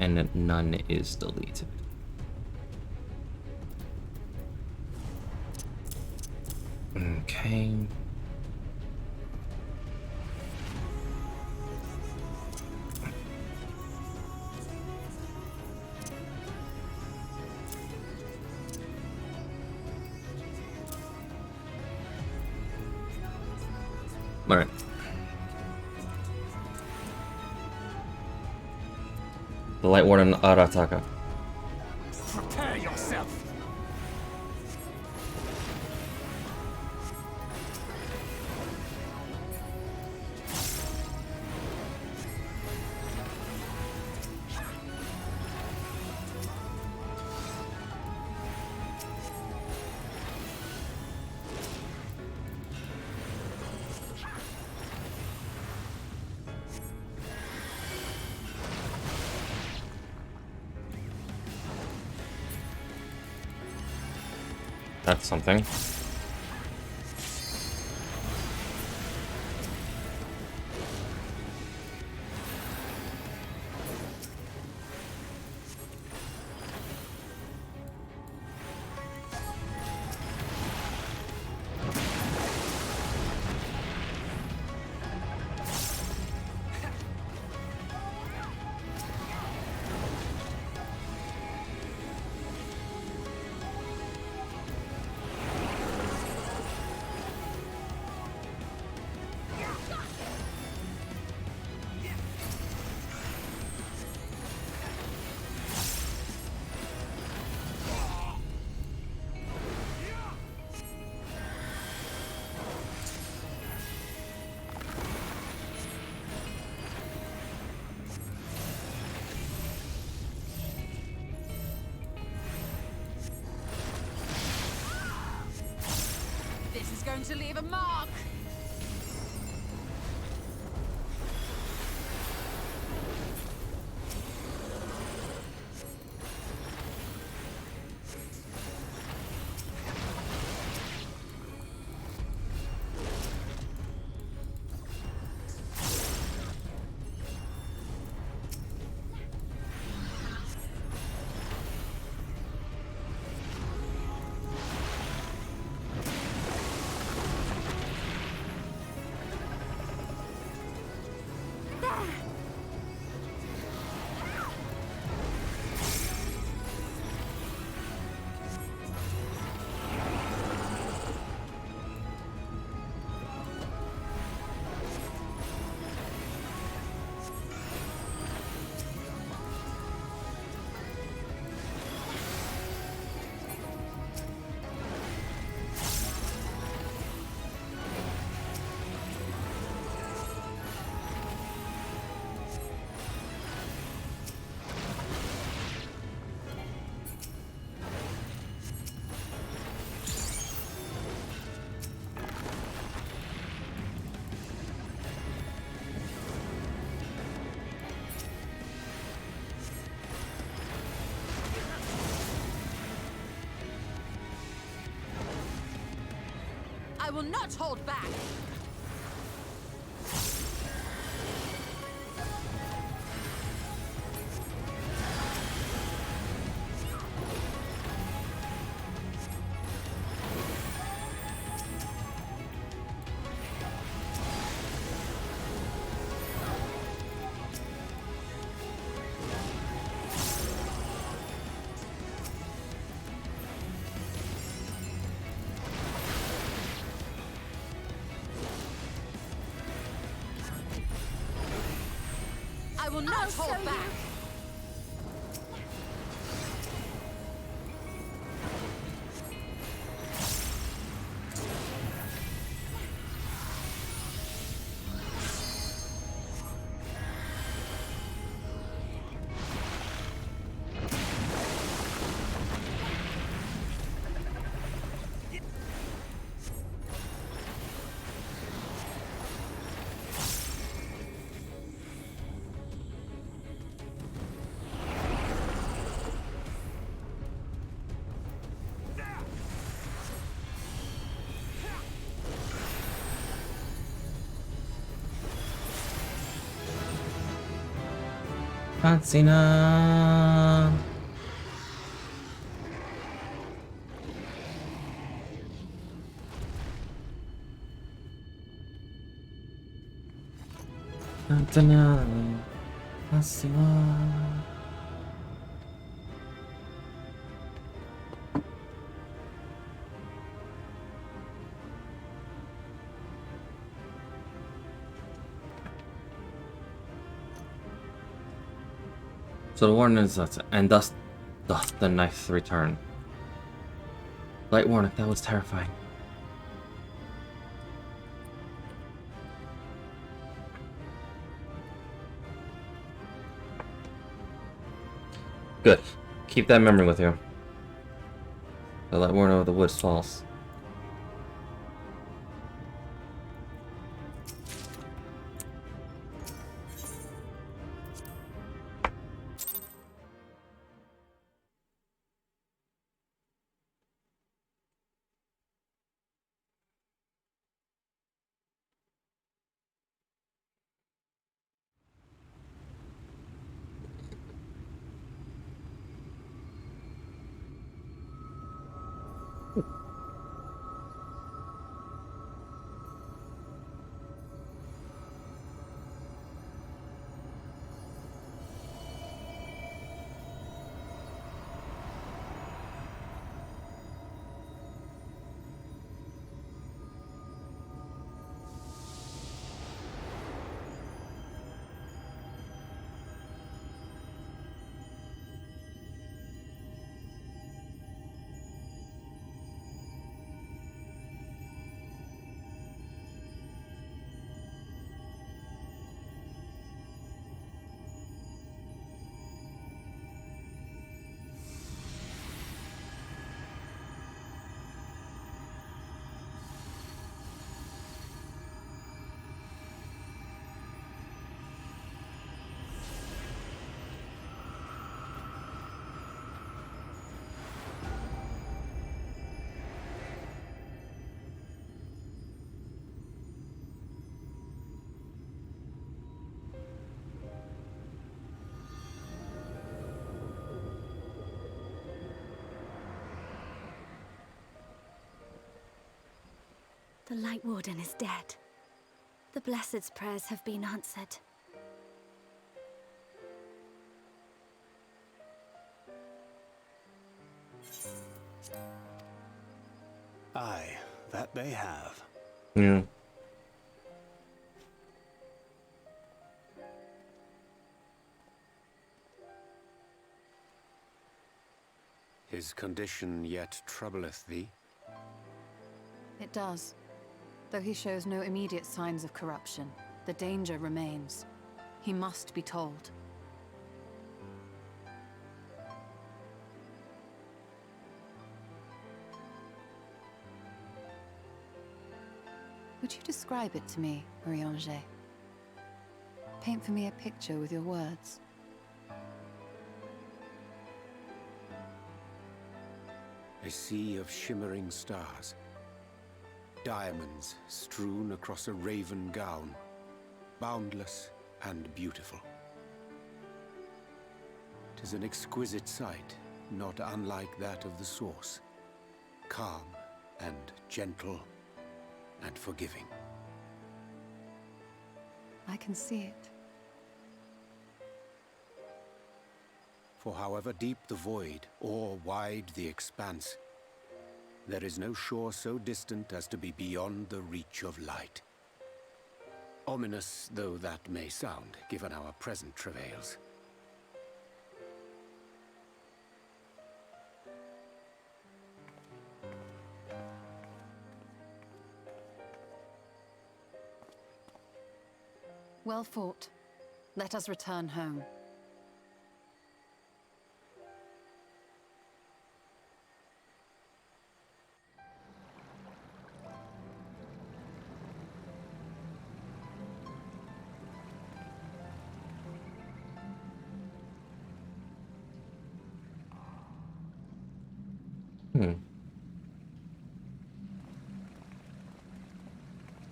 and that none is deleted. Okay. Alright. The Light Warden Arataka. Prepare yourself. That's something. going to leave a mark. I will not hold back. I will not hold back. Fancina. Fancina. Fancina. So the warning is that, and thus doth the knife return. Light warning, that was terrifying. Good. Keep that memory with you. The light warning of the woods false. The Light Warden is dead. The Blessed's prayers have been answered. Aye, that they have. Yeah. His condition yet troubleth thee? It does. Though he shows no immediate signs of corruption, the danger remains. He must be told. Would you describe it to me, Marie-Angé? Paint for me a picture with your words. A sea of shimmering stars. Diamonds strewn across a raven gown. Boundless and beautiful. 'Tis an exquisite sight, not unlike that of the source. Calm and gentle and forgiving. I can see it. For however deep the void, or wide the expanse, there is no shore so distant as to be beyond the reach of light. Ominous though that may sound, given our present travails. Well fought. Let us return home.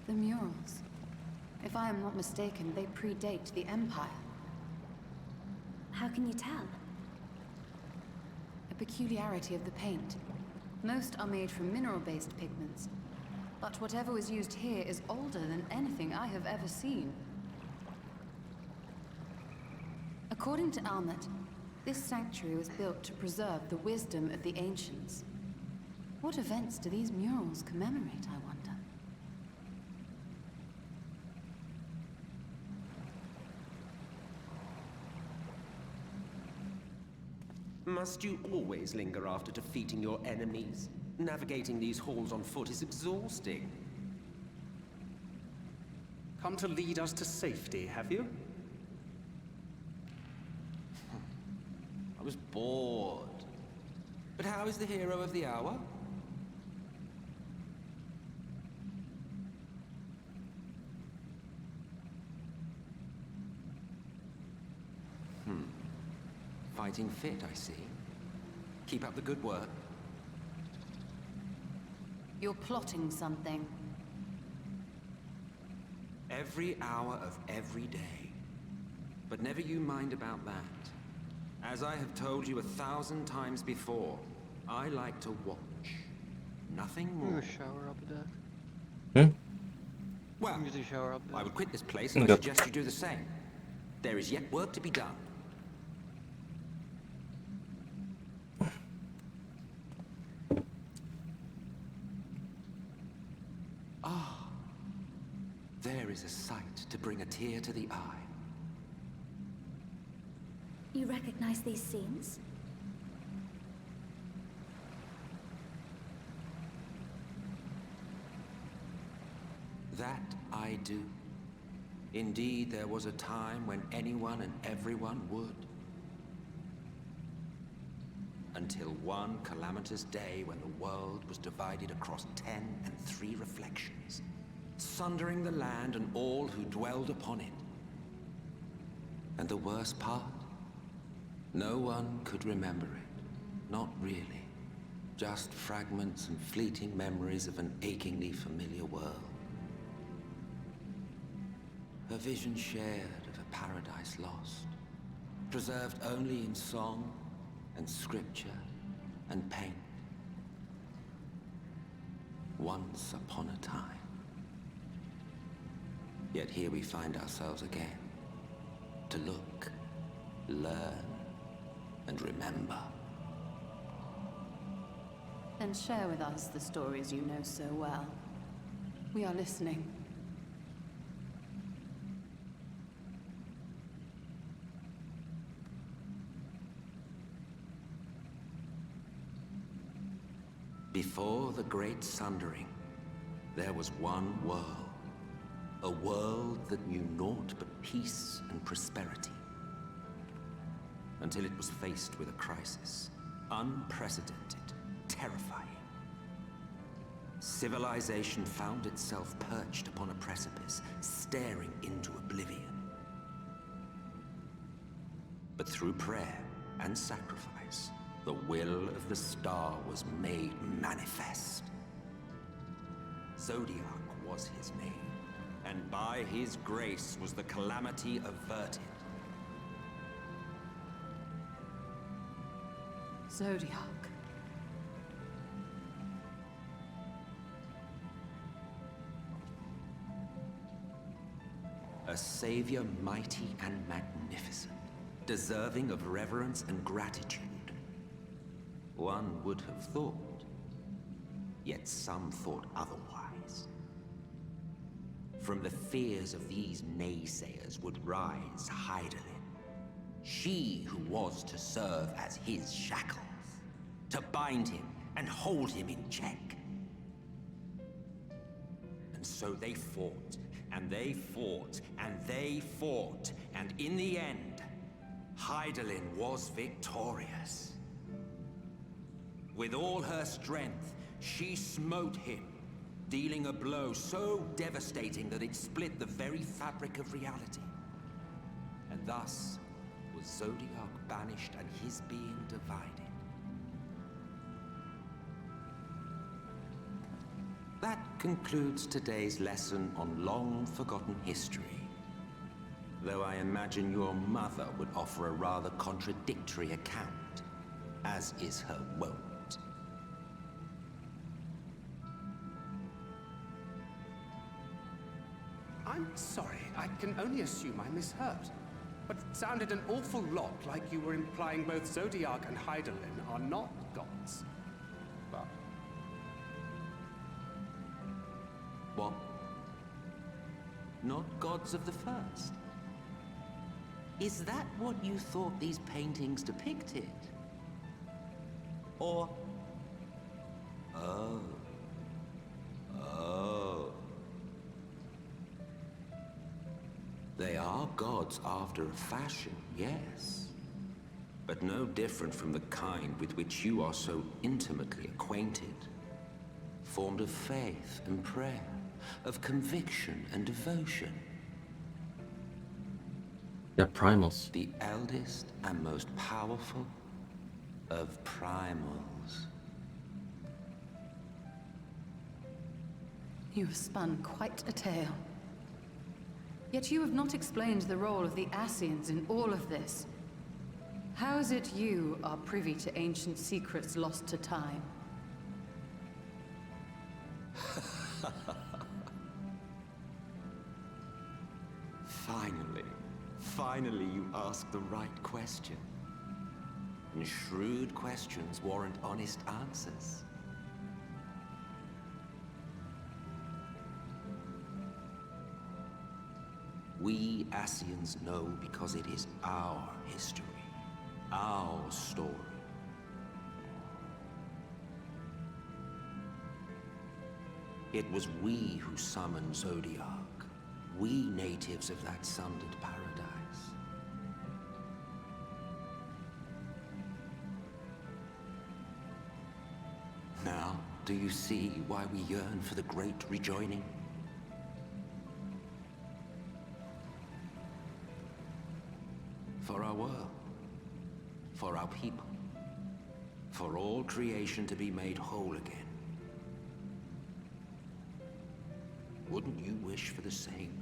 The murals. If I am not mistaken, they predate the Empire. How can you tell? A peculiarity of the paint. Most are made from mineral-based pigments. But whatever was used here is older than anything I have ever seen. According to Almet, this sanctuary was built to preserve the wisdom of the ancients. What events do these murals commemorate, I wonder? Must you always linger after defeating your enemies? Navigating these halls on foot is exhausting. Come to lead us to safety, have you? I was bored. But how is the hero of the hour? Fighting fit, I see. Keep up the good work. You're plotting something. Every hour of every day. But never you mind about that. As I have told you 1,000 times before, I like to watch. Nothing more. Ooh, shower up the deck. Well, Usually shower up the I would quit this place and I suggest you do the same. There is yet work to be done. There is a sight to bring a tear to the eye. You recognize these scenes? That I do. Indeed, there was a time when anyone and everyone would. Until one calamitous day when the world was divided across 10 and 3 reflections, sundering the land and all who dwelled upon it. And the worst part? No one could remember it. Not really. Just fragments and fleeting memories of an achingly familiar world. A vision shared of a paradise lost, preserved only in song and scripture and paint. Once upon a time. Yet here we find ourselves again. To look, learn, and remember. And share with us the stories you know so well. We are listening. Before the Great Sundering, there was one world. A world that knew naught but peace and prosperity. Until it was faced with a crisis. Unprecedented, terrifying. Civilization found itself perched upon a precipice, staring into oblivion. But through prayer and sacrifice, the will of the star was made manifest. Zodiac was his name, and by his grace was the calamity averted. Zodiac. A savior mighty and magnificent, deserving of reverence and gratitude. One would have thought, yet some thought otherwise. From the fears of these naysayers would rise Hydaelyn, she who was to serve as his shackles, to bind him and hold him in check. And so they fought, and they fought, and they fought, and in the end, Hydaelyn was victorious. With all her strength, she smote him, dealing a blow so devastating that it split the very fabric of reality. And thus was Zodiac banished and his being divided. That concludes today's lesson on long-forgotten history. Though I imagine your mother would offer a rather contradictory account, as is her wont. I'm sorry, I can only assume I misheard. But it sounded an awful lot like you were implying both Zodiac and Hydaelyn are not gods. But... What? Not gods of the first? Is that what you thought these paintings depicted? Or... Oh. Oh. They are gods after a fashion, yes. But no different from the kind with which you are so intimately acquainted. Formed of faith and prayer, of conviction and devotion. They're primals. The eldest and most powerful of primals. You have spun quite a tale. Yet you have not explained the role of the Ascians in all of this. How is it you are privy to ancient secrets lost to time? Finally you ask the right question. And shrewd questions warrant honest answers. We Ascians know because it is our history, our story. It was we who summoned Zodiac, we natives of that sundered paradise. Now, do you see why we yearn for the great rejoining? For our world, for our people, for all creation to be made whole again. Wouldn't you wish for the same?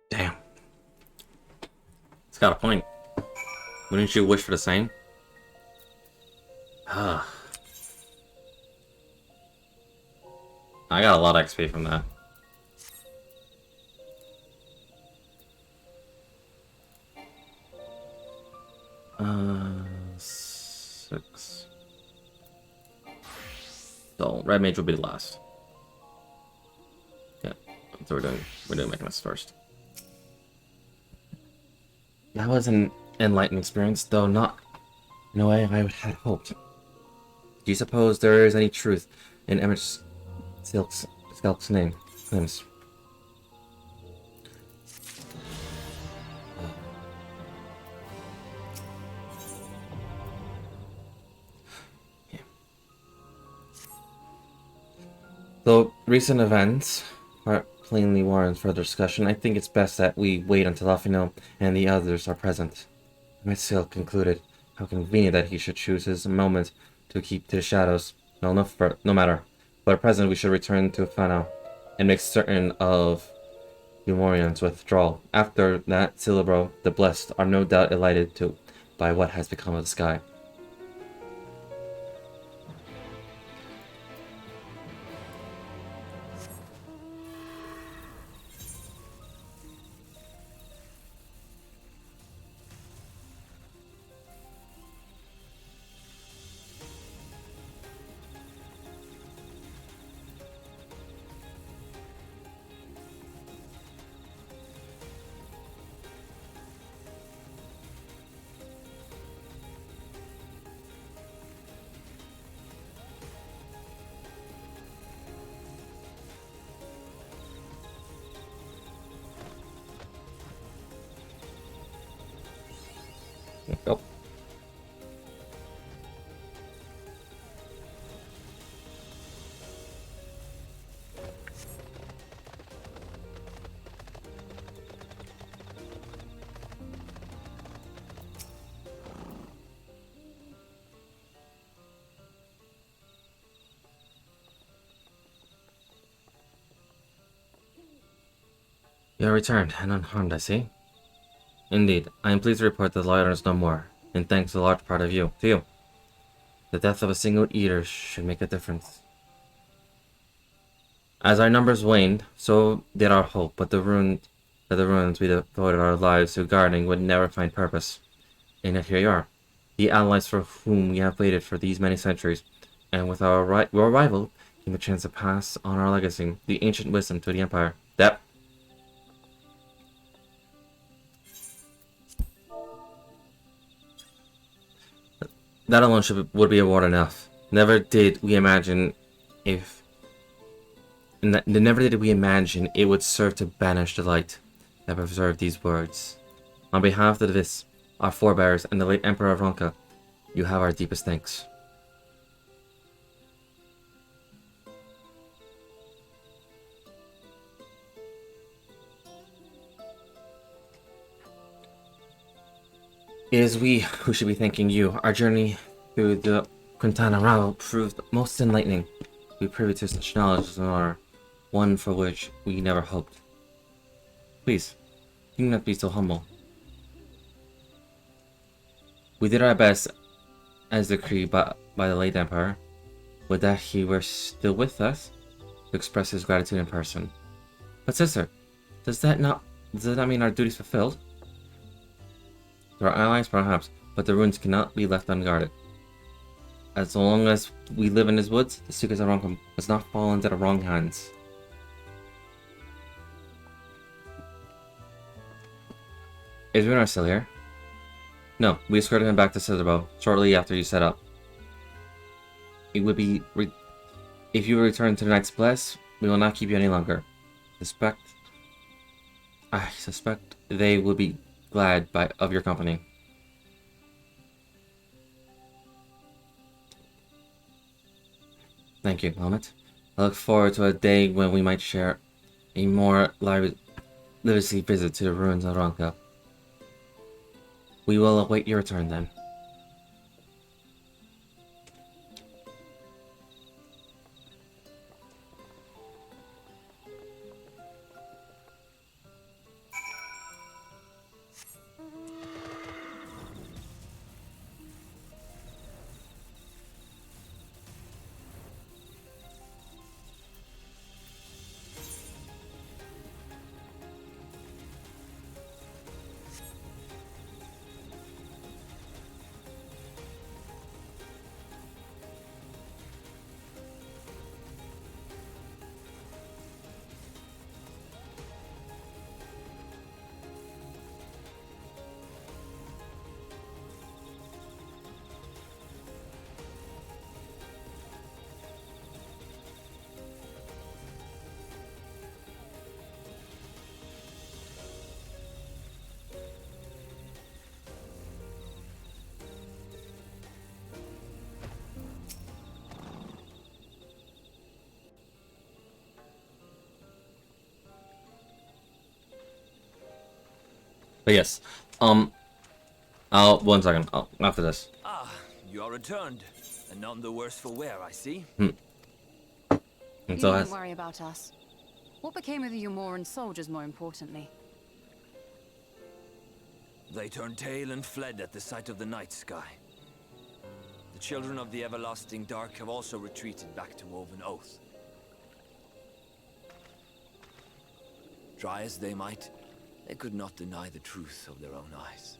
Damn. got a point. Wouldn't you wish for the same? I got a lot of XP from that. Six. So red mage will be the last. Yeah, so we're doing Mechanist first. That was an enlightening experience, though not in a way I had hoped. Do you suppose there is any truth in Emmett Skelk's name? Claims. Though recent events plainly warrant further discussion, I think it's best that we wait until Fiinal and the others are present. Metzel concluded, how convenient that he should choose his moment to keep to the shadows. No matter. But at present we should return to Fiinal and make certain of Umorian's withdrawal. After that, Cilibro, the Blessed, are no doubt elated too by what has become of the sky. Go. You are returned and unharmed, I see. Indeed, I am pleased to report that the light is no more, and thanks a large part of you. To you. The death of a single eater should make a difference. As our numbers waned, so did our hope, but the ruins we devoted our lives to guarding would never find purpose. And yet here you are, the allies for whom we have waited for these many centuries, and with our arrival came a chance to pass on our legacy, the ancient wisdom to the Empire. That alone would be award enough. Never did we imagine it would serve to banish the light that preserved these words. On behalf of this, our forebears, and the late Emperor of Ronka, you have our deepest thanks. It is we who should be thanking you. Our journey through the Quintana Rao proved most enlightening. We privy to such knowledge are one for which we never hoped. Please, do not be so humble. We did our best as decreed by the late Emperor. Would that he were still with us to express his gratitude in person. But sister, does that mean our duty is fulfilled? To our allies, perhaps, but the ruins cannot be left unguarded. As long as we live in these woods, the secrets of Ronka must not fall into the wrong hands. Is Runar still here? No, we escorted him back to Citadel shortly after you set up. It would be... if you return to the Knight's Bless, we will not keep you any longer. I suspect they will be glad of your company. Thank you, Helmet. I look forward to a day when we might share a more lively visit to the ruins of Ronka. We will await your return then. But yes, one second. After this. Ah, you are returned, and none the worse for wear, I see. And You so needn't worry about us. What became of the Umoran soldiers, more importantly? They turned tail and fled at the sight of the night sky. The children of the everlasting dark have also retreated back to Woven Oath. Try as they might, they could not deny the truth of their own eyes.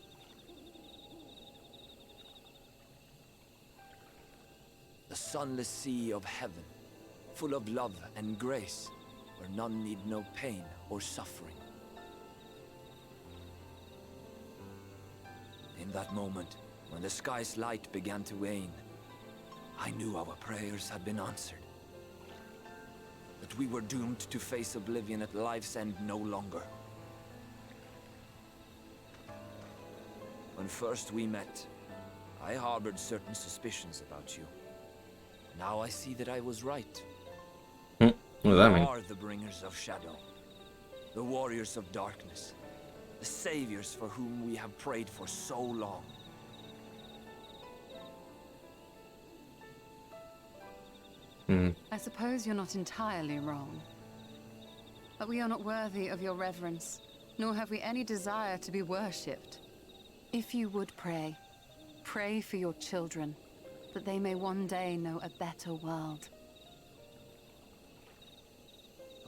The sunless sea of heaven, full of love and grace, where none need know pain or suffering. In that moment, when the sky's light began to wane, I knew our prayers had been answered. That we were doomed to face oblivion at life's end no longer. When first we met, I harbored certain suspicions about you. Now I see that I was right. What does that mean? You are the bringers of shadow, the warriors of darkness, the saviors for whom we have prayed for so long. I suppose you're not entirely wrong. But we are not worthy of your reverence, nor have we any desire to be worshipped. If you would pray, pray for your children, that they may one day know a better world.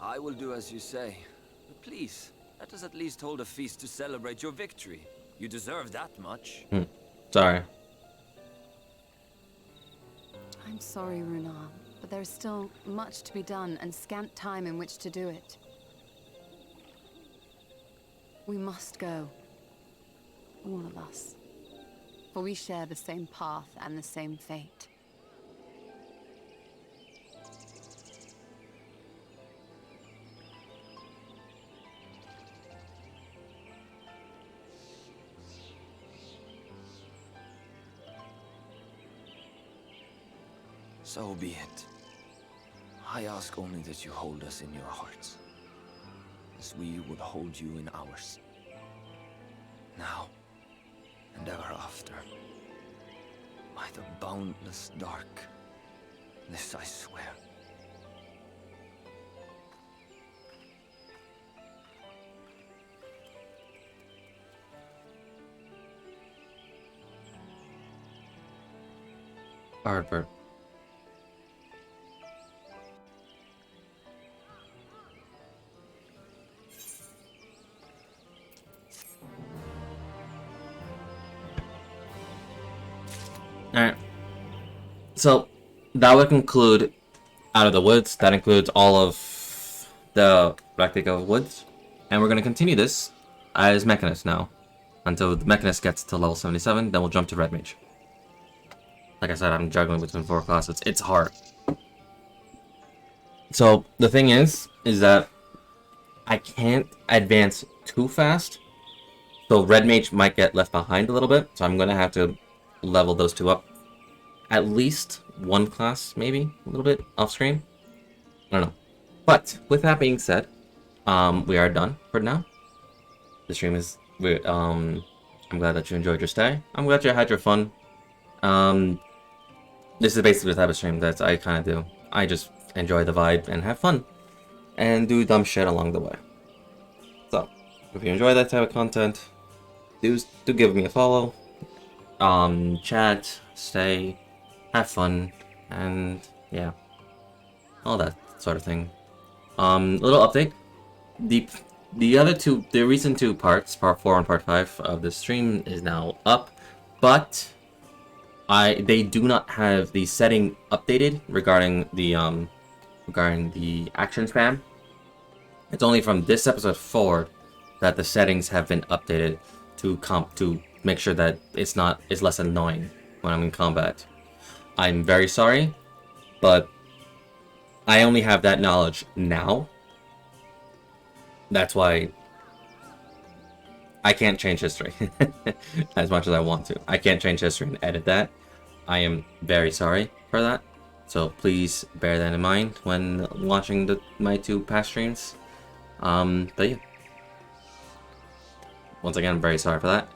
I will do as you say, but please, let us at least hold a feast to celebrate your victory. You deserve that much. Sorry. I'm sorry, Runar, but there is still much to be done and scant time in which to do it. We must go. All of us. For we share the same path and the same fate. So be it. I ask only that you hold us in your hearts, as we would hold you in ours. Now, and ever after. By the boundless dark, this I swear. Hardbird. Alright. So, that would conclude Out of the Woods. That includes all of the Practica Woods. And we're going to continue this as Mechanist now. Until the Mechanist gets to level 77, then we'll jump to Red Mage. Like I said, I'm juggling between 4 classes. It's hard. So, the thing is that I can't advance too fast. So, Red Mage might get left behind a little bit. So, I'm going to have to level those two up. At least one class, maybe, a little bit off screen. I don't know. But, with that being said, we are done for now. The stream is... I'm glad that you enjoyed your stay. I'm glad you had your fun. This is basically the type of stream that I kind of do. I just enjoy the vibe and have fun. And do dumb shit along the way. So, if you enjoy that type of content, do give me a follow. Chat, stay, have fun, and yeah. All that sort of thing. Little update. The other two, the recent two parts, part 4 and part 5 of the stream is now up, but they do not have the setting updated regarding the action spam. It's only from this episode forward that the settings have been updated to make sure that it's less annoying when I'm in combat. I'm very sorry, but I only have that knowledge now. That's why I can't change history as much as I want to. I can't change history and edit that. I am very sorry for that. So please bear that in mind when watching my two past streams. But yeah. once again, I'm very sorry for that.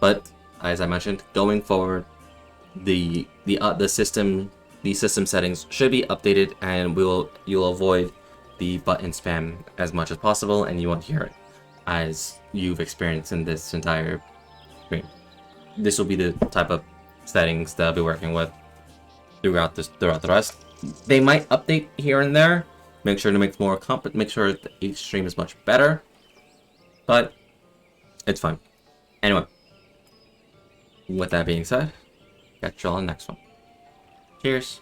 But as I mentioned, going forward, the system settings should be updated, and you'll avoid the button spam as much as possible, and you won't hear it as you've experienced in this entire stream. This will be the type of settings that I'll be working with throughout the rest. They might update here and there, make sure to make more make sure that each stream is much better, but it's fine. Anyway, with that being said, catch y'all on the next one. Cheers.